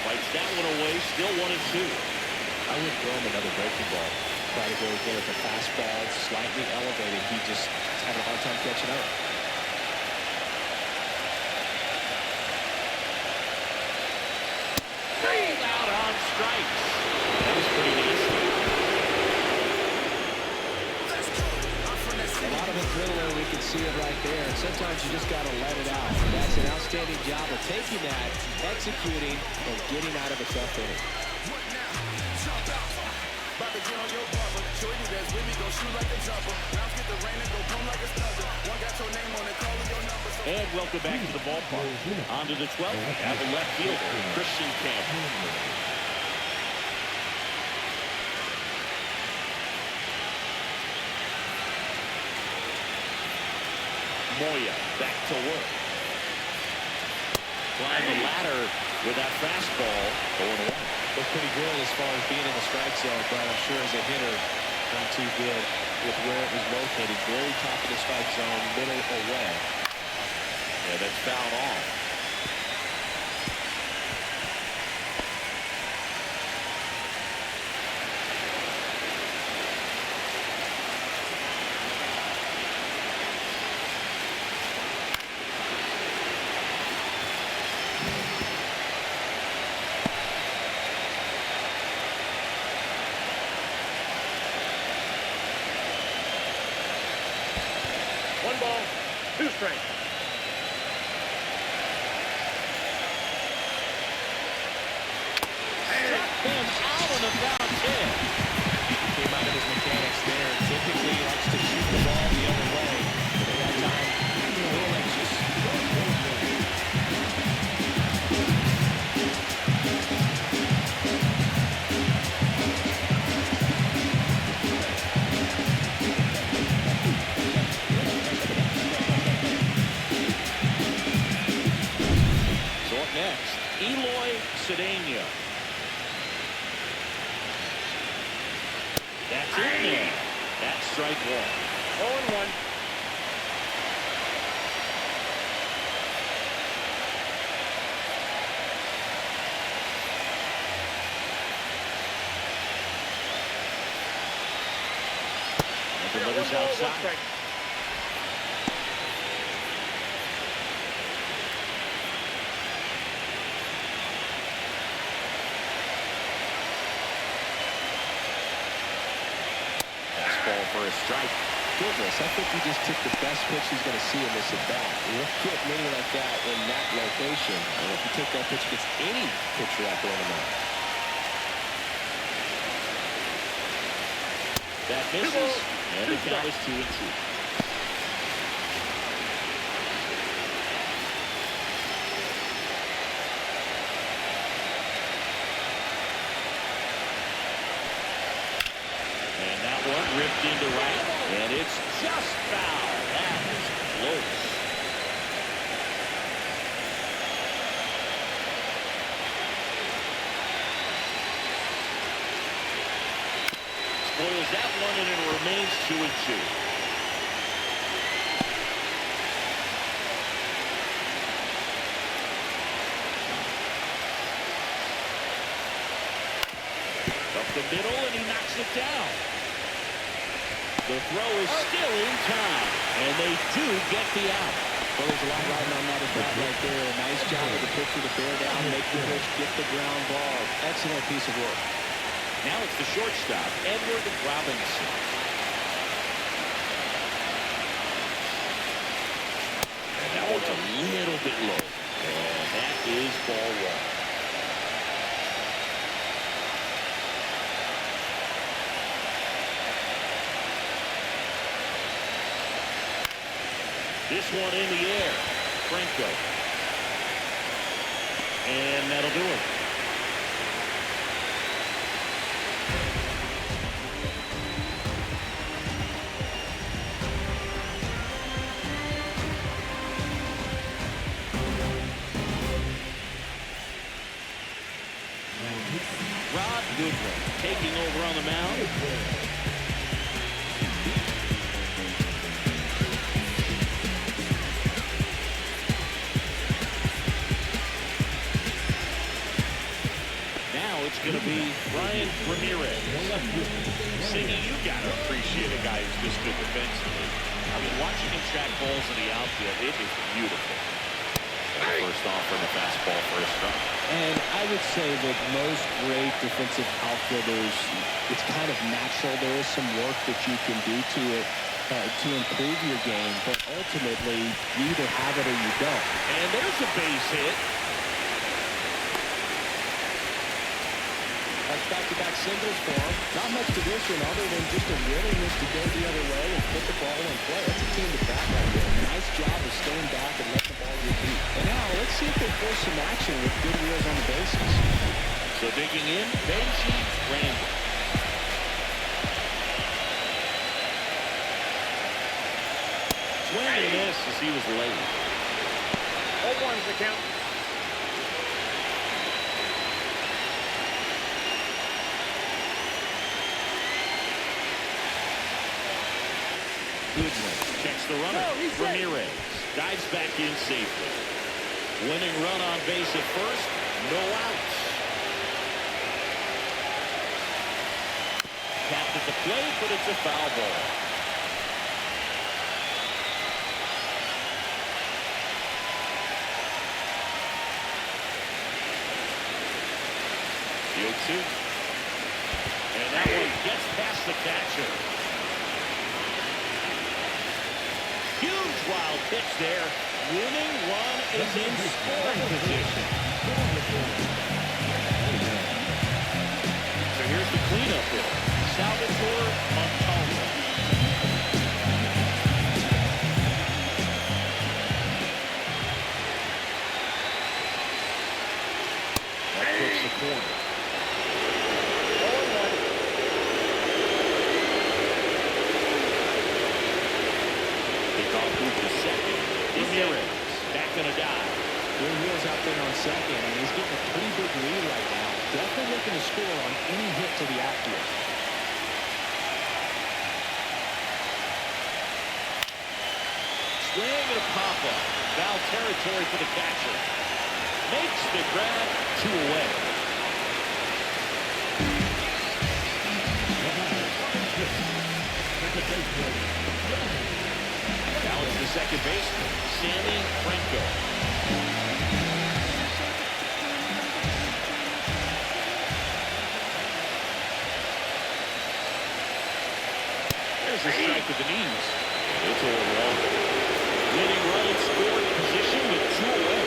Fights that one away, still 1-2. I would throw him another breaking ball. Try to go again with the fastball, slightly elevated. He just is having a hard time catching up. Out on strikes. That was pretty nasty. A lot of adrenaline, we can see it right there. And sometimes you just got to let it out. That's an outstanding job of taking that, executing, and getting out of a tough inning. And welcome back to the ballpark. On to the 12th. Have a left fielder, Christian Campbell. Moya back to work. Climb the ladder with that fastball. 0-1. Looked pretty good as far as being in the strike zone, but I'm sure as a hitter, not too good with where it was located. Very top of the strike zone, middle away. Yeah, that's fouled off. One ball, 2 strikes. Him out on the foul tip. Came out of his mechanics there. Typically, he likes to shoot the ball the other way. But at that time, a little anxious. So up next, Eloy Cedeno. That's in there. That's strike 1. 0-1. And delivers outside. Fastball for a strike. Goodness, I think he just took the best pitch he's going to see in this at-bat. You don't get many like that in that location. I don't know if you take that pitch against any pitcher out there in the mound. That misses, and the count is 2-2. into right, and it's just foul. That is close. Spoils that one, and it remains 2-2. Up the middle, and he knocks it down. The throw is still in time, and they do get the out. Well, there's a lot riding on that at bat right there. A nice job of the pitcher to bear down, make the pitch, get the ground ball. Excellent piece of work. Now it's the shortstop, Edward Robinson. And that one's a little bit low. And that is ball one. This one in the air. Franco. And that'll do it. Rod Goodwin taking over on the mound. It's going to be Brian Ramirez. Siggy, you got to appreciate a guy who's this good defensively. I mean, watching him track balls in the outfield, it is beautiful. First offering a fastball for a strike. And I would say that most great defensive outfielders, it's kind of natural. There is some work that you can do to it to improve your game, but ultimately, you either have it or you don't. And there's a base hit. That's back-to-back singles for him. Not much tradition other than just a willingness to go the other way and put the ball in play. That's a team to back right there. Nice job of staying back and letting the ball get deep. And now let's see if they force some action with good wheels on the bases. So digging in, Benji Randall. Swing and miss as he was late. 0-1's the count. Goodwin checks the runner. Ramirez dives back in safely. Winning run on base at first. No outs. Tapped at the plate, but it's a foul ball. The 0-2. And that one gets past the catcher. Huge wild pitch there. Winning run is in scoring position. So here's the cleanup hitter, Salvatore Montalvo. That puts the corner. Ramirez back in a dive. Good wheels out there on second, and he's getting a pretty big lead right now. Definitely looking to score on any hit to the outfield. Swing and a pop-up. Foul territory for the catcher. Makes the grab, 2 away. Now it's the second baseman, Sammy Franco. There's a strike with the knees. It's all wrong. Winning run in scoring position with 2 away.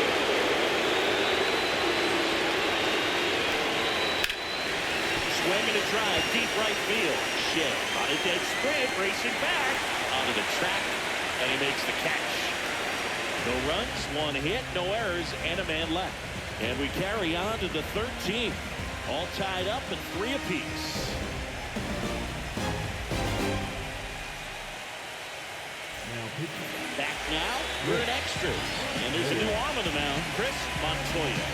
Swing and a drive, deep right field. Shea on a dead sprint, racing back onto the track, and he makes the catch. No runs, 1 hit, no errors, and a man left. And we carry on to the 13th. All tied up at 3 apiece. Back now, we're at extras. And there's a new arm on the mound, Chris Montoya.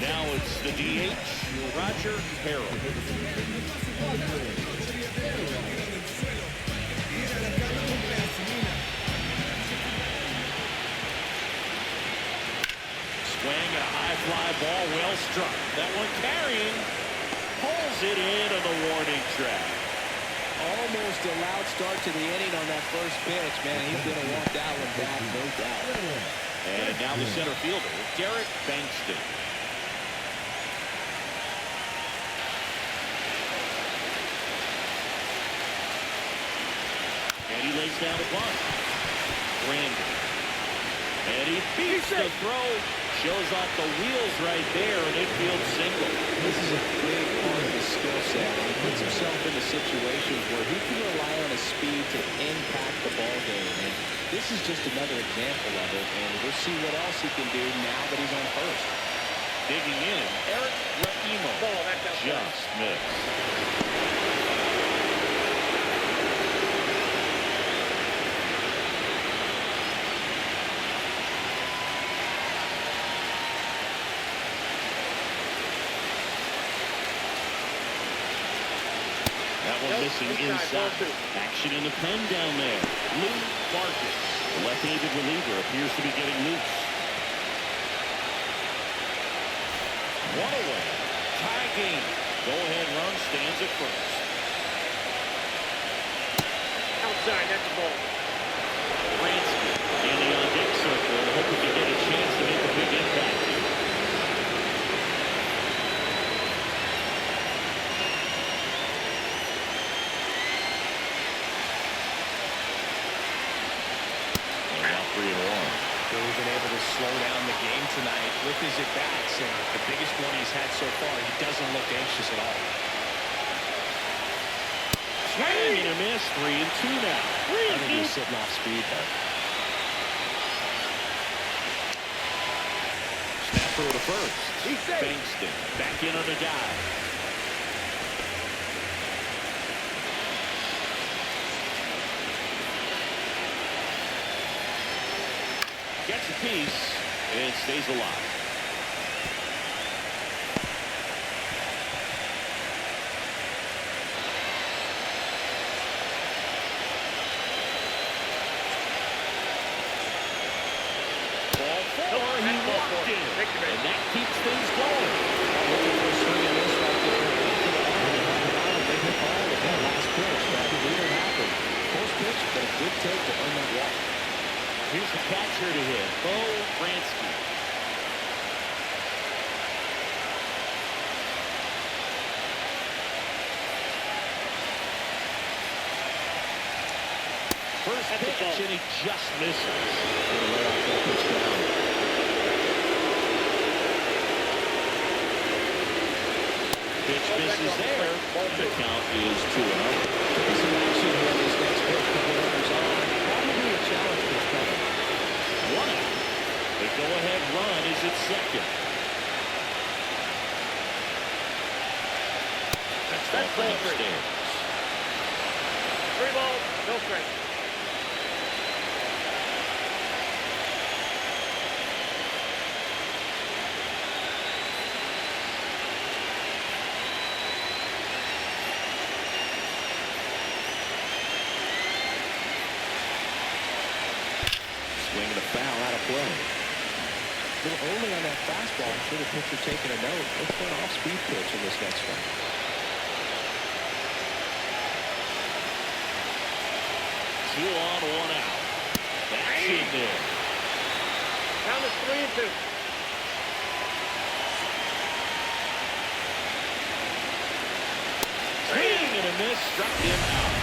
Now it's the DH, Roger Harrell. Swing and a high fly ball, well struck. That one carrying, pulls it in on the warning track. Almost a loud start to the inning on that first pitch, man. He's going to want that one back, no doubt. And now the center fielder, Derek Bankston. And he lays down the bunt. Brandon. And he beats the throw. Shows off the wheels right there, an infield single. This is a big part of his skill set. He puts himself into situations where he can rely on his speed to impact the ball game. And this is just another example of it. And we'll see what else he can do now that he's on first. Digging in, Eric Raimo. Just missed. Missing inside. Action in the pen down there. Lou Marcus, the left-handed reliever, appears to be getting loose. One away. Tie game. Go-ahead run stands at first. Outside, that's the ball. Bransky in the on-deck circle, hoping to get a chance to make a big impact here. Really been able to slow down the game tonight with his at-bats, and the biggest one he's had so far, he doesn't look anxious at all. Swing and a miss, 3-2 now. I think he's sitting off speed, though. Snap throw to first. Bankston back in on the dive. Gets a piece and stays alive. Ball four, he walked in, and that keeps things going. Looking for a swing and miss right there. They hit ball with that last pitch. That didn't happen. First pitch, but a good take to earn that walk. Here's the catcher to hit, Bo Bransky. First pitch, and he just misses. Pitch misses there. The count is 2-0. Some action here this next pitch. Couple runners on. Probably a challenge for this cover. One out. The go-ahead run is at second. That's ball upstairs. 3 balls, no strikes. Swing and a foul out of play. A little early on that fastball. I'm sure the pitcher taking a note. Let's put an off-speed pitch in this next one. 2 on, 1 out. That's in there. Count is 3-2. Swing and a miss, struck him out.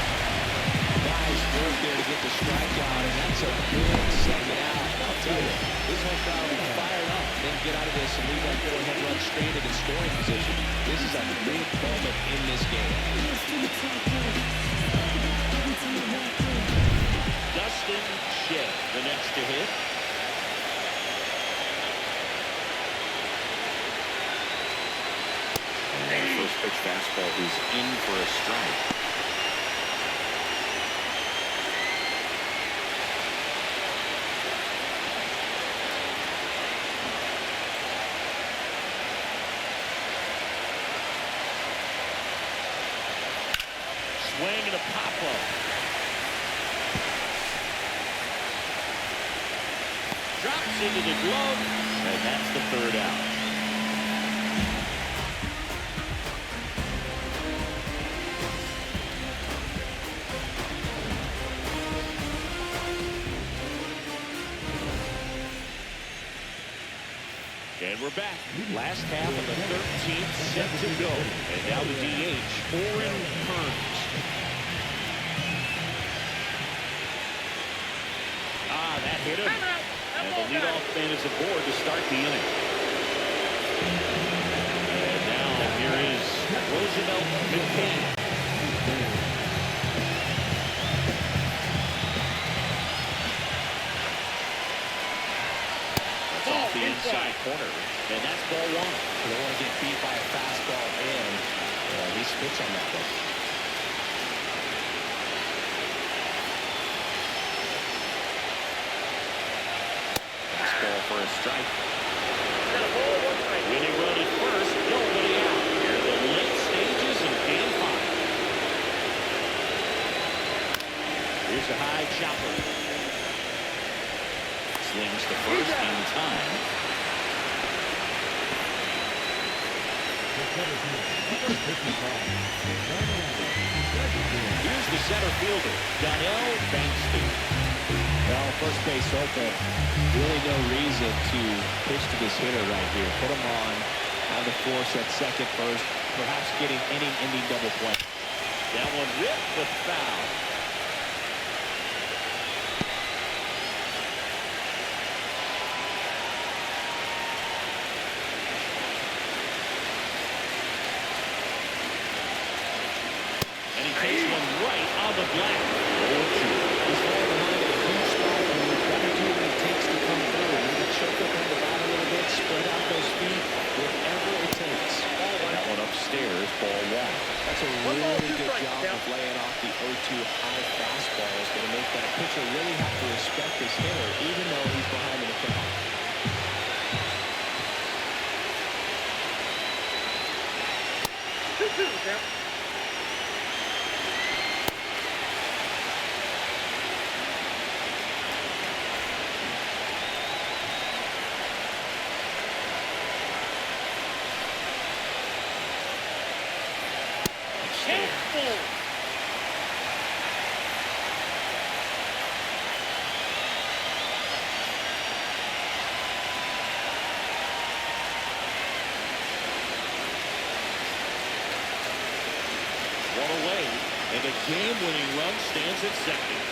Nice work there to get the strikeout, and that's a big second out. I'll tell you, this whole crowd will be fired up. Then get out of this and leave that go-ahead run straight into scoring position. This is a big moment in this game. Dustin Shea, the next to hit. pitch fastball is in for a strike. Swing and a pop-up. Drops into the glove, and that's the third out. And we're back. Last half of the 13th set to go. And now the DH, Oren Hearns. That hit him. And the leadoff man is aboard to start the inning. And now here is Roosevelt McCain. That's off the inside corner. And that's ball one. You don't want to get beat by a fastball and at least pitch on that one. For a strike. Winning run at first, nobody out. Here are the late stages of game 5. Here's a high chopper. Slings to first in time. Here's the center fielder, Donnell Bankston. Well, first base open. Really no reason to pitch to this hitter right here. Put him on, have the force at second first, perhaps getting inning-ending double play. That one ripped but foul. And he takes one right on the black. 0-2. He's falling behind in a huge spot, and we've got to do what it takes to come through. Maybe choke up on the bat a little bit, spread out those feet, whatever it takes. That one upstairs, ball one. That's a really good job of laying off the 0-2 high fastball. It's going to make that pitcher really have to respect his hitter, even though he's behind in the count. One away, and the game-winning run stands at second.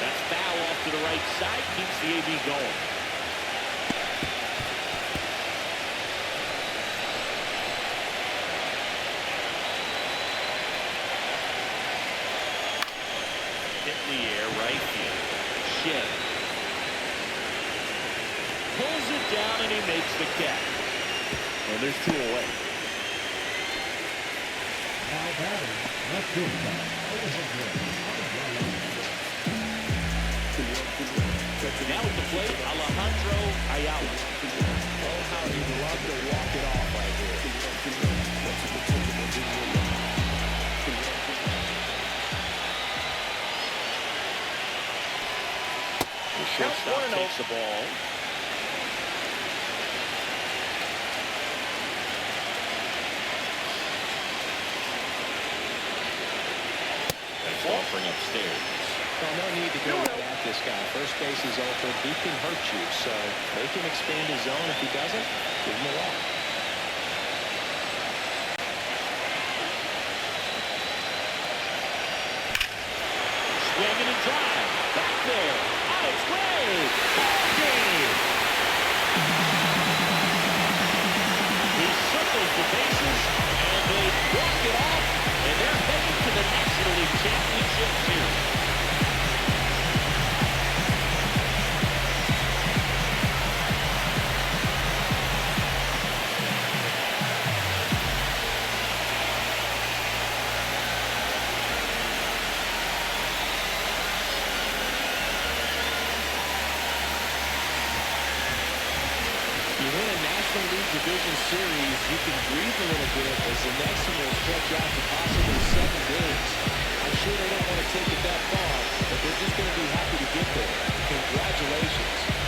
That's foul off to the right side, keeps the AB going. Hit in the air, right field. Shed. Pulls it down, and he makes the catch. And there's two away. Now batting, LaCulebraDark. Now at the plate, Alejandro Ayala. Oh, how he'd love to walk it off right here. The shortstop takes the ball. That's offering upstairs. Well, no need to go right at this guy. First base is open. He can hurt you, so they can expand his zone. If he doesn't, give him a walk. Swinging and drive. Back there. On its way. Ball game. He circles the bases, and they walk it off, and they're heading to the National League Championship Series. National League Division Series, you can breathe a little bit as the next one will stretch out to possibly 7 games. I'm sure they don't want to take it that far, but they're just going to be happy to get there. Congratulations.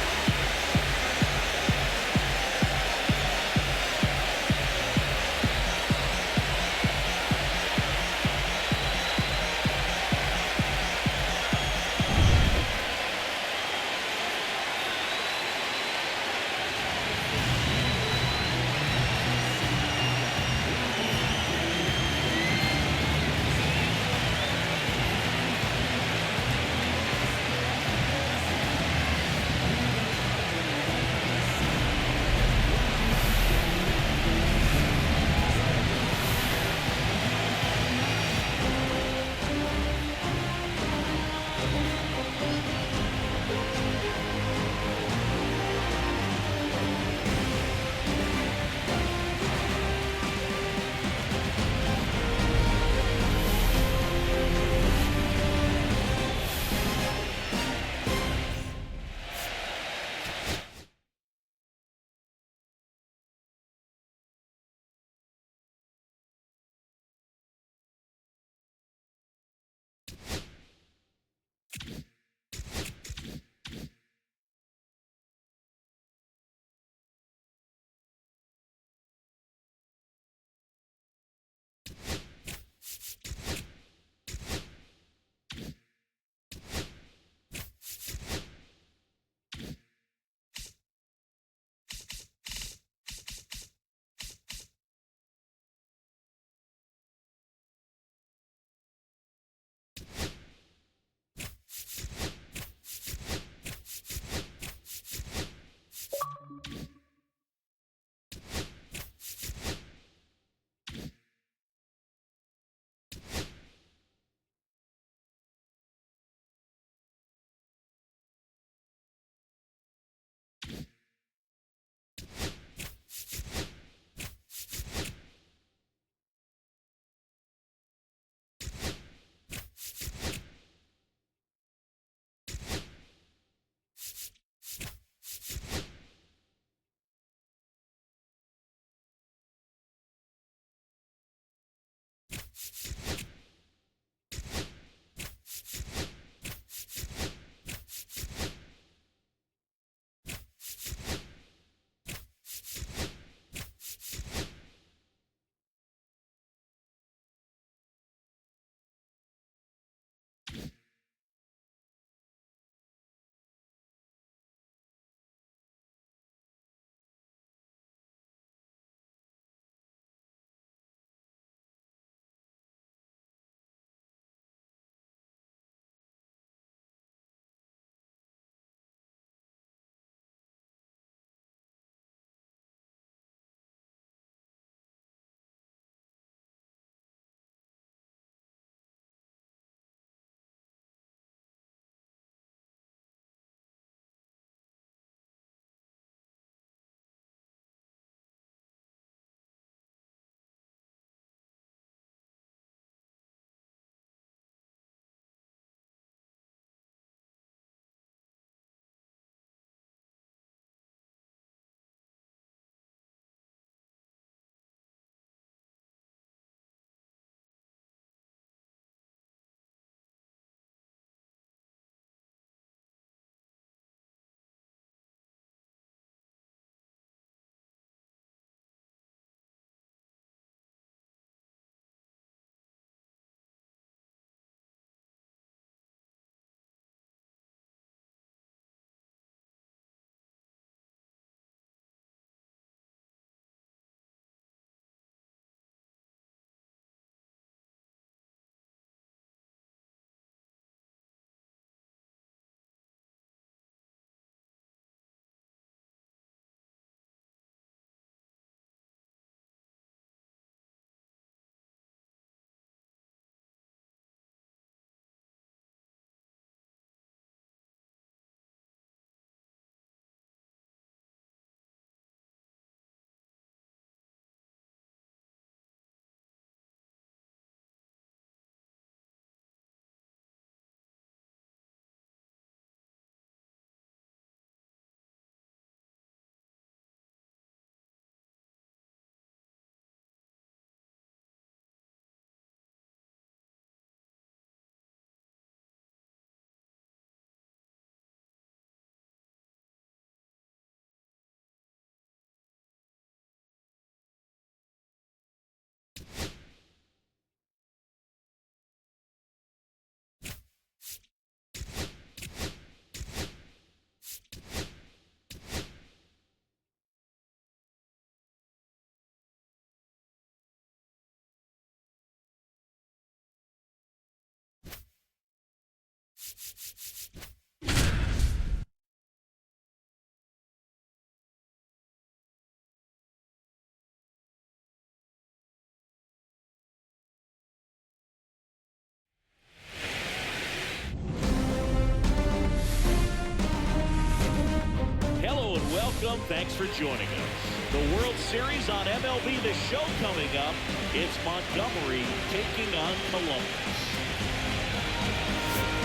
Hello and welcome. Thanks for joining us. The World Series on MLB The Show coming up. It's Montgomery taking on Columbus.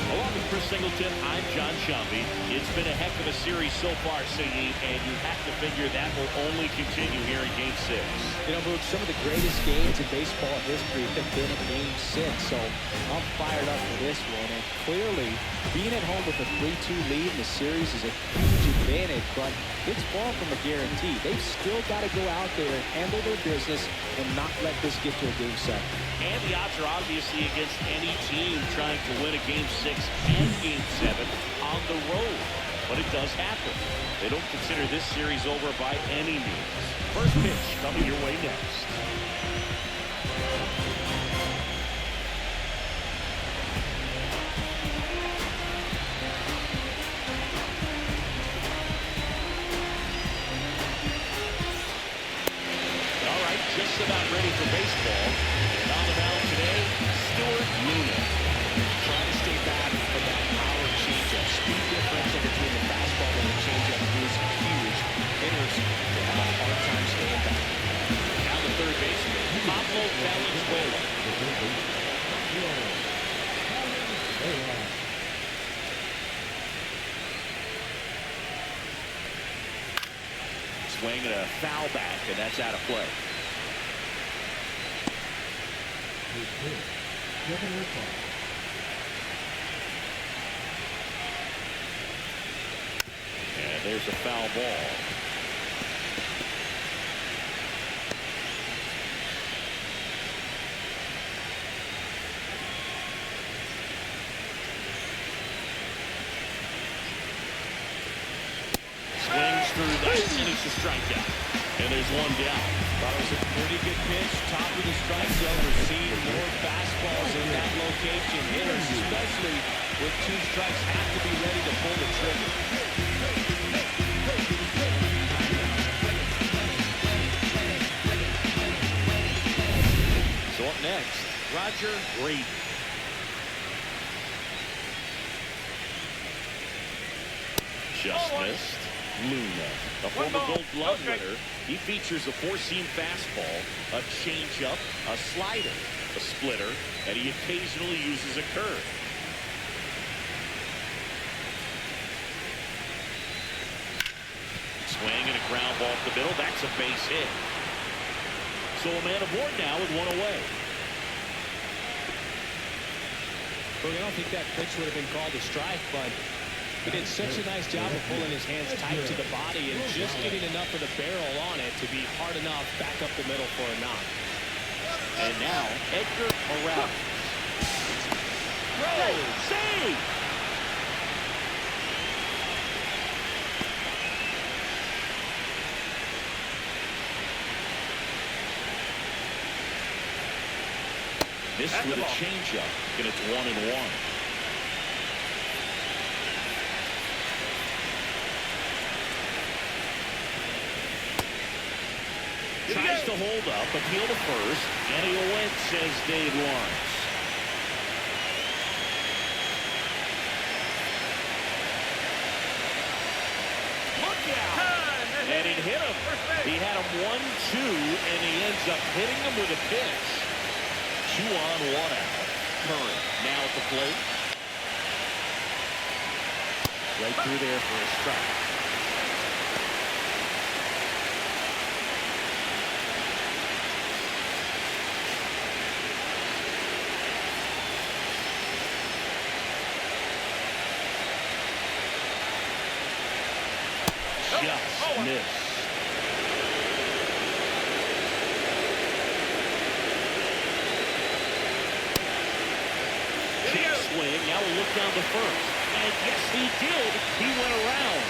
Along with Chris Singleton, I'm John Shelby. It's been a heck of a series so far, Siggy, and you have to figure that will only continue here in Game 6. You know, Boog, some of the greatest games in baseball history have been in Game 6, so I'm fired up for this one. And clearly, being at home with a 3-2 lead in the series is a huge advantage, but it's far from a guarantee. They've still got to go out there and handle their business and not let this get to a Game 7. And the odds are obviously against any team trying to win a Game 6 and Game 7 on the road. But it does happen. They don't consider this series over by any means. First pitch coming your way next. All right, just about ready for baseball. And on the mound today, Stuart Luna. Trying to stay back from that power changeup. Speed differential between the fastball and the changeup is huge. Hitters will have a hard time staying back. Now the third baseman, Pablo Valenzuela. Swing and a foul back, and that's out of play. And there's a foul ball. Swings through that, and it's a strikeout. And there's one down. Thought it was a pretty good pitch. Top of the strike zone. We're seeing more fastballs in that location. Hitters, especially with 2 strikes, have to be ready to pull the trigger. So up next, Roger Grady. Just missed. Luna, the former Gold Glove winner. He features a 4-seam fastball, a changeup, a slider, a splitter, and he occasionally uses a curve. Swing and a ground ball up the middle. That's a base hit. So a man aboard now with one away. Well, I don't think that pitch would have been called a strike, but he did such a nice job of pulling his hands tight to the body and just getting enough of the barrel on it to be hard enough back up the middle for a knock. And now, Edgar Morales. Save! Missed with a changeup, and it's 1-1. Tries to hold up, appeal to first, and he'll win, says Dave Lawrence. Look out! And he hit him. He had him 1-2, and he ends up hitting him with a pitch. 2 on, 1 out. Curran now at the plate. Right through there for a strike. Just missed. Swing. Now we'll look down to first. And yes, he did. He went around.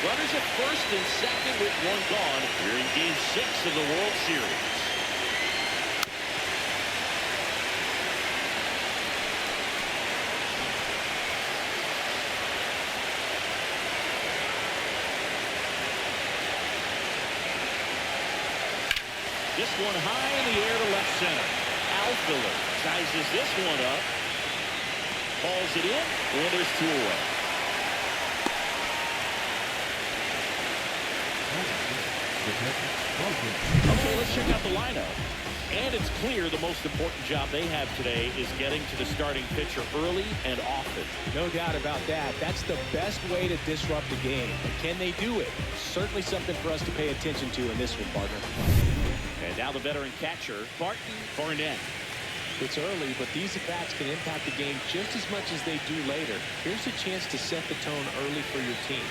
Runners at first and second with 1 gone. We're in Game 6 of the World Series. This one high in the air to left center. Alfiller sizes this one up. Calls it in, and there's 2 away. Okay, let's check out the lineup. And it's clear the most important job they have today is getting to the starting pitcher early and often. No doubt about that. That's the best way to disrupt the game. But can they do it? Certainly something for us to pay attention to in this one, partner. And now the veteran catcher, Barton Barnett. It's early, but these at-bats can impact the game just as much as they do later. Here's a chance to set the tone early for your team.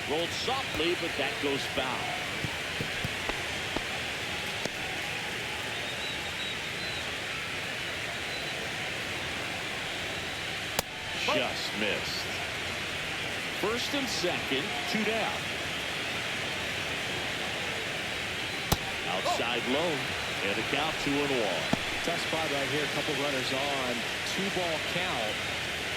Rolled softly, but that goes foul. Just missed. First and second, 2 down. Outside low, and a count 2-1. Tough spot right here. A couple runners on. 2-ball count.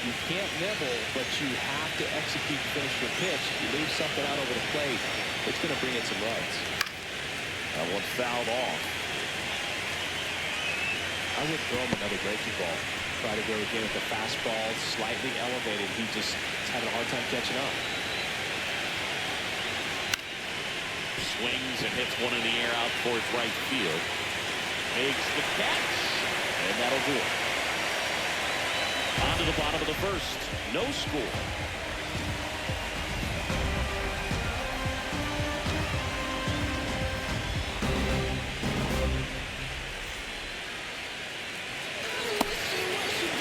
You can't nibble, but you have to execute to finish your pitch. If you leave something out over the plate, it's going to bring in some runs. That one fouled off. I would throw him another breaking ball. Try to go again with the fastball, slightly elevated. He just is having a hard time catching up. Swings and hits one in the air out towards right field. Makes the catch, and that'll do it. On to the bottom of the first. No score.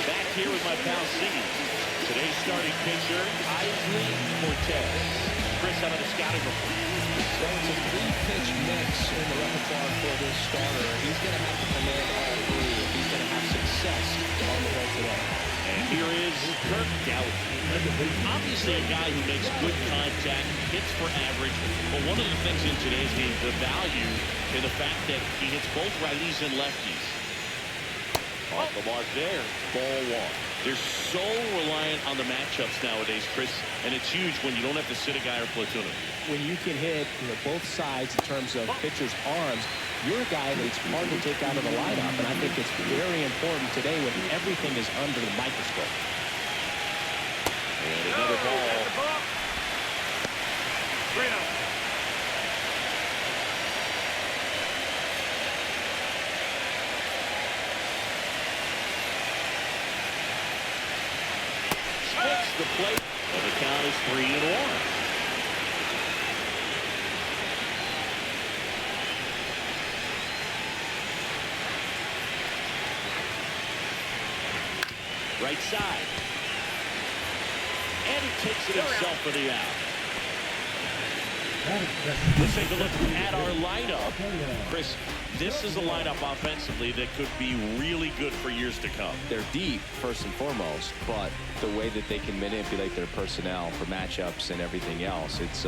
Back here with my pal C. Today's starting pitcher, Isley Cortez. Chris, out of the scouting report. So it's a 3-pitch mix in the repertoire for this starter. He's going to have to command all 3 if he's going to have success on the hill today. And here is Kirk Gallagher. Obviously a guy who makes good contact, hits for average, but one of the things in today's game, the value in the fact that he hits both righties and lefties. Off the mark there, ball 1. They're so reliant on the matchups nowadays, Chris, and it's huge when you don't have to sit a guy or platoon him. When you can hit both sides in terms of pitchers' arms, you're a guy that's hard to take out of the lineup, and I think it's very important today when everything is under the microscope. And another ball. 3-0. Spits the plate, and the count is 3-1. Right side. And he takes it himself for the out. Let's take a look at our lineup. Chris, this is a lineup offensively that could be really good for years to come. They're deep, first and foremost, but the way that they can manipulate their personnel for matchups and everything else, it's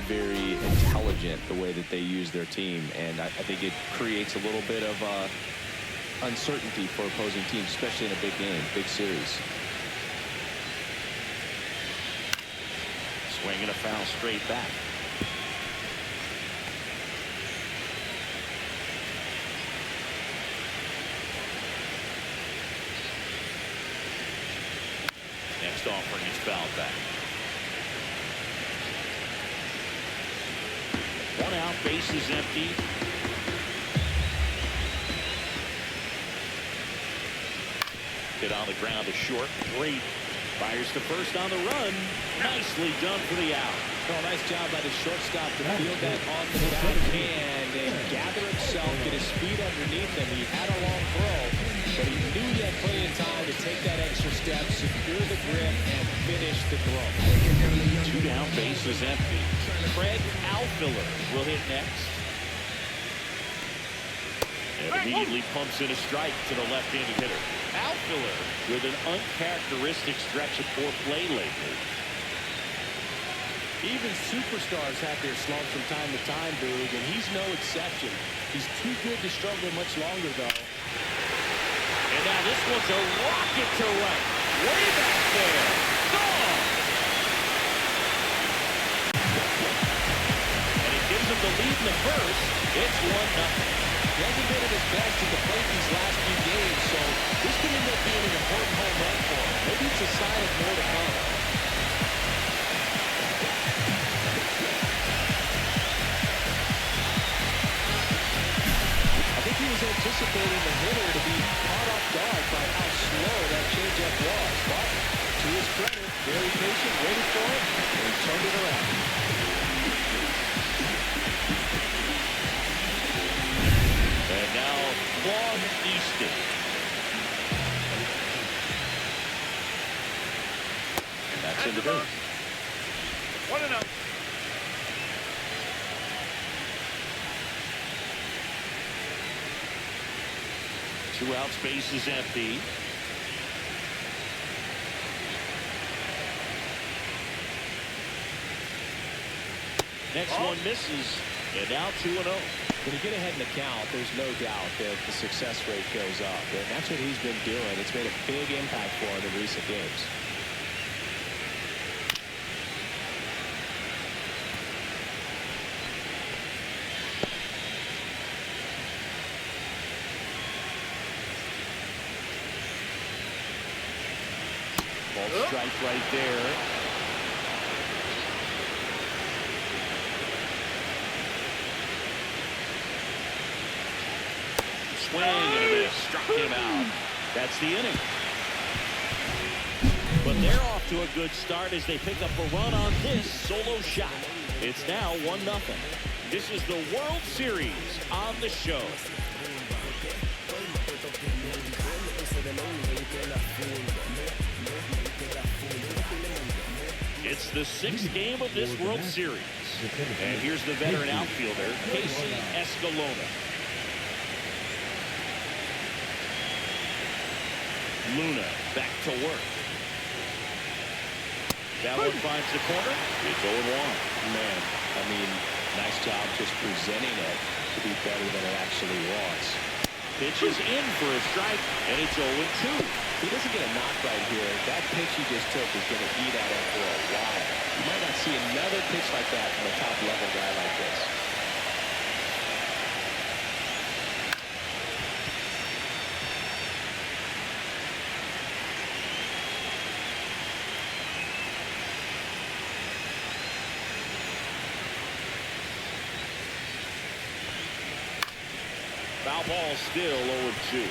very intelligent the way that they use their team, and I think it creates a little bit of uncertainty for opposing teams, especially in a big game, big series. Swinging a foul straight back. Next offering is fouled back. 1 out, base is empty. Hit on the ground to short. Great. Fires to first on the run. Nicely done for the out. Oh, nice job by the shortstop to field that on the backhand and gather himself, get his feet underneath him. He had a long throw, but he knew he had plenty of time to take that extra step, secure the grip, and finish the throw. 2 down, base is empty. Craig Alfiller will hit next. And immediately pumps in a strike to the left-handed hitter. Alfiller with an uncharacteristic stretch of poor play lately. Even superstars have their slumps from time to time, Boog, and he's no exception. He's too good to struggle much longer, though. And now this one's a rocket to right. Way back there. Gone! lead in the first. It's 1-0. He hasn't been at his best at the plate these last few games, so this could end up being an important home run for him. Maybe it's a sign of more to come. I think he was anticipating the hitter to be caught off guard by how slow that changeup was. But to his credit, very patient, waited for it, and he turned it around. And now Claude Easton. And that's in the dirt. 1-0. 2 outs, base is empty. Next one misses, and now 2-0. When you get ahead in the count, there's no doubt that the success rate goes up, and that's what he's been doing. It's made a big impact for him in recent games. Ball strike right there. Swing and a miss. Struck him out. That's the inning. But they're off to a good start as they pick up a run on this solo shot. It's now 1-0. This is the World Series on the show. It's the 6th game of this World Series. And here's the veteran outfielder, Casey Escalona. Luna back to work. That one finds the corner. It's 0-1. Man, I mean, nice job just presenting it to be better than it actually was. Pitch is in for a strike, and it's 0-2. He doesn't get a knock right here. That pitch he just took is going to eat at him for a while. You might not see another pitch like that from a top-level guy like this. Foul ball still 0-2.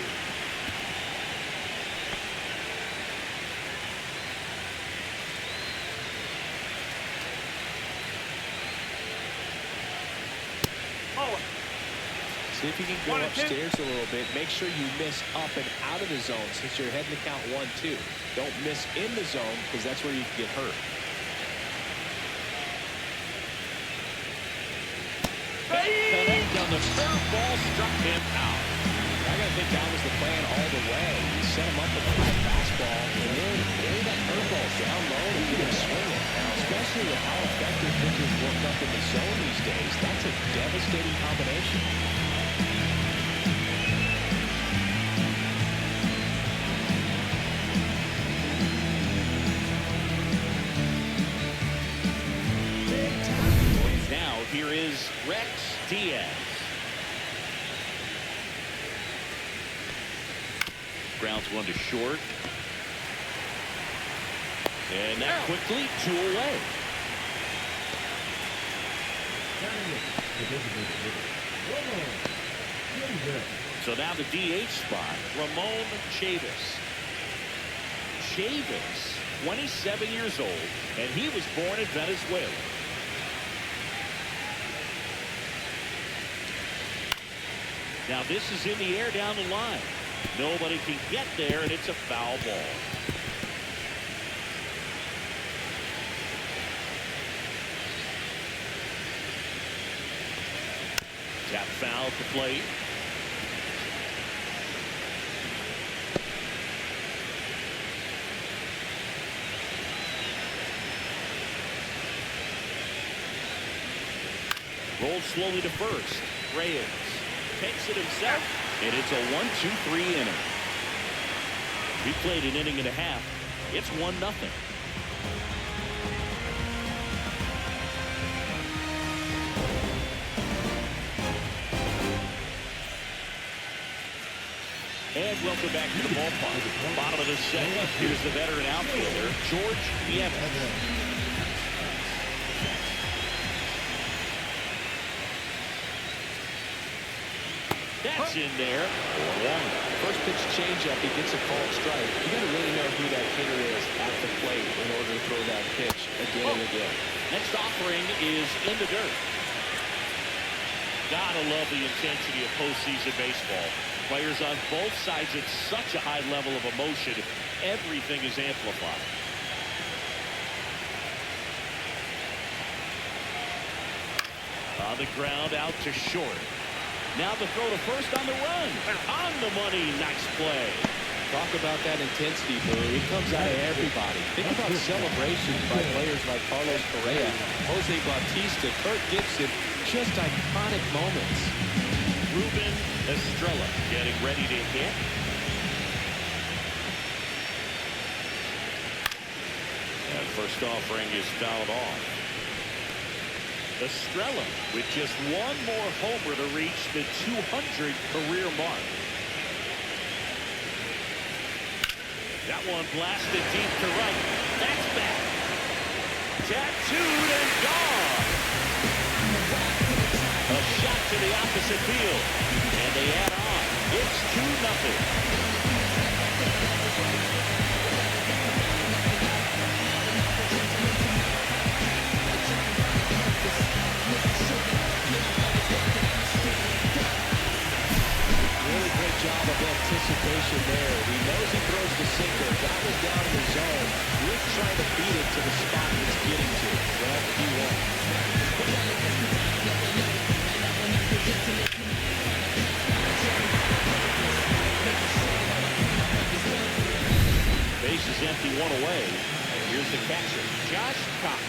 See if you can go upstairs a little bit. Make sure you miss up and out of the zone since you're heading to count 1-2. Don't miss in the zone because that's where you can get hurt. Connect on the curveball, struck him out. I gotta think that was the plan all the way. You set him up with a high fastball and then carry that curveball down low and get him swinging. Now, especially with how effective pitchers work up in the zone these days, that's a devastating combination. Now here is Rex Diaz. Grounds one to short. And that quickly 2 away. So now the DH spot, Ramon Chavis. Chavis, 27 years old, and he was born in Venezuela. Now this is in the air down the line. Nobody can get there, and it's a foul ball. Tap foul at the plate. Rolled slowly to first. Reyes takes it himself, and it's a 1-2-3 inning. We played an inning and a half. It's 1-0. And welcome back to the ballpark. Bottom of the second. Here's the veteran outfielder, George Evans. That's in there. First pitch changeup, he gets a called strike. You got to really know who that hitter is at the plate in order to throw that pitch again and again. Next offering is in the dirt. Gotta love the intensity of postseason baseball. Players on both sides at such a high level of emotion. Everything is amplified. On the ground, out to short. Now the throw to first on the run. On the money. Nice play. Talk about that intensity, Boo. It comes out of everybody. Think about celebrations by players like Carlos Correa, Jose Bautista, Kurt Gibson. Just iconic moments. Ruben Estrella getting ready to hit. And first offering is fouled off. Estrella with just one more homer to reach the 200 career mark. That one blasted deep to right. That's back. Tattooed and gone. A shot to the opposite field. And they add on. It's 2-0. Job of anticipation there. He knows he throws the sinker. That was down in the zone. Rick trying to beat it to the spot it's getting to. Well, he won. Base is empty, one away. And here's the catcher, Josh Cox.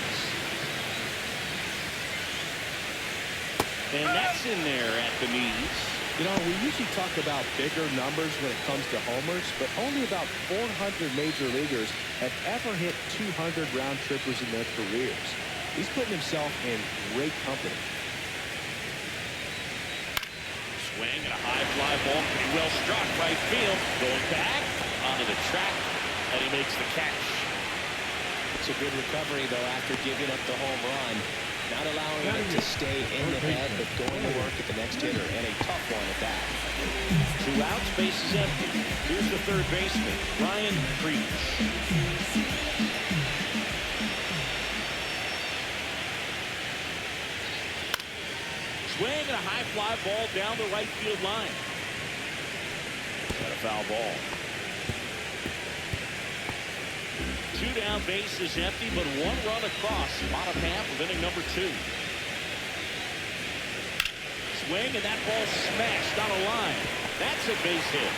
And that's in there at the knees. You know, we usually talk about bigger numbers when it comes to homers, but only about 400 major leaguers have ever hit 200 round trippers in their careers. He's putting himself in great company. Swing and a high fly ball, pretty well struck right field. Going back onto the track, and he makes the catch. It's a good recovery, though, after giving up the home run. Not allowing it to stay in the head, but going to work at the next hitter, and a tough one at that. 2 outs, base is empty. Here's the third baseman, Ryan Preach. Swing and a high fly ball down the right field line. Got a foul ball. 2 down, base is empty, but 1 run across. Bottom half of inning number 2. Swing, and that ball smashed on a line. That's a base hit.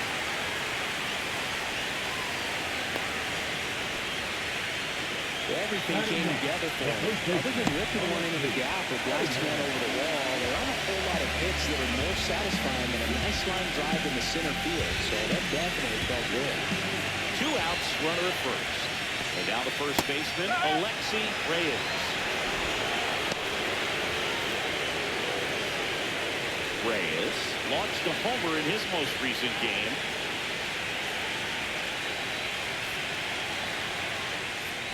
Everything came together for him. Other than ripping one into the gap or blasting one over the wall, there aren't a whole lot of hits that are more satisfying than a nice line drive in the center field. So that definitely felt good. 2 outs, runner at first. And now the first baseman, Alexi Reyes. Reyes launched a homer in his most recent game.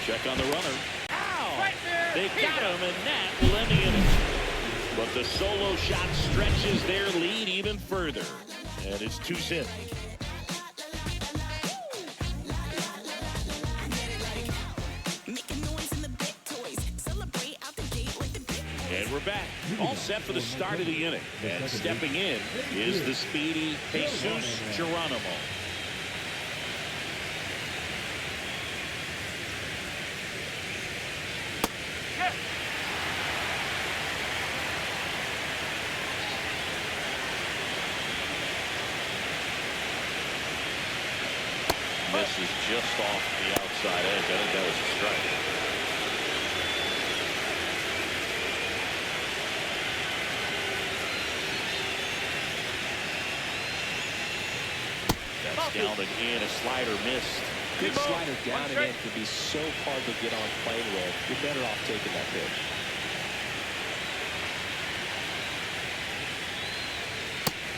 Check on the runner. Ow! They got him, and that will end the inning. But the solo shot stretches their lead even further. And it's 2-0. And we're back, all set for the start of the inning. And stepping in is the speedy Jesus Geronimo. Misses just off the outside edge. I think that was a strike. That's down and in. A slider missed. Good slider down and in can be so hard to get on plane with. You're better off taking that pitch.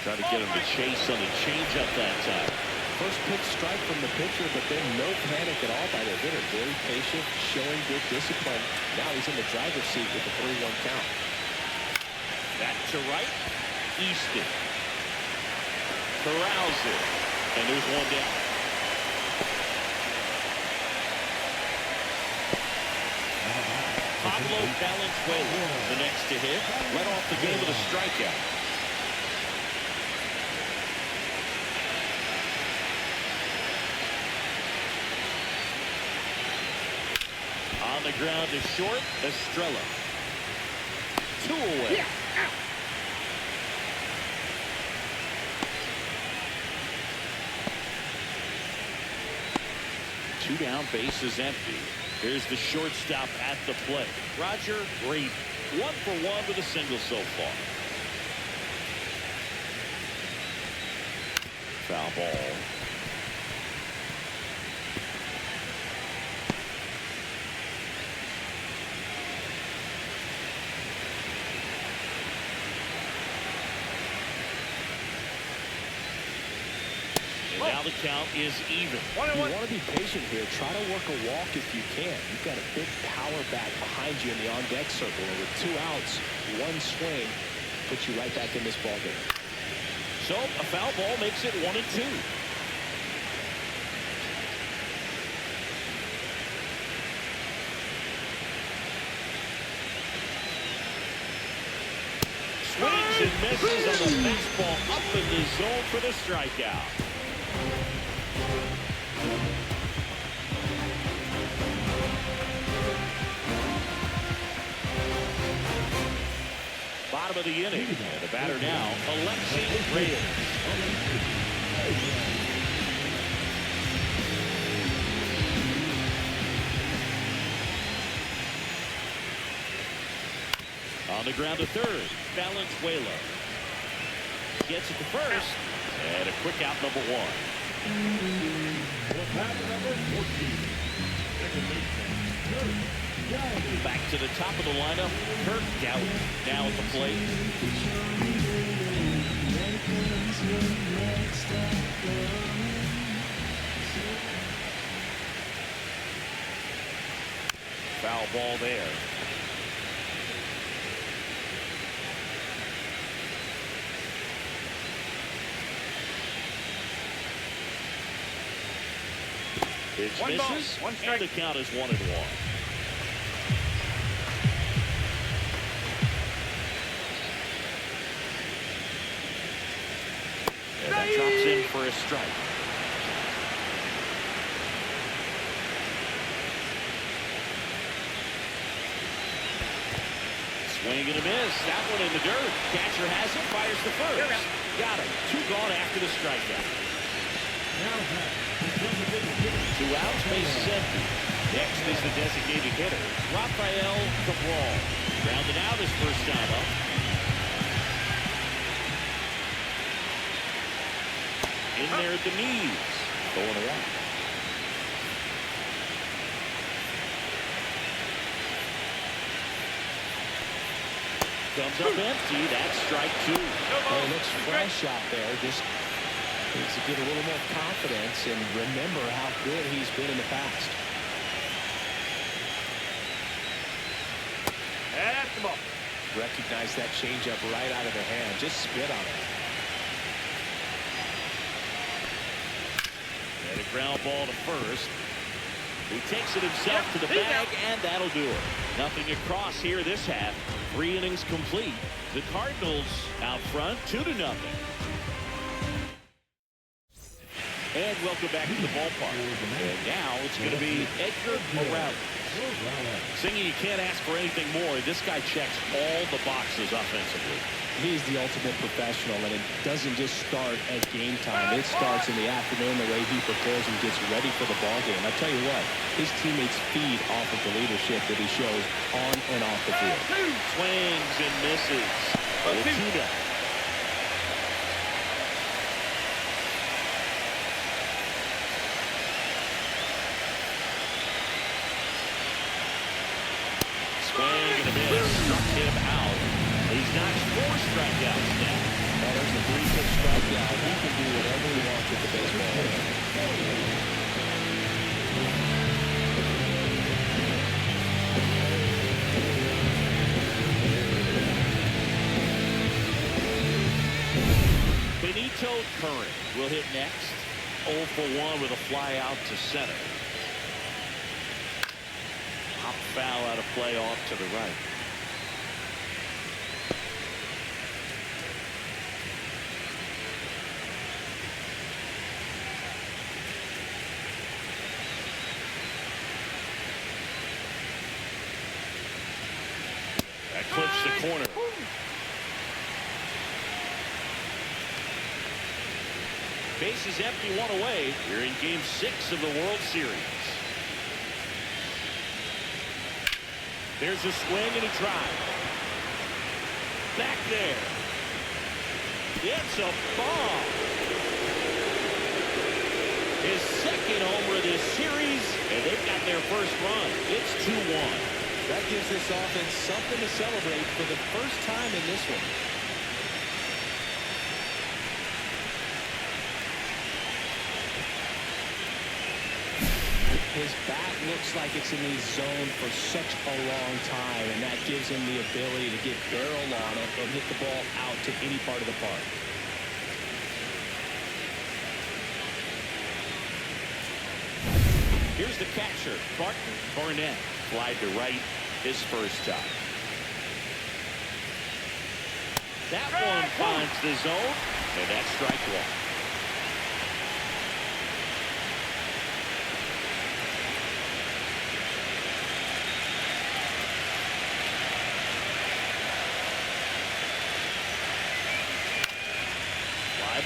Trying to get him to chase on the changeup that time. first pitch strike from the pitcher, but then no panic at all by the hitter. Very patient, showing good discipline. Now he's in the driver's seat with the 3-1 count. Back to right. Easton corrals it, and there's one down. Pablo Valenzuela, the next to hit, led off the game with a strikeout. On the ground to short, Estrella. 2 away. Yeah. 2 down, base is empty. Here's the shortstop at the plate. Roger Green, 1 for 1 with a single so far. Foul ball. And now the count is even. You want to be patient here. Try to work a walk if you can. You've got a big power bat behind you in the on-deck circle. And with 2 outs, 1 swing puts you right back in this ballgame. So a foul ball makes it 1-2. Swings and misses on the fastball up in the zone for the strikeout. Bottom of the inning, and the batter now, Alexi Reyes. On the ground to third, Valenzuela gets it to first, and a quick out, number 1. Back to the top of the lineup, Kurt Gowdy now at the plate. Foul ball there. It's One ball, misses, one strike. and the count is 1-1. And that drops in for a strike. Swing and a miss. That one in the dirt. Catcher has it, fires the first. Got him. 2 gone after the strikeout. 2 outs, base is empty. Next is the designated hitter, Rafael Cabral. Grounded out his first time up. In there at the knees. Going away. Comes up empty. That's strike 2. Well, it looks fresh out there. Just needs to get a little more confidence and remember how good he's been in the past. That's the ball. Recognize that changeup right out of the hand. Just spit on it. And a ground ball to first. He takes it himself to the bag, and that'll do it. Nothing across here this half. 3 innings complete. The Cardinals out front, 2-0. And welcome back to the ballpark. And now it's going to be Edgar Morales. Singing, you can't ask for anything more. This guy checks all the boxes offensively. He's the ultimate professional, and it doesn't just start at game time. It starts in the afternoon, the way he prepares and gets ready for the ballgame. I tell you what, his teammates feed off of the leadership that he shows on and off the field. Swings and misses. Latino. Swing and a miss. Struck him out. He's notched 4 strikeouts now. Well, there's a 3-pitch strikeout. He can do whatever he wants with the baseball. Benito Curran will hit next. 0 for 1 with a fly out to center. Hop foul out of play off to the right. That clips the corner. Bases empty, 1 away. We're in Game 6 of the World Series. There's a swing and a drive. Back there. It's a bomb. His second homer this series, and they've got their first run. It's 2-1. That gives this offense something to celebrate for the first time in this one. His bat looks like it's in the zone for such a long time, and that gives him the ability to get barrel on it and hit the ball out to any part of the park. Here's the catcher, Barton Barnett. Fly to right his first time. That one finds the zone, and that's strike 1.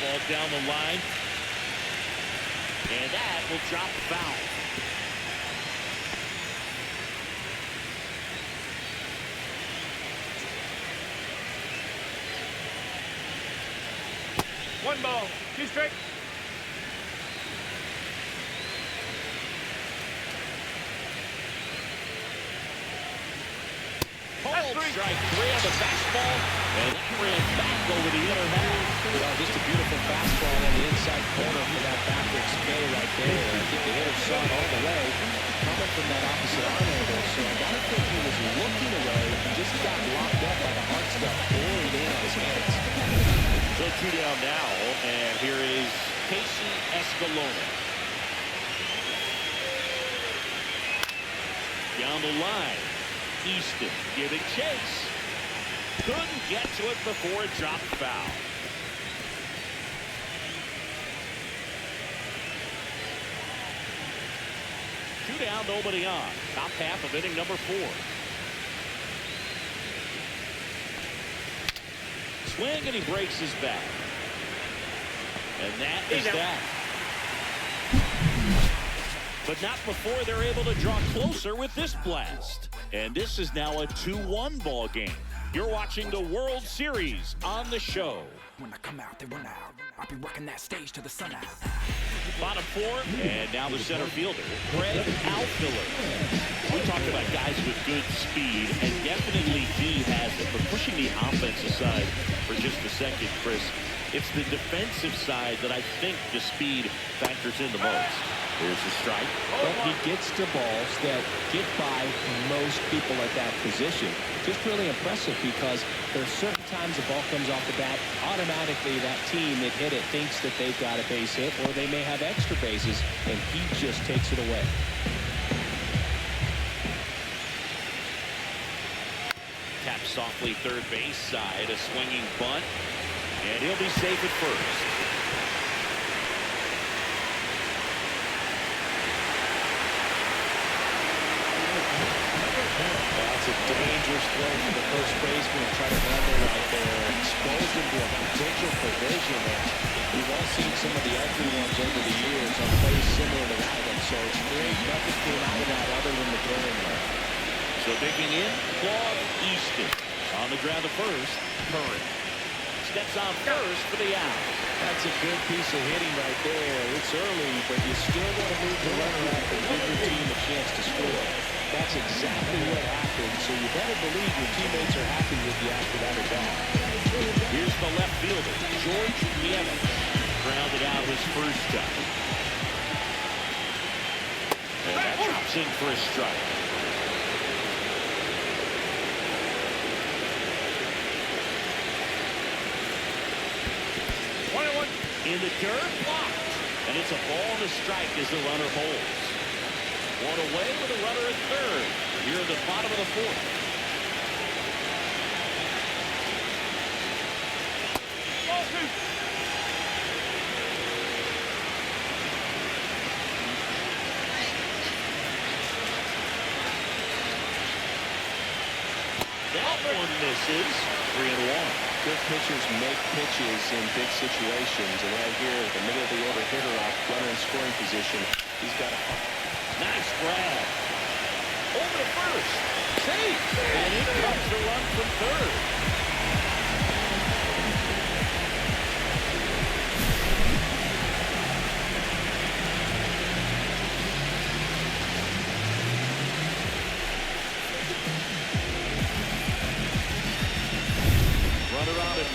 Ball down the line, and that will drop foul. One ball, 2 strikes. Strike 3 on the fastball, and that ran back over the inner half. Well, just a beautiful fastball on the inside corner for that backwards K right there. I think the hitter saw it all the way coming from that opposite arm angle. So I gotta think he was looking away. He just got locked up by the hard stuff pouring in on his hands. So 2 down now, and here is Casey Escalona. Down the line. Easton giving chase. Couldn't get to it before it dropped foul. Two down, nobody on. Top half of inning number 4. Swing and he breaks his back. And that is that. But not before they're able to draw closer with this blast. And this is now a 2-1 ball game. You're watching the World Series on the show. When I come out, they run out. I'll be working that stage to the sun out. Bottom 4, and now the center fielder, Greg Outfielder. We talked about guys with good speed, and definitely he has it. But pushing the offense aside for just a second, Chris, it's the defensive side that I think the speed factors in the most. Here's the strike. But he gets to balls that get by most people at that position. Just really impressive because there are certain times the ball comes off the bat, automatically that team that hit it thinks that they've got a base hit, or they may have extra bases, and he just takes it away. Tap softly third base side, a swinging bunt, and he'll be safe at first. That's a dangerous throw for the first baseman to try to handle right there. Exposed him to a potential collision. We've all seen some of the ugly ones over the years on plays similar to that one. So it's great nothing came out of that other than the throwing there. So digging in, Claude Easton. On the ground to first, Curran. Steps on first for the out. That's a good piece of hitting right there. It's early, but you still want to move the runner up and give your team a chance to score. That's exactly what happened, so you better believe your teammates are happy with you after that at bat. Here's the left fielder. fielder, George Nieves, grounded out his first time. And that drops in for a strike. In the dirt, blocked. And it's a ball and a strike as the runner holds. One away with a runner at third. Here at the bottom of the fourth. That one misses. 3-1. Good pitchers make pitches in big situations, and right here, the middle of the order hitter up, runner in scoring position. He's got a nice grab. Over to first. Safe. And in comes the run from third.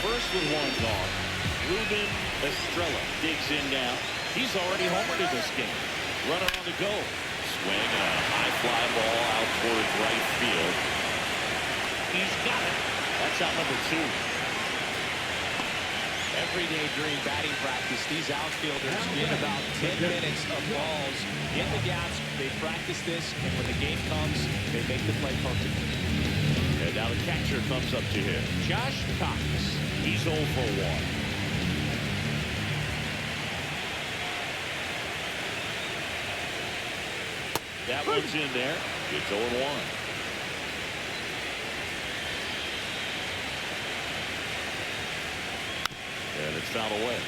First with one gone. Ruben Estrella digs in now. He's already homered in this game. Runner on the go. Swing and a high fly ball out towards right field. He's got it. That's out number 2. Every day during batting practice, these outfielders get about 10 minutes of balls in the gaps. They practice this, and when the game comes, they make the play perfect. And now the catcher comes up to him. Josh Cox. He's 0 for 1. That one's in there. It's 0-1. And it's fouled away.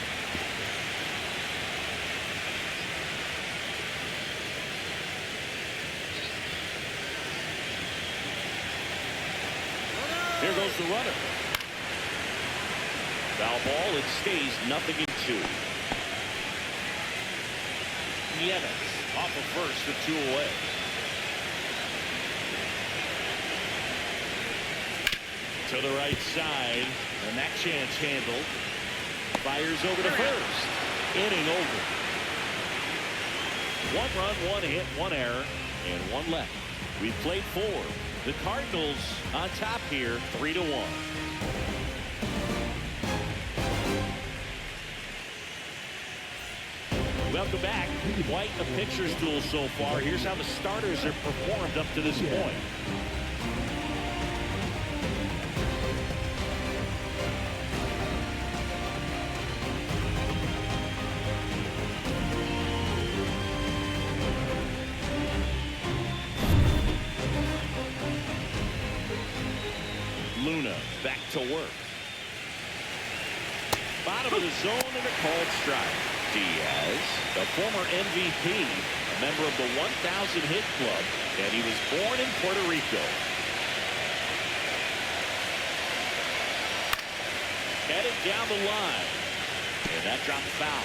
Here goes the runner. Foul ball. It stays 0-2. Nieves off of first with 2 away. To the right side, and that chance handled. Fires over to first. Inning over. 1 run, 1 hit, 1 error, and 1 left. We've played 4. The Cardinals on top here, 3-1. Welcome back. Quite a pitcher's duel so far. Here's how the starters have performed up to this point. Luna back to work. Bottom of the zone and a called strike. Diaz, the former MVP, a member of the 1,000 hit club, and he was born in Puerto Rico. Headed down the line, and that dropped foul.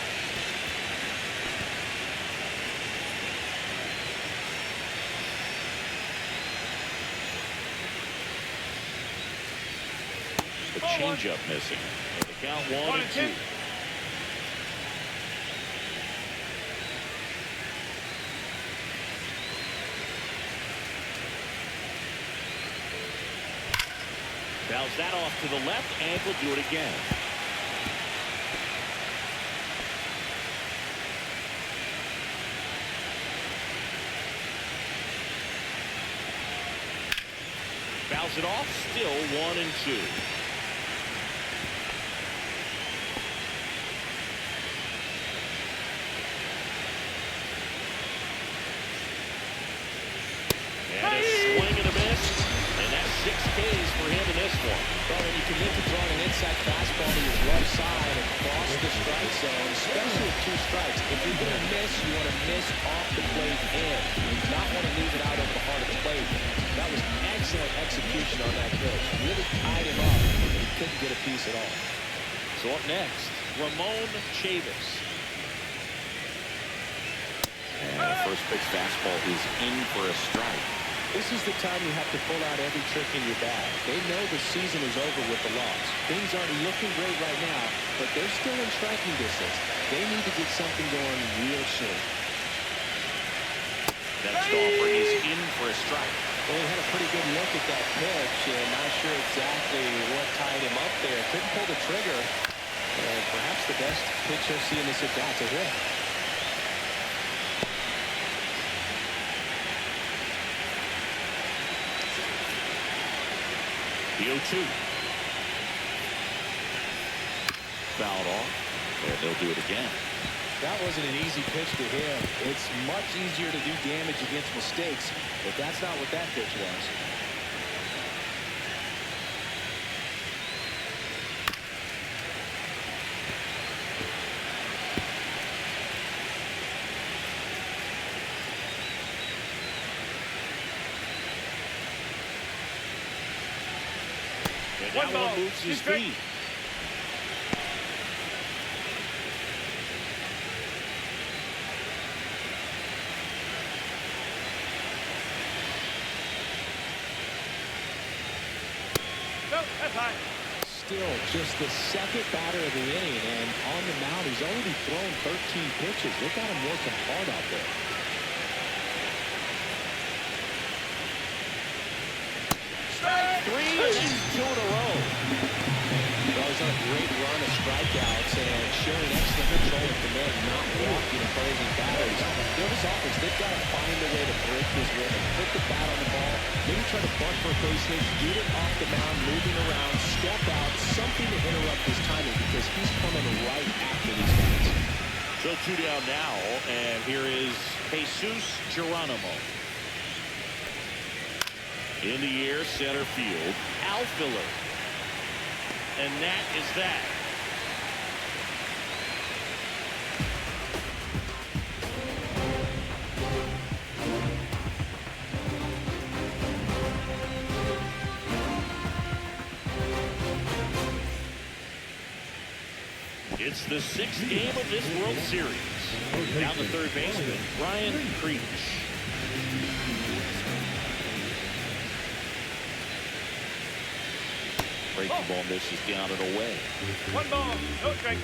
The changeup missing. And the count 1-2. Fouls that off to the left, and will do it again. Fouls it off, still 1-2. And a swing and a miss. And that's 6 Ks for him in this one. Well, when you commit to throwing an inside fastball to his left side across the strike zone, especially with 2 strikes, if you're going to miss, you want to miss off the plate in. You do not want to leave it out over the heart of the plate. That was excellent execution on that pitch. Really tied him up, and he couldn't get a piece at all. So up next, Ramon Chavis. And the first pitch fastball is in for a strike. This is the time you have to pull out every trick in your bag. They know the season is over with the loss. Things aren't looking great right now, but they're still in striking distance. They need to get something going real soon. Next offering is in for a strike. Well, he had a pretty good look at that pitch, and not sure exactly what tied him up there. Couldn't pull the trigger. And perhaps the best pitch he'll see in this at-bat's a hit. The 0-2. Fouled off, and they'll do it again. That wasn't an easy pitch to hit. It's much easier to do damage against mistakes, but that's not what that pitch was. And that one moves his feet. Still just the second batter of the inning, and on the mound he's already thrown 13 pitches. They got him working hard out there. Strike 3, and that's 2 in a row. Well, he's on a great run of strikeouts and showing excellent control of command, not walking opposing batters. This offense, they've got to find a way to break this rhythm, put the bat on the ball, maybe try to bunt for a base hit, get it off the mound, moving around, step out, something to interrupt his timing because he's coming right after these guys. So 2 down now, and here is Jesus Geronimo. In the air, center field, outfielder. And that is that. It's the 6th game of this World Series. Down the third baseman, Ryan Creech. Breaking ball misses down and away. 1 ball, no strike.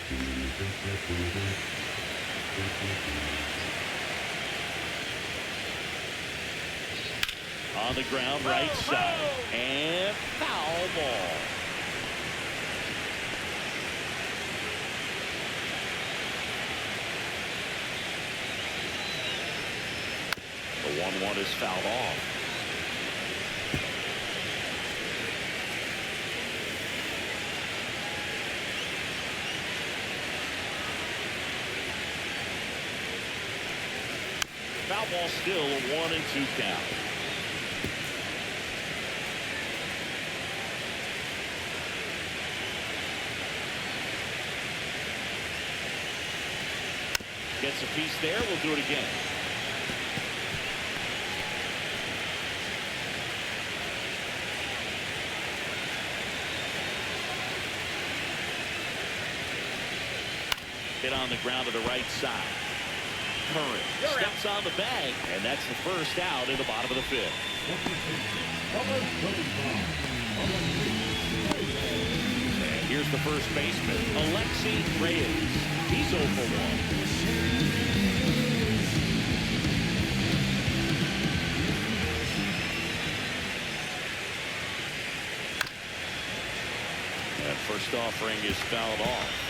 On the ground, right side. And foul ball. The 1-1 is fouled off. Foul ball still a 1-2 count. Gets a piece there. We'll do it again. Hit on the ground to the right side. Curran steps on the bag, and that's the first out in the bottom of the 5th. And here's the first baseman, Alexi Reyes. He's 0 for 1. That first offering is fouled off.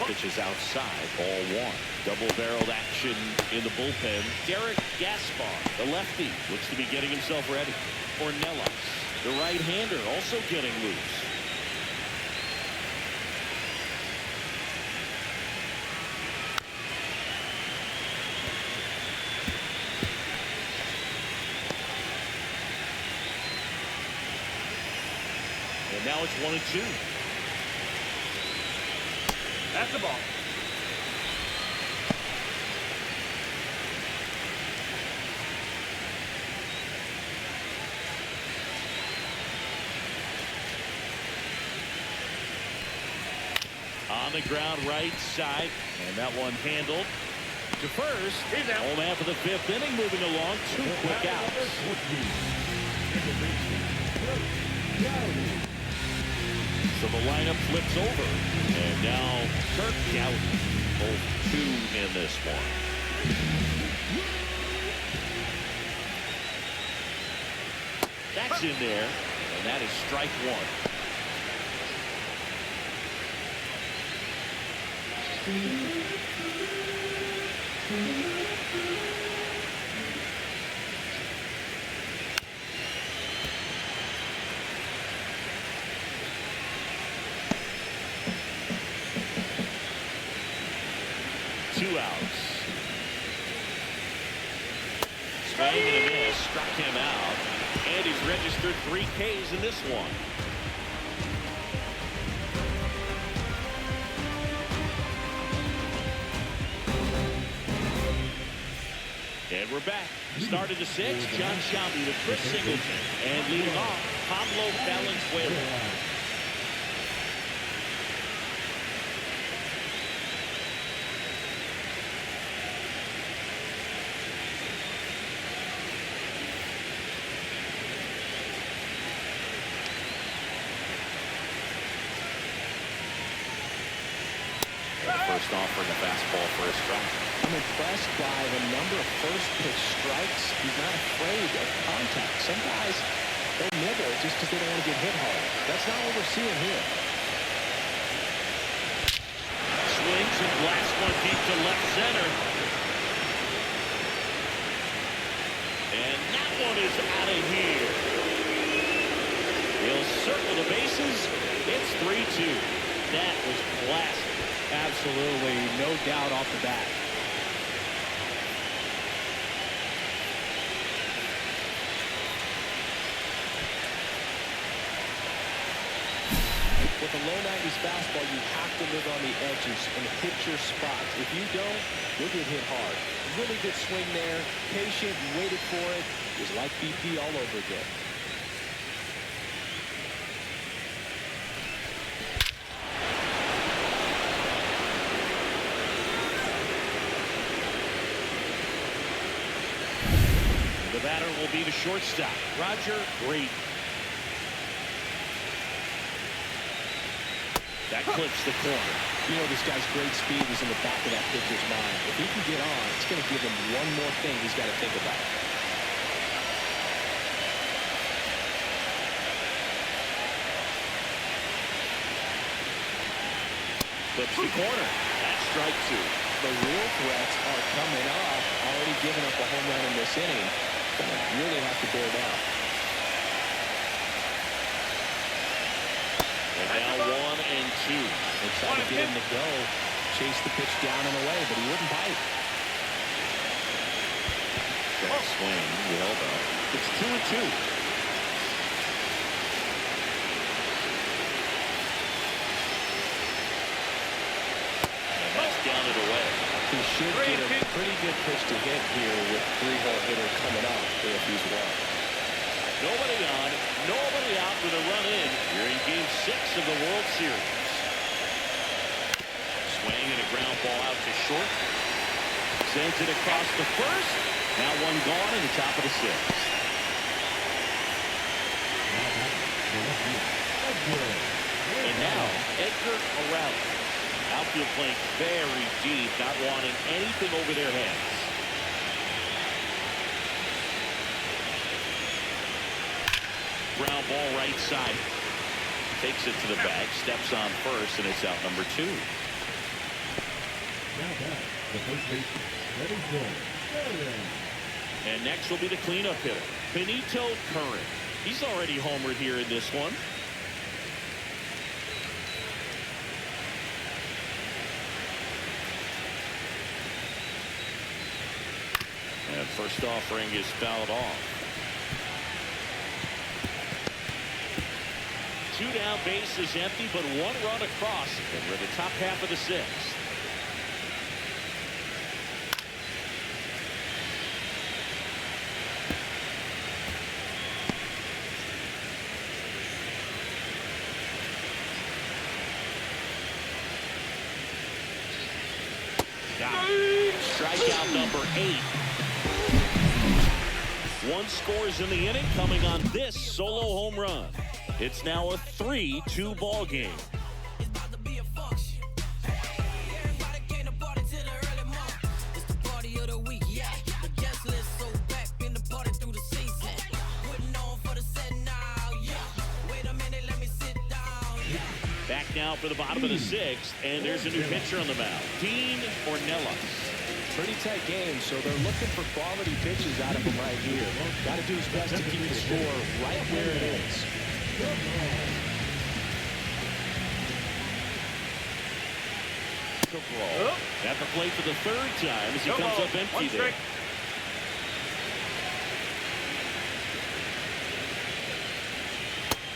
Pitch is outside, ball 1. Double-barreled action in the bullpen. Derek Gaspar, the lefty, looks to be getting himself ready. Ornelas, the right-hander, also getting loose. And now it's 1-2. That's the ball. On the ground right side. And that one handled to first. Home half of the 5th inning moving along. 2 quick outs. So the lineup flips over. And now Kirk Gowdy. Both 2 in this one. That's in there. And that is strike 1. 2 outs. Swing and a miss. Struck him out. And he's registered 3 Ks in this one. And we're back. Started the 6th. John Shelby with Chris Singleton. And leading off, Pablo Valenzuela. First offering a fastball for a strike. I'm impressed by the number of first pitch strikes. He's not afraid of contact. Some guys, they'll nibble just because they don't want to get hit hard. That's not what we're seeing here. Swings and blasts one deep to left center. And that one is out of here. He'll circle the bases. It's 3-2. That was blasted. Absolutely, no doubt off the bat. With a low 90s fastball, you have to live on the edges and hit your spots. If you don't, you'll get hit hard. Really good swing there. Patient, waited for it. It was like BP all over again. The batter will be the shortstop, Roger Green. That clips the corner. You know, this guy's great speed is in the back of that pitcher's mind. If he can get on, it's going to give him one more thing he's got to think about. Clips the corner. That's strike 2. The real threats are coming up. Already giving up a home run in this inning. Gonna really have to bear down. And now 1 and 2. They tried to get him to go. Chase the pitch down and away, but he wouldn't bite. That swing, he held up. It's 2 and 2. And that's down and away. He should get a pretty good pitch to hit here with 3-hole hitter coming up if he's well. Nobody on, nobody out with a run in here in Game 6 of the World Series. Swing and a ground ball out to short. Sends it across the first. Now one gone in the top of the 6th. And now Edgar O'Reilly. Outfield playing very deep, not wanting anything over their heads. Ground ball right side. Takes it to the bag, steps on first, and it's out number 2. Now back, the first baseman, Eddie Jones. And next will be the cleanup hitter, Benito Curran. He's already homered here in this one. And first offering is fouled off. 2 down, base is empty, but 1 run across, and we're the top half of the 6th. Got it. Strikeout number 8. 1 scores in the inning coming on this solo home run. It's now a 3-2 ball game. Back now for the bottom of the 6th, and there's a new pitcher on the mound, Dean Ornelas. Pretty tight game, so they're looking for quality pitches out of him right here. Got to do his best to keep the score right where it is. At the plate for the 3rd time as he comes up empty there.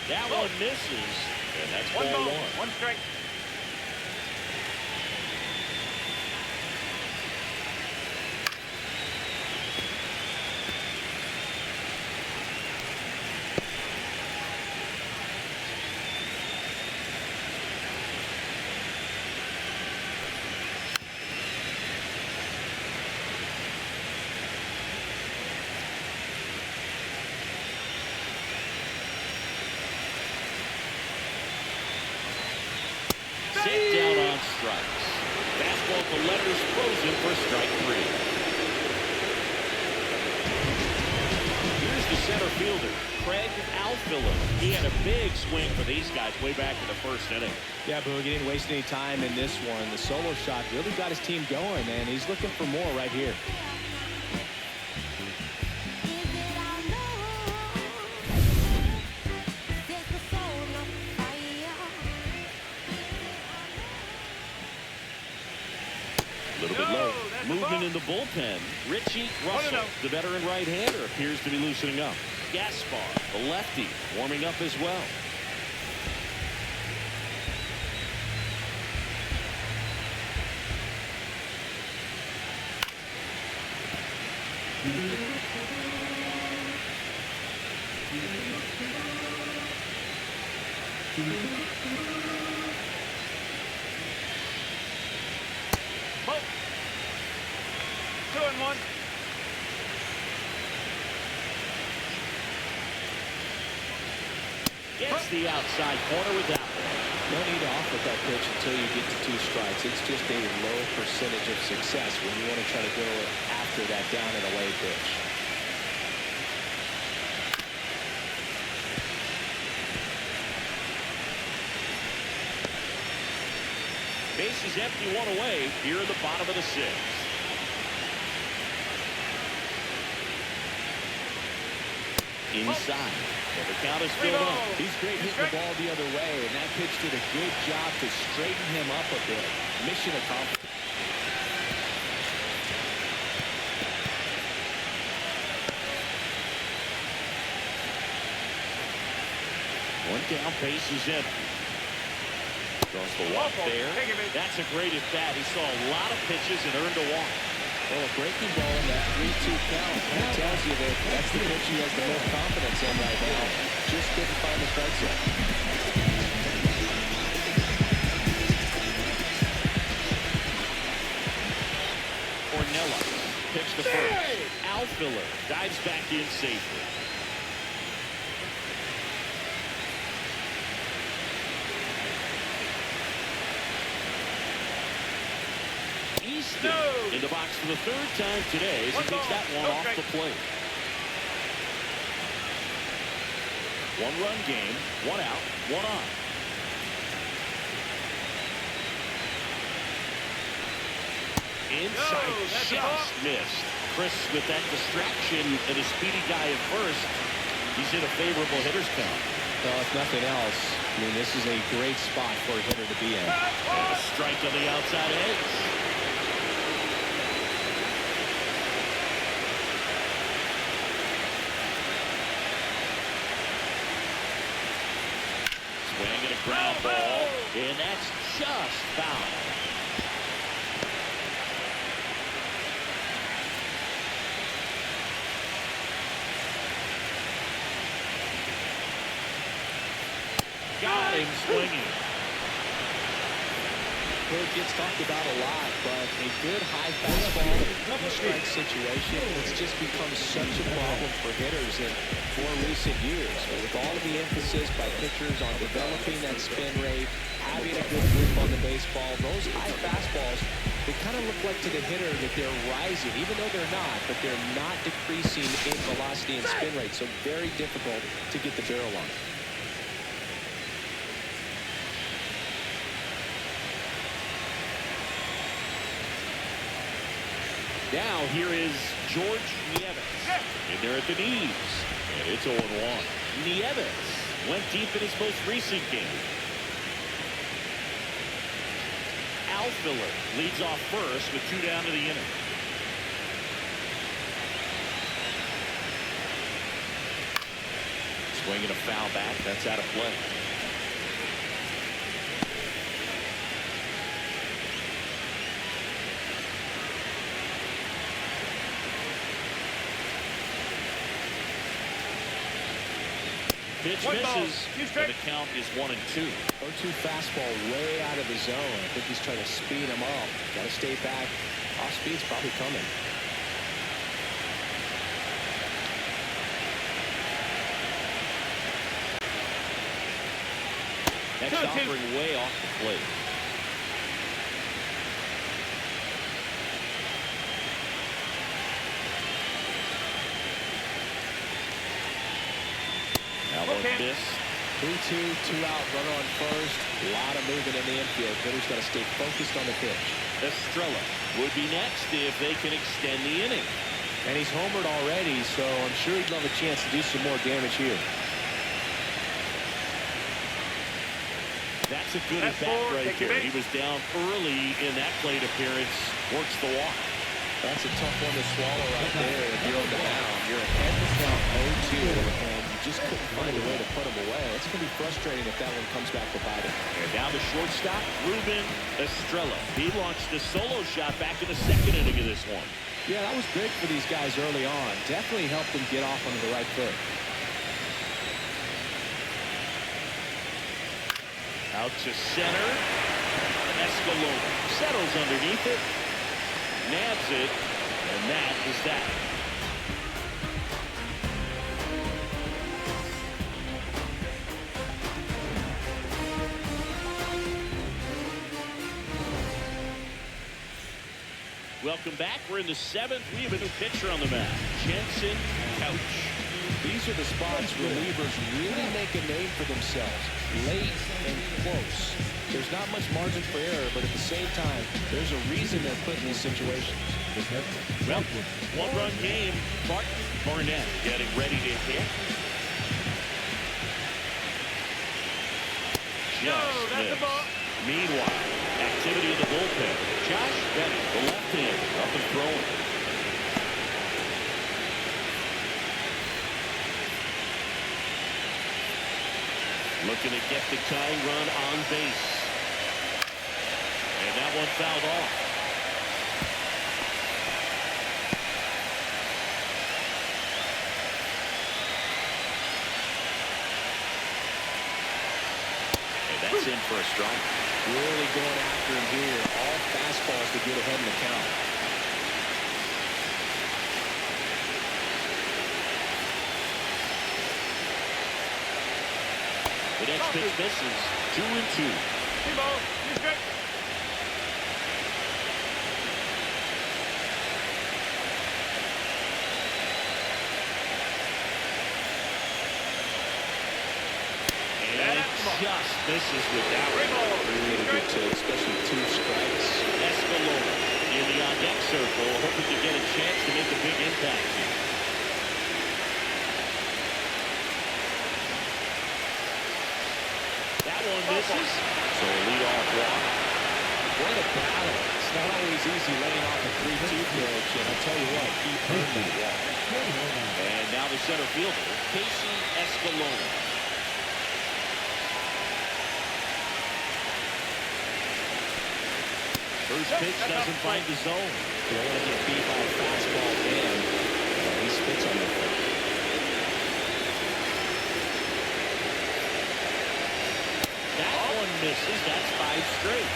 That one misses, and that's ball 1. 1 strike. Sit down on strikes. Fastball at the letters frozen for strike 3. Here's the center fielder, Craig Alfiller. He had a big swing for these guys way back in the 1st inning. Yeah, Boog, he didn't waste any time in this one. The solo shot really got his team going, and he's looking for more right here. A little bit low. Movement in the bullpen. Richie Russell, the veteran right-hander, appears to be loosening up. Gaspar, the lefty, warming up as well. Both. 2-1. Gets the outside corner with that one. No need to offer that pitch until you get to 2 strikes. It's just a low percentage of success when you want to try to go after that down and away pitch. Base is empty, 1 away here in the bottom of the 6th. Inside. Well, the count is filled up. He's great hitting the ball the other way, and that pitch did a good job to straighten him up a bit. Mission accomplished. One down, base is empty. Draws the walk there. That's a great at bat. He saw a lot of pitches and earned a walk. Well, a breaking ball in that 3-2 count. That tells you that that's the pitch he has the most confidence in right now. Just couldn't find the strike zone. Ornelas pitch to first. Alfiller dives back in safely. In the box for the 3rd time today as he takes that one off the plate. 1-run game, 1 out, 1 on. Inside, just missed. Chris with that distraction and a speedy guy at first. He's in a favorable hitter's count. Well, if nothing else, I mean, this is a great spot for a hitter to be in. And a strike on the outside edge. Swing and a ground ball, and that's just foul. Got him swinging. Well, it gets talked about a lot, but a good high fastball in a two-strike situation. It's just become such a problem for hitters in more recent years. But with all of the emphasis by pitchers on developing that spin rate, having a good grip on the baseball, those high fastballs, they kind of look like to the hitter that they're rising, even though they're not, but they're not decreasing in velocity and spin rate. So very difficult to get the barrel on. Now here is George Nieves. In there at the knees. And it's 0-1. Nieves went deep in his most recent game. Alfiller leads off first with 2 down to the inning. Swinging a foul back. That's out of play. Pitch misses, and the count is 1-2. 0-2 fastball way out of the zone. I think he's trying to speed him up. Got to stay back. Off speed's probably coming. Next offering way off the plate. Miss. 3-2, 2-out, runner on first. A lot of movement in the infield. Hitter's got to stay focused on the pitch. Estrella would be next if they can extend the inning. And he's homered already, so I'm sure he'd love a chance to do some more damage here. That's a good at-bat right there. He was down early in that plate appearance. Works the walk. That's a tough one to swallow right there if you're on the mound. You're ahead to count 0-2, and you just couldn't find a way to put him away. It's going to be frustrating if that one comes back to bite him. And now the shortstop, Ruben Estrella. He launched a solo shot back in the second inning of this one. Yeah, that was big for these guys early on. Definitely helped them get off onto the right foot. Out to center. Escalona settles underneath it. Nabs it, and that is that. Welcome back. We're in the 7th. We have a new pitcher on the mound, Jensen Couch. These are the spots relievers really make a name for themselves. Late and close. There's not much margin for error, but at the same time, there's a reason they're put in these situations. Well, one-run game. Barnett getting ready to hit. Just missed. Meanwhile, activity in the bullpen. Josh Bennett, the left-hander, up and throwing. Looking to get the tying run on base. And that one fouled off. And that's in for a strike. Really going after him here. All fastballs to get ahead in the count. The next pitch misses. 2-2. Just misses with that one. Really good take, especially 2 strikes. Escalona in the on-deck circle, hoping to get a chance to make a big impact here. That one misses. So a leadoff walk. What a battle. It's not always easy laying off a 3-2 pitch, and I'll tell you what, he earned that walk. And now the center fielder, Casey Escalona. First pitch doesn't find the zone. You don't want to get beat by a fastball man. He spits on that one. That one misses. That's 5 straight.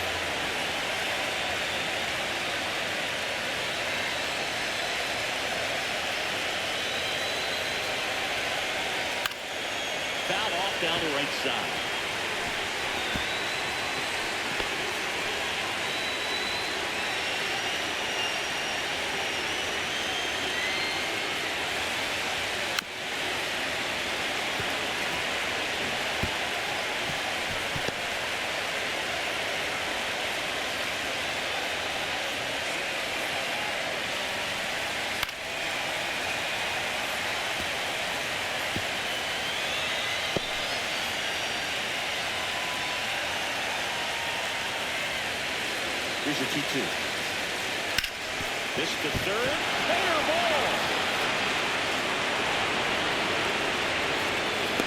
down the right side. Here's a 2-2. This to third. Fair ball.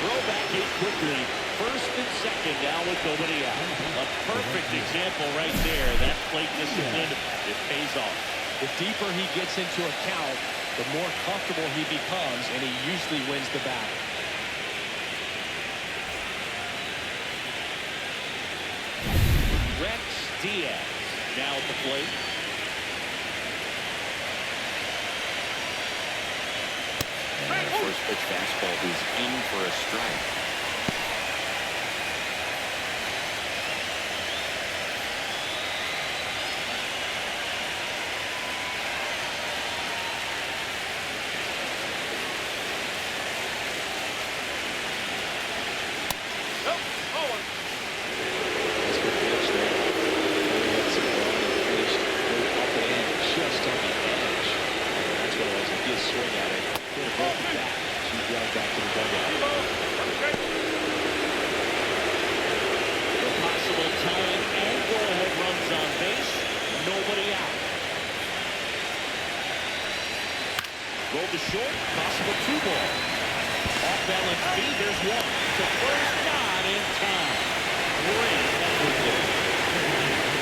Throw back in quickly. First and second now with nobody out. A perfect example right there. That plate discipline, it pays off. The deeper he gets into a count, the more comfortable he becomes, and he usually wins the battle. Rex Diaz now at the plate. And that first pitch fastball is in for a strike. Roll to short, possible 2-ball. Off balance speed, there's one. To first, not in time. Great effort there.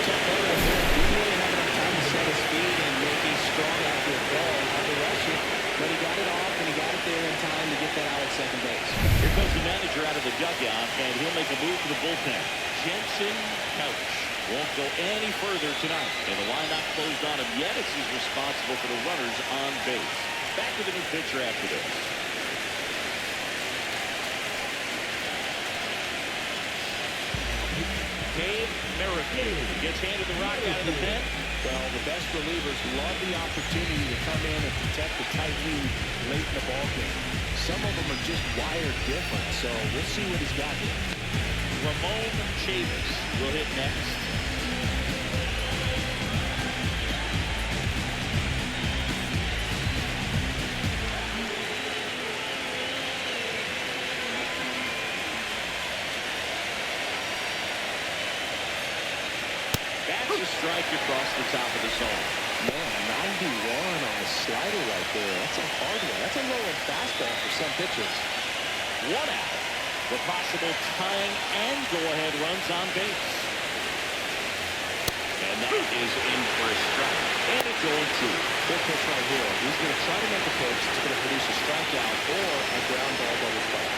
Tough play right there. He really had enough time to set his feet and make a strong after a ball. Had to rush it, but he got it off and he got it there in time to get that out at second base. Here comes the manager out of the dugout, and he'll make a move to the bullpen. Jensen Couch won't go any further tonight, and the line not closed on him yet as he's responsible for the runners on base. Back to the new pitcher after this. Dave Merrifield gets handed the rock out of the pen. Well, the best relievers love the opportunity to come in and protect the tight lead late in the ballgame. Some of them are just wired different, so we'll see what he's got here. Ramon Chavis will hit next. That's a strike across the top of the zone. Man, 91 on the slider right there. That's a hard one. That's a low-end fastball for some pitchers. One out. The possible tying and go-ahead runs on base. And that is in for a strike. And it's 0-2. Good pitch right here. He's going to try to make a pitch that's going to produce a strikeout or a ground ball double play.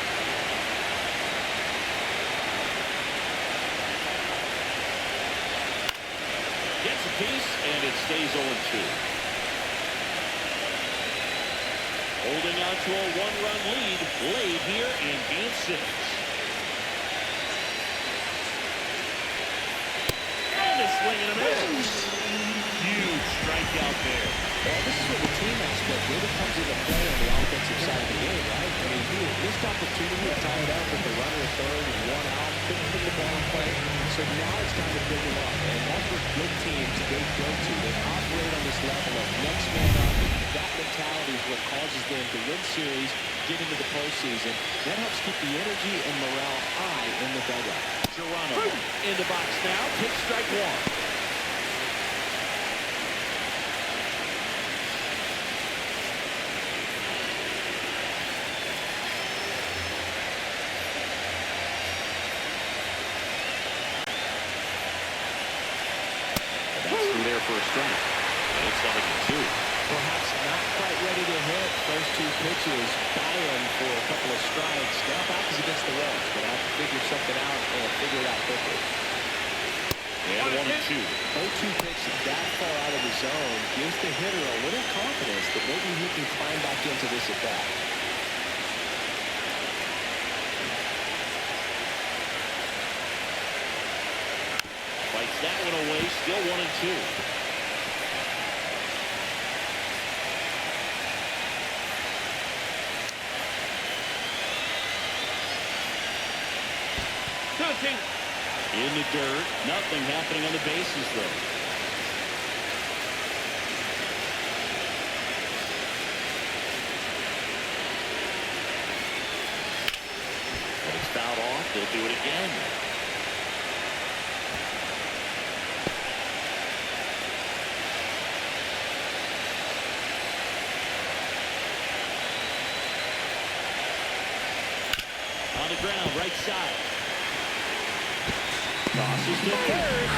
Gets a piece, and it stays 0-2. Holding on to a one-run lead late here in Game 6. And a swing and a miss. Huge strikeout there. Well, this is where the team aspect really comes into play on the offensive side of the game, right? I mean, he had missed opportunity to tie it up with the runner at third and one out, couldn't put the ball in play. So now it's time to pick him up, and that's what good teams they go to. They operate on this level of next man up. That mentality is what causes them to win series, get into the postseason. That helps keep the energy and morale high in the dugout. Geronimo in the box now, takes strike one. There for a strike. And it's 0-2. Perhaps not quite ready to hit. First two pitches by him for a couple of strikes. Now back is against the Reds. Gonna have to figure something out and figure it out quickly. And 1-2. 0-2 pitch that far out of the zone gives the hitter a little confidence that maybe he can climb back into this at bat. one away, still 1-2. In the dirt. Nothing happening on the bases, though. But it's fouled off. They'll do it again. On the ground, right side. Tosses to third.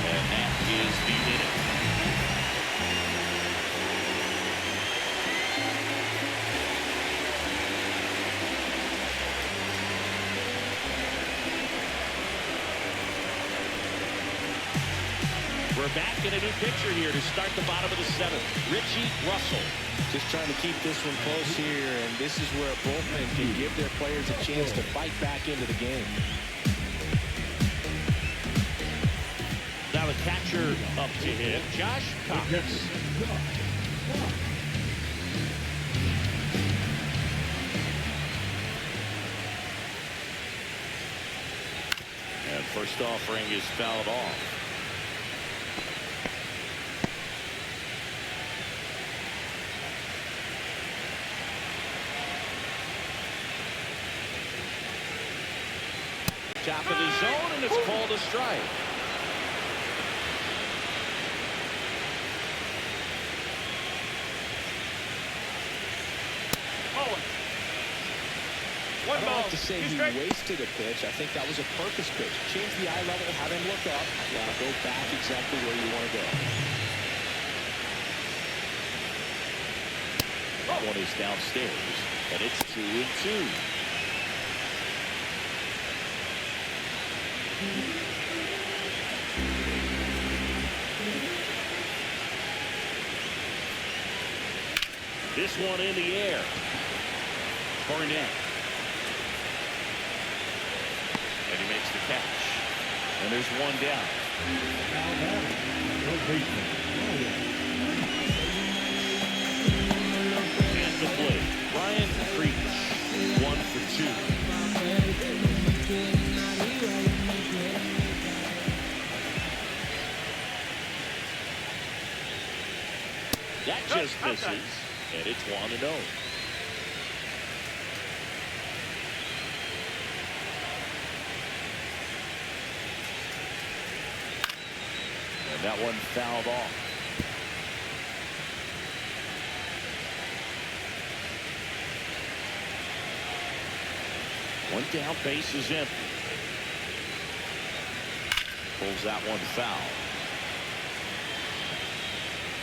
And that is the inning. We're back in a new pitcher here to start the bottom of the seventh. Richie Russell. Just trying to keep this one close here, and this is where a bullpen can give their players a chance to fight back into the game. Now the catcher up to hit, Josh Cox. And first offering is fouled off. Top of the zone, and it's called a strike. I don't have to say he wasted a pitch. I think that was a purpose pitch. Change the eye level, have him look up. Now go back exactly where you want to go. That one is downstairs, and it's 2-2. This one in the air. Barnett. And he makes the catch. And there's one down. And the play. Ryan Creech. 1 for 2. That just misses. And it's 1-0. And that one fouled off. One down, base is empty. Pulls that one foul.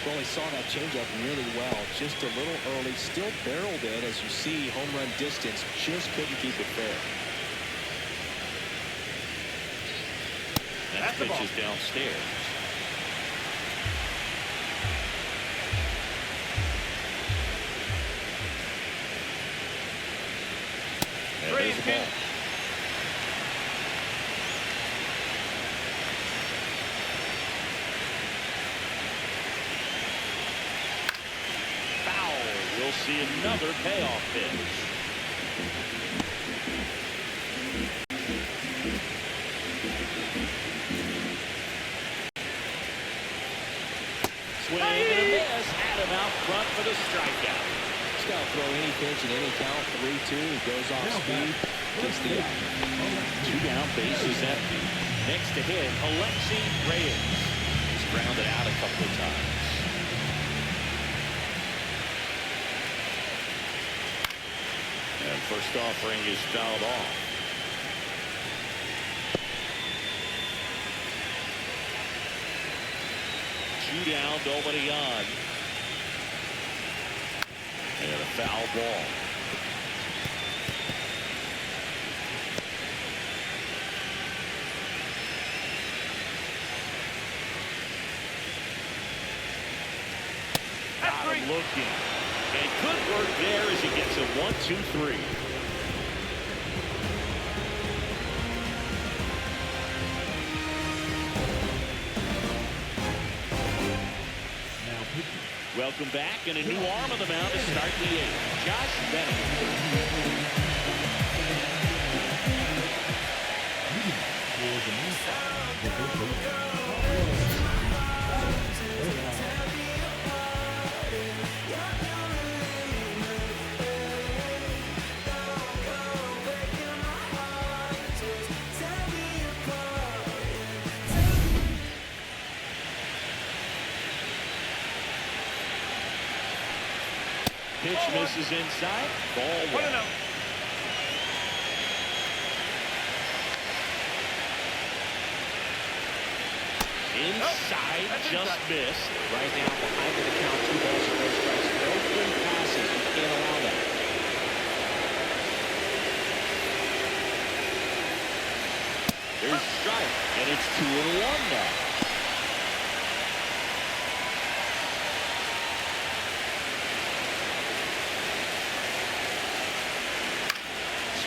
Well, he saw that changeup really well. Just a little early. Still barreled it. As you see, home run distance. Just couldn't keep it fair. That pitch is downstairs. And there's the ball. We'll see another payoff pitch. Swing and a miss. Had him out front for the strikeout. Just got to throw any pitch in any count. 3-2. Goes off speed. Gets the out. 2 down, base is empty. Next to hit, Alexi Reyes. He's grounded out a couple of times. And first offering is fouled off. Two down, nobody on. And a foul ball. Got him looking. And good work there as he gets a 1-2-3. Welcome back, and a new arm on the mound to start the eighth. Josh Bennett. Pitch misses inside. Ball one. Inside, just missed. Right now, behind the count, 2 balls and no strikes. No free passes. You can't allow that. There's strike, and it's 2-1 now.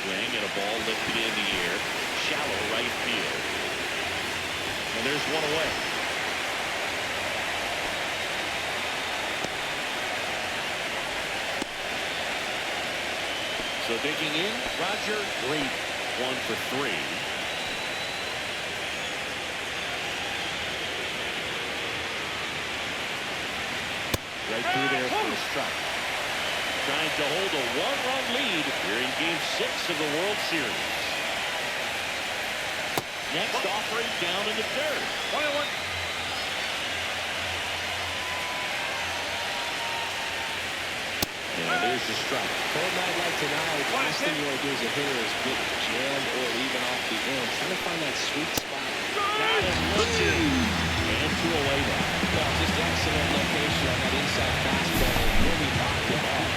Swing and a ball lifted in the air. Shallow right field. And there's one away. So digging in, Roger Green, 1 for 3. Right through there for a strike. Trying to hold a 1-run lead here in Game 6 of the World Series. Next offering down in the third. 1-1. And there's the strike. Cold night like tonight, the last thing you want to do as a hitter is get jammed or even off the end. Trying to find that sweet spot. Got him looking. And 2 away now. Well, just excellent location on that inside fastball. Really knocked it off.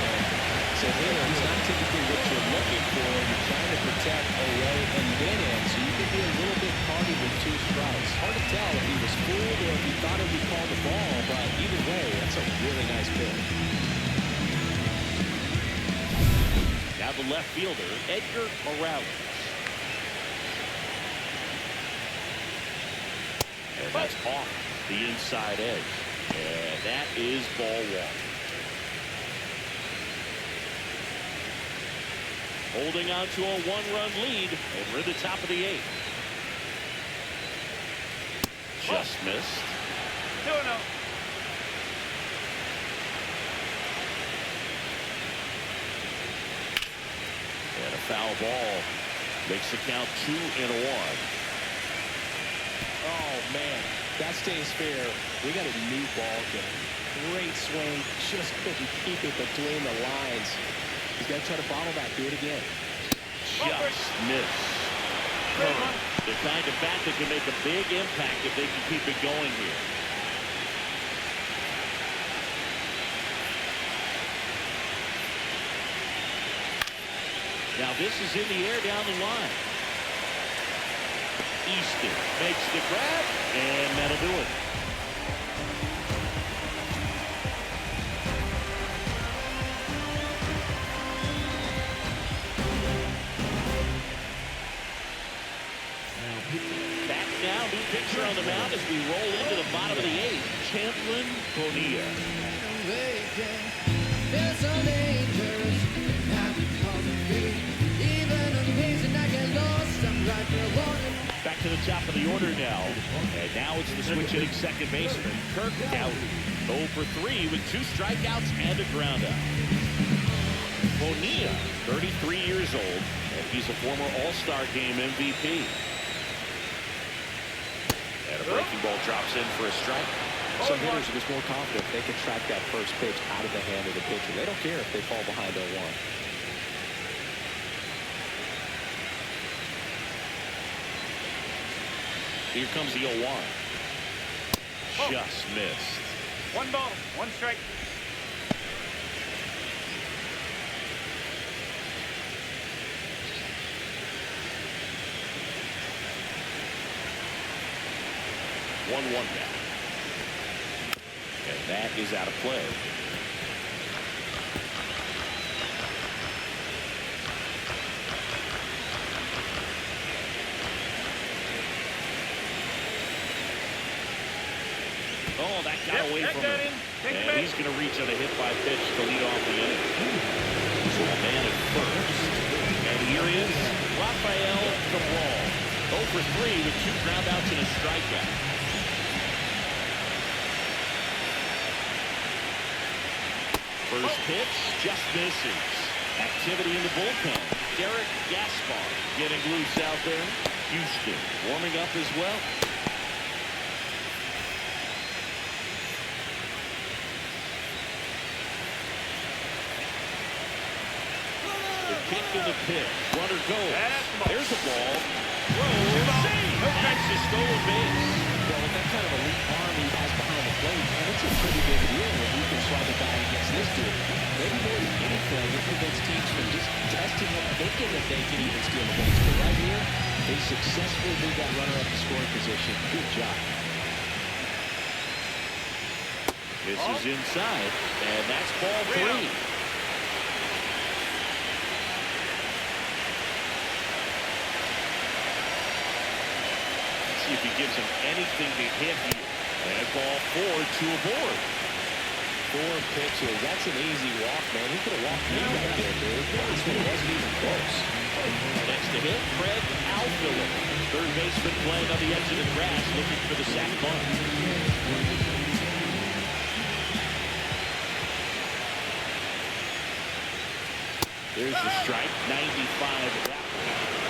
As a hitter, it's not typically what you're looking for. You're trying to protect away and then in, so you can be a little bit tardy with 2 strikes. Hard to tell if he was fooled or if he thought it would call the ball, but either way, that's a really nice pitch. Now the left fielder, Edgar Morales. And that's off the inside edge. And that is ball 1. Holding on to a 1-run lead, and we're at the top of the 8th. Just missed. 2-0. And a foul ball makes the count 2-1. Oh, man, that stays fair. We got a new ball game. Great swing. Just couldn't keep it between the lines. He's got to try to bottle that. Do it again. Just missed. The kind of bat that can make a big impact if they can keep it going here. Now this is in the air down the line. Easton makes the grab, and that'll do it. Back now, new pitcher on the mound as we roll into the bottom of the 8th. Champlin Bonilla. Back to the top of the order now. And now it's the switch-hitting second baseman, Kirk Gowdy. 0 for 3 with 2 strikeouts and a groundout. Bonilla, 33 years old, and he's a former All-Star Game MVP. And a breaking ball drops in for a strike. Some hitters are just more confident they can track that first pitch out of the hand of the pitcher. They don't care if they fall behind 0-1. Here comes the 0-1. Just missed. 1 ball, 1 strike. One now. And that is out of play. Oh, that got away from him. And he's going to reach on a hit by pitch to lead off the inning. So a man at first. And here is Rafael Cabral. 0 for 3 with 2 groundouts and a strikeout. First pitch just misses. Activity in the bullpen. Derek Gaspar getting loose out there. Houston warming up as well. The kick to the pitch. Runner goes. There's a ball. Throw. That's a stolen base. Well, with that kind of elite arm he has behind the plate, and it's a pretty big deal when he can swat the guy against this dude. Maybe more than anything, it prevents teams from just testing him, thinking that they can even steal the base. But right here, they successfully moved that runner up to scoring position. Good job. This is inside, and that's ball 3. See if he gives him anything to hit here. And ball 4, 2 aboard. 4 pitches. That's an easy walk, man. He could have walked me back there, dude. This one wasn't even close. Next to hit, Craig Alfiller. Third baseman playing on the edge of the grass, looking for the sac bunt. There's the strike, 95.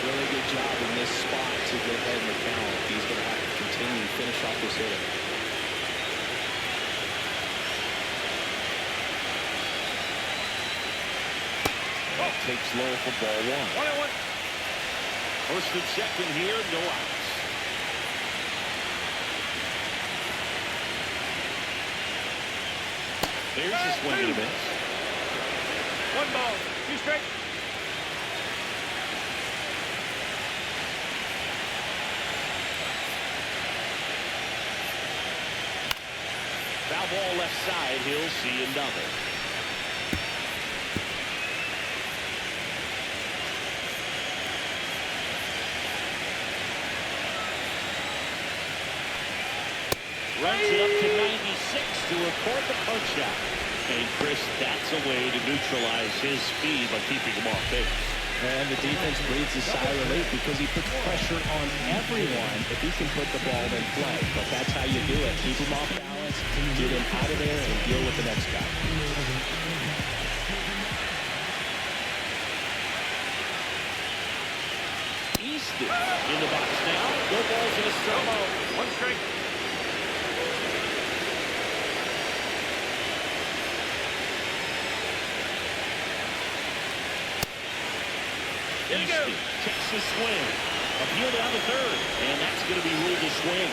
Really good job in this spot to get ahead in the count. He's going to have to continue to finish off this inning. That takes low for ball 1. 1-1. First and second here, no outs. There's a swing and a miss. 1 ball, 2 strikes. Foul ball left side. He'll see another. Runs it up to 96 to record the punch out. And Chris, that's a way to neutralize his speed by keeping him off base. And the defense breathes a sigh of relief because he puts pressure on everyone if he can put the ball in play. But that's how you do it. Keep him off balance, get him out of there, and deal with the next guy. Easton in the box now. No balls in a strike. 1 strike. Easton checks the swing. Appeal down to third. And that's going to be ruled a swing.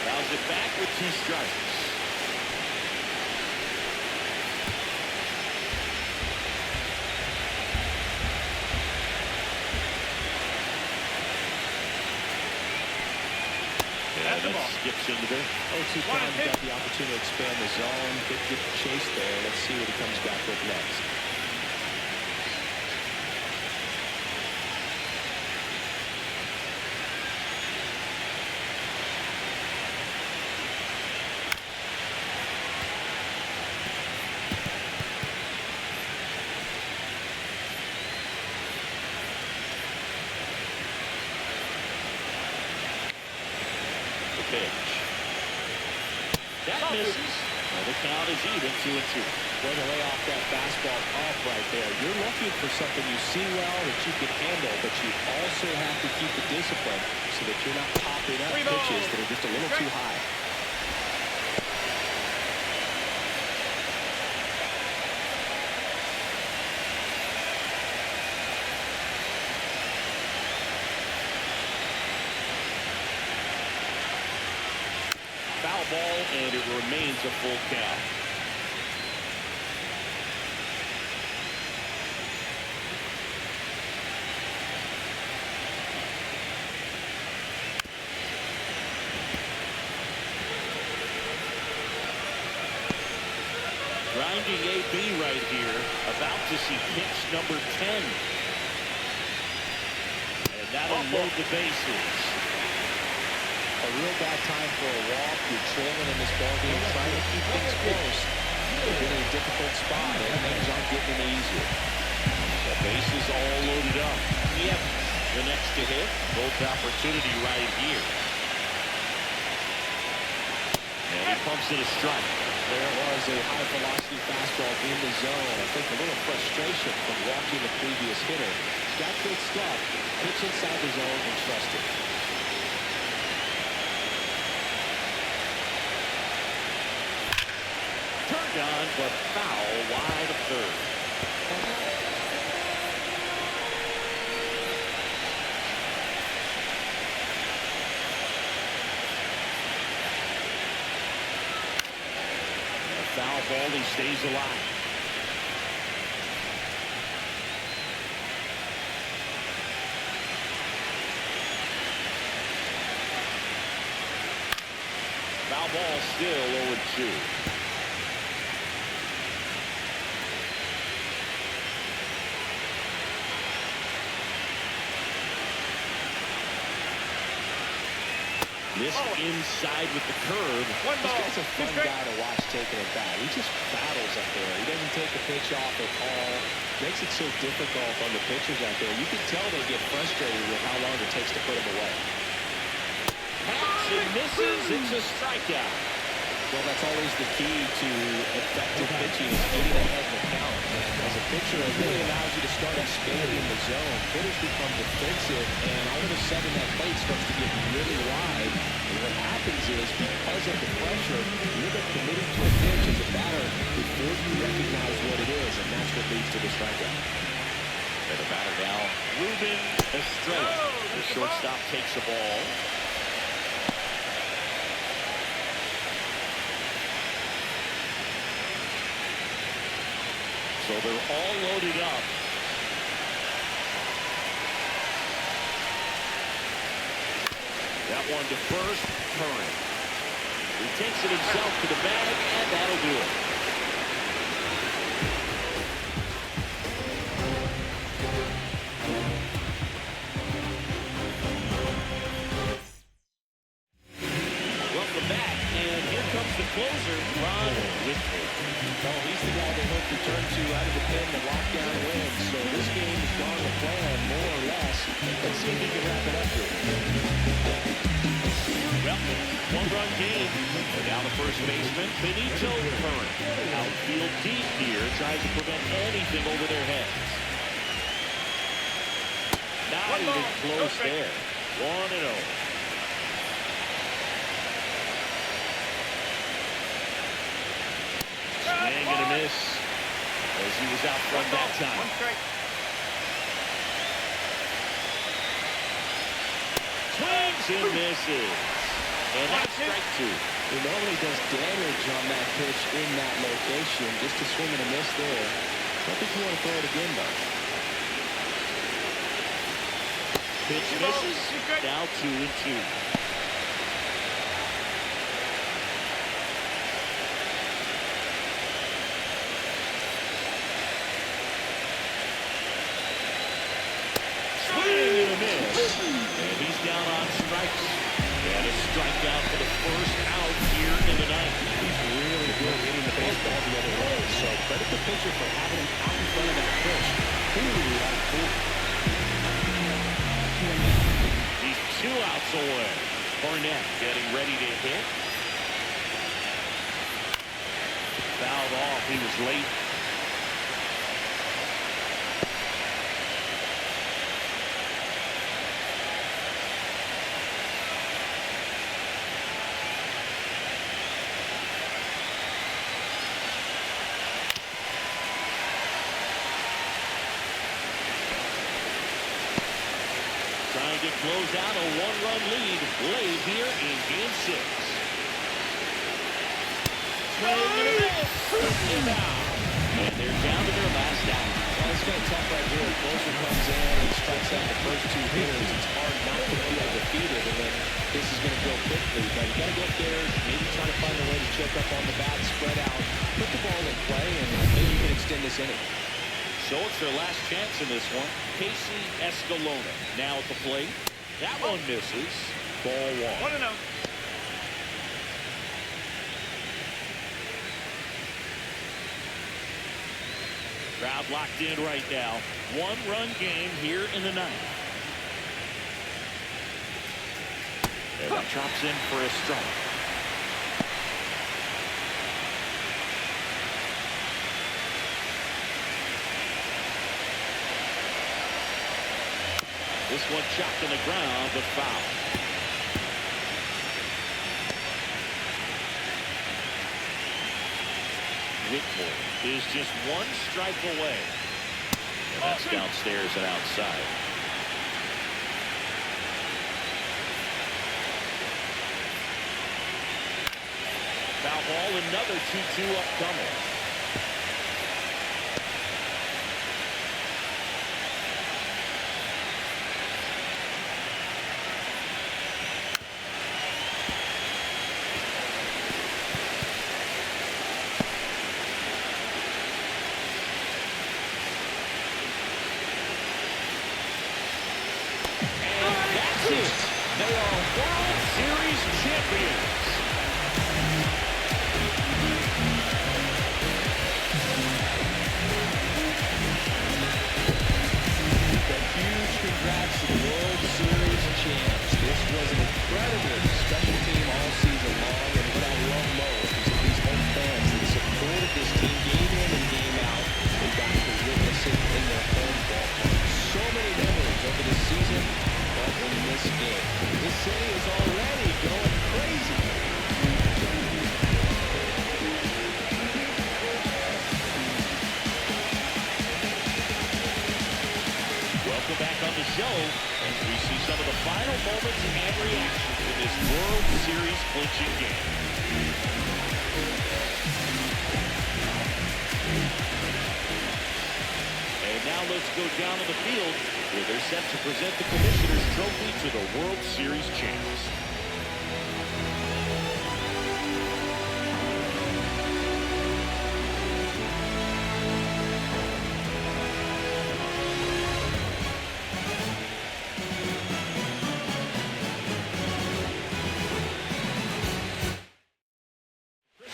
Fouls it back with 2 strikes. And it skips into there. 0-2 count, got the opportunity to expand the zone, get the chase there. Let's see what he comes back with next. Pitch. That misses. Well, the count is even, 2-2. Way to lay off that fastball off right there. You're looking for something you see well that you can handle, but you also have to keep the discipline so that you're not popping up pitches that are just a little too high. Foul ball, and it remains a full count. Grinding AB right here, about to see pitch number 10. And That'll load the bases. A real bad time for a walk. You're trailing in this ballgame, trying to keep things close. You're in a difficult spot, and things aren't getting any easier. The bases all loaded up. Yep. The next to hit. Both opportunity right here. And he pumps it a strike. There was a high-velocity fastball in the zone. I think a little frustration from walking the previous hitter. He's got good stuff. Pitch inside the zone and trust it. Turned on, but foul wide of third. Foul ball, he stays alive. Foul ball still 0-2. Missed inside with the curve. This guy's a fun guy to watch taking it back. He just battles up there. He doesn't take the pitch off at all. Makes it so difficult on the pitchers out there. You can tell they get frustrated with how long it takes to put him away. Hacks and misses. It's a strikeout. Well, that's always the key to effective pitching, is getting ahead in the count. As a pitcher, it really allows you to start expanding the zone. Hitters become defensive, and all of a sudden that plate starts to get really wide. And what happens is, because of the pressure, you end up committing to a pitch as a batter before you recognize what it is, and that's what leads to the strikeout. And the batter now, Ruben Estrella. The shortstop takes the ball. So they're all loaded up. That one to first, Curran. He takes it himself to the bag, and that'll do it. Welcome back, and here comes the closer, Ron Whitney. Oh, he's the guy they hope to turn to out of the pen to lock down wins. So this game has gone to plan, more or less. Let's see if he can wrap it up here. Well, one-run game. And now the first baseman, Benito Curran. Outfield deep here, tries to prevent anything over their heads. Not even close there. 1-0. Swing and a miss as he was out front that time. Swings and misses. And that's strike two. He normally does damage on that pitch in that location. Just a swing and a miss there. I think you want to throw it again, though. Pitch misses. Now 2-2. And he's down on strikes. And a strikeout for the first out here in the ninth. He's really good hitting the baseball the other way. So credit the pitcher for having him out in front of that pitch. Clearly out of cool. He's 2 outs away. Barnett getting ready to hit. Fouled off. He was late. Trying to close out a 1-run lead late here in Game 6. Swing and a miss. And they're down to their last out. Well, it's going to be tough right here. Closer comes in and strikes out the first 2 hitters. It's hard not to feel defeated, and then this is going to go quickly. But you got to go up there, maybe try to find a way to choke up on the bat, spread out, put the ball in play, and maybe you can extend this inning. So it's their last chance in this one. Casey Escalona now at the plate. That one misses. Ball 1. 1-0. Crowd locked in right now. 1-run game here in the ninth. And that drops in for a strike. This one chopped on the ground, but foul. Whitmore is just 1 strike away. And that's downstairs and outside. Foul ball, another 2-2 upcoming. They are World Series champions. A huge congrats to the World Series champs. This was an incredibly special team all season long, and what I love most is that these home fans that supported this team game in and game out and got to witness it in their home ballpark. So many memories over this season. In this game, this city is already going crazy. Welcome back on the show as we see some of the final moments and reactions in this World Series clinching game. And now let's go down to the field where they're set to present the Commissioner's Trophy to the World Series champs.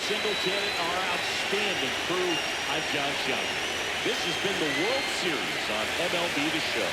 Singleton, our outstanding crew. I'm John Shelby. This has been the World Series on MLB The Show.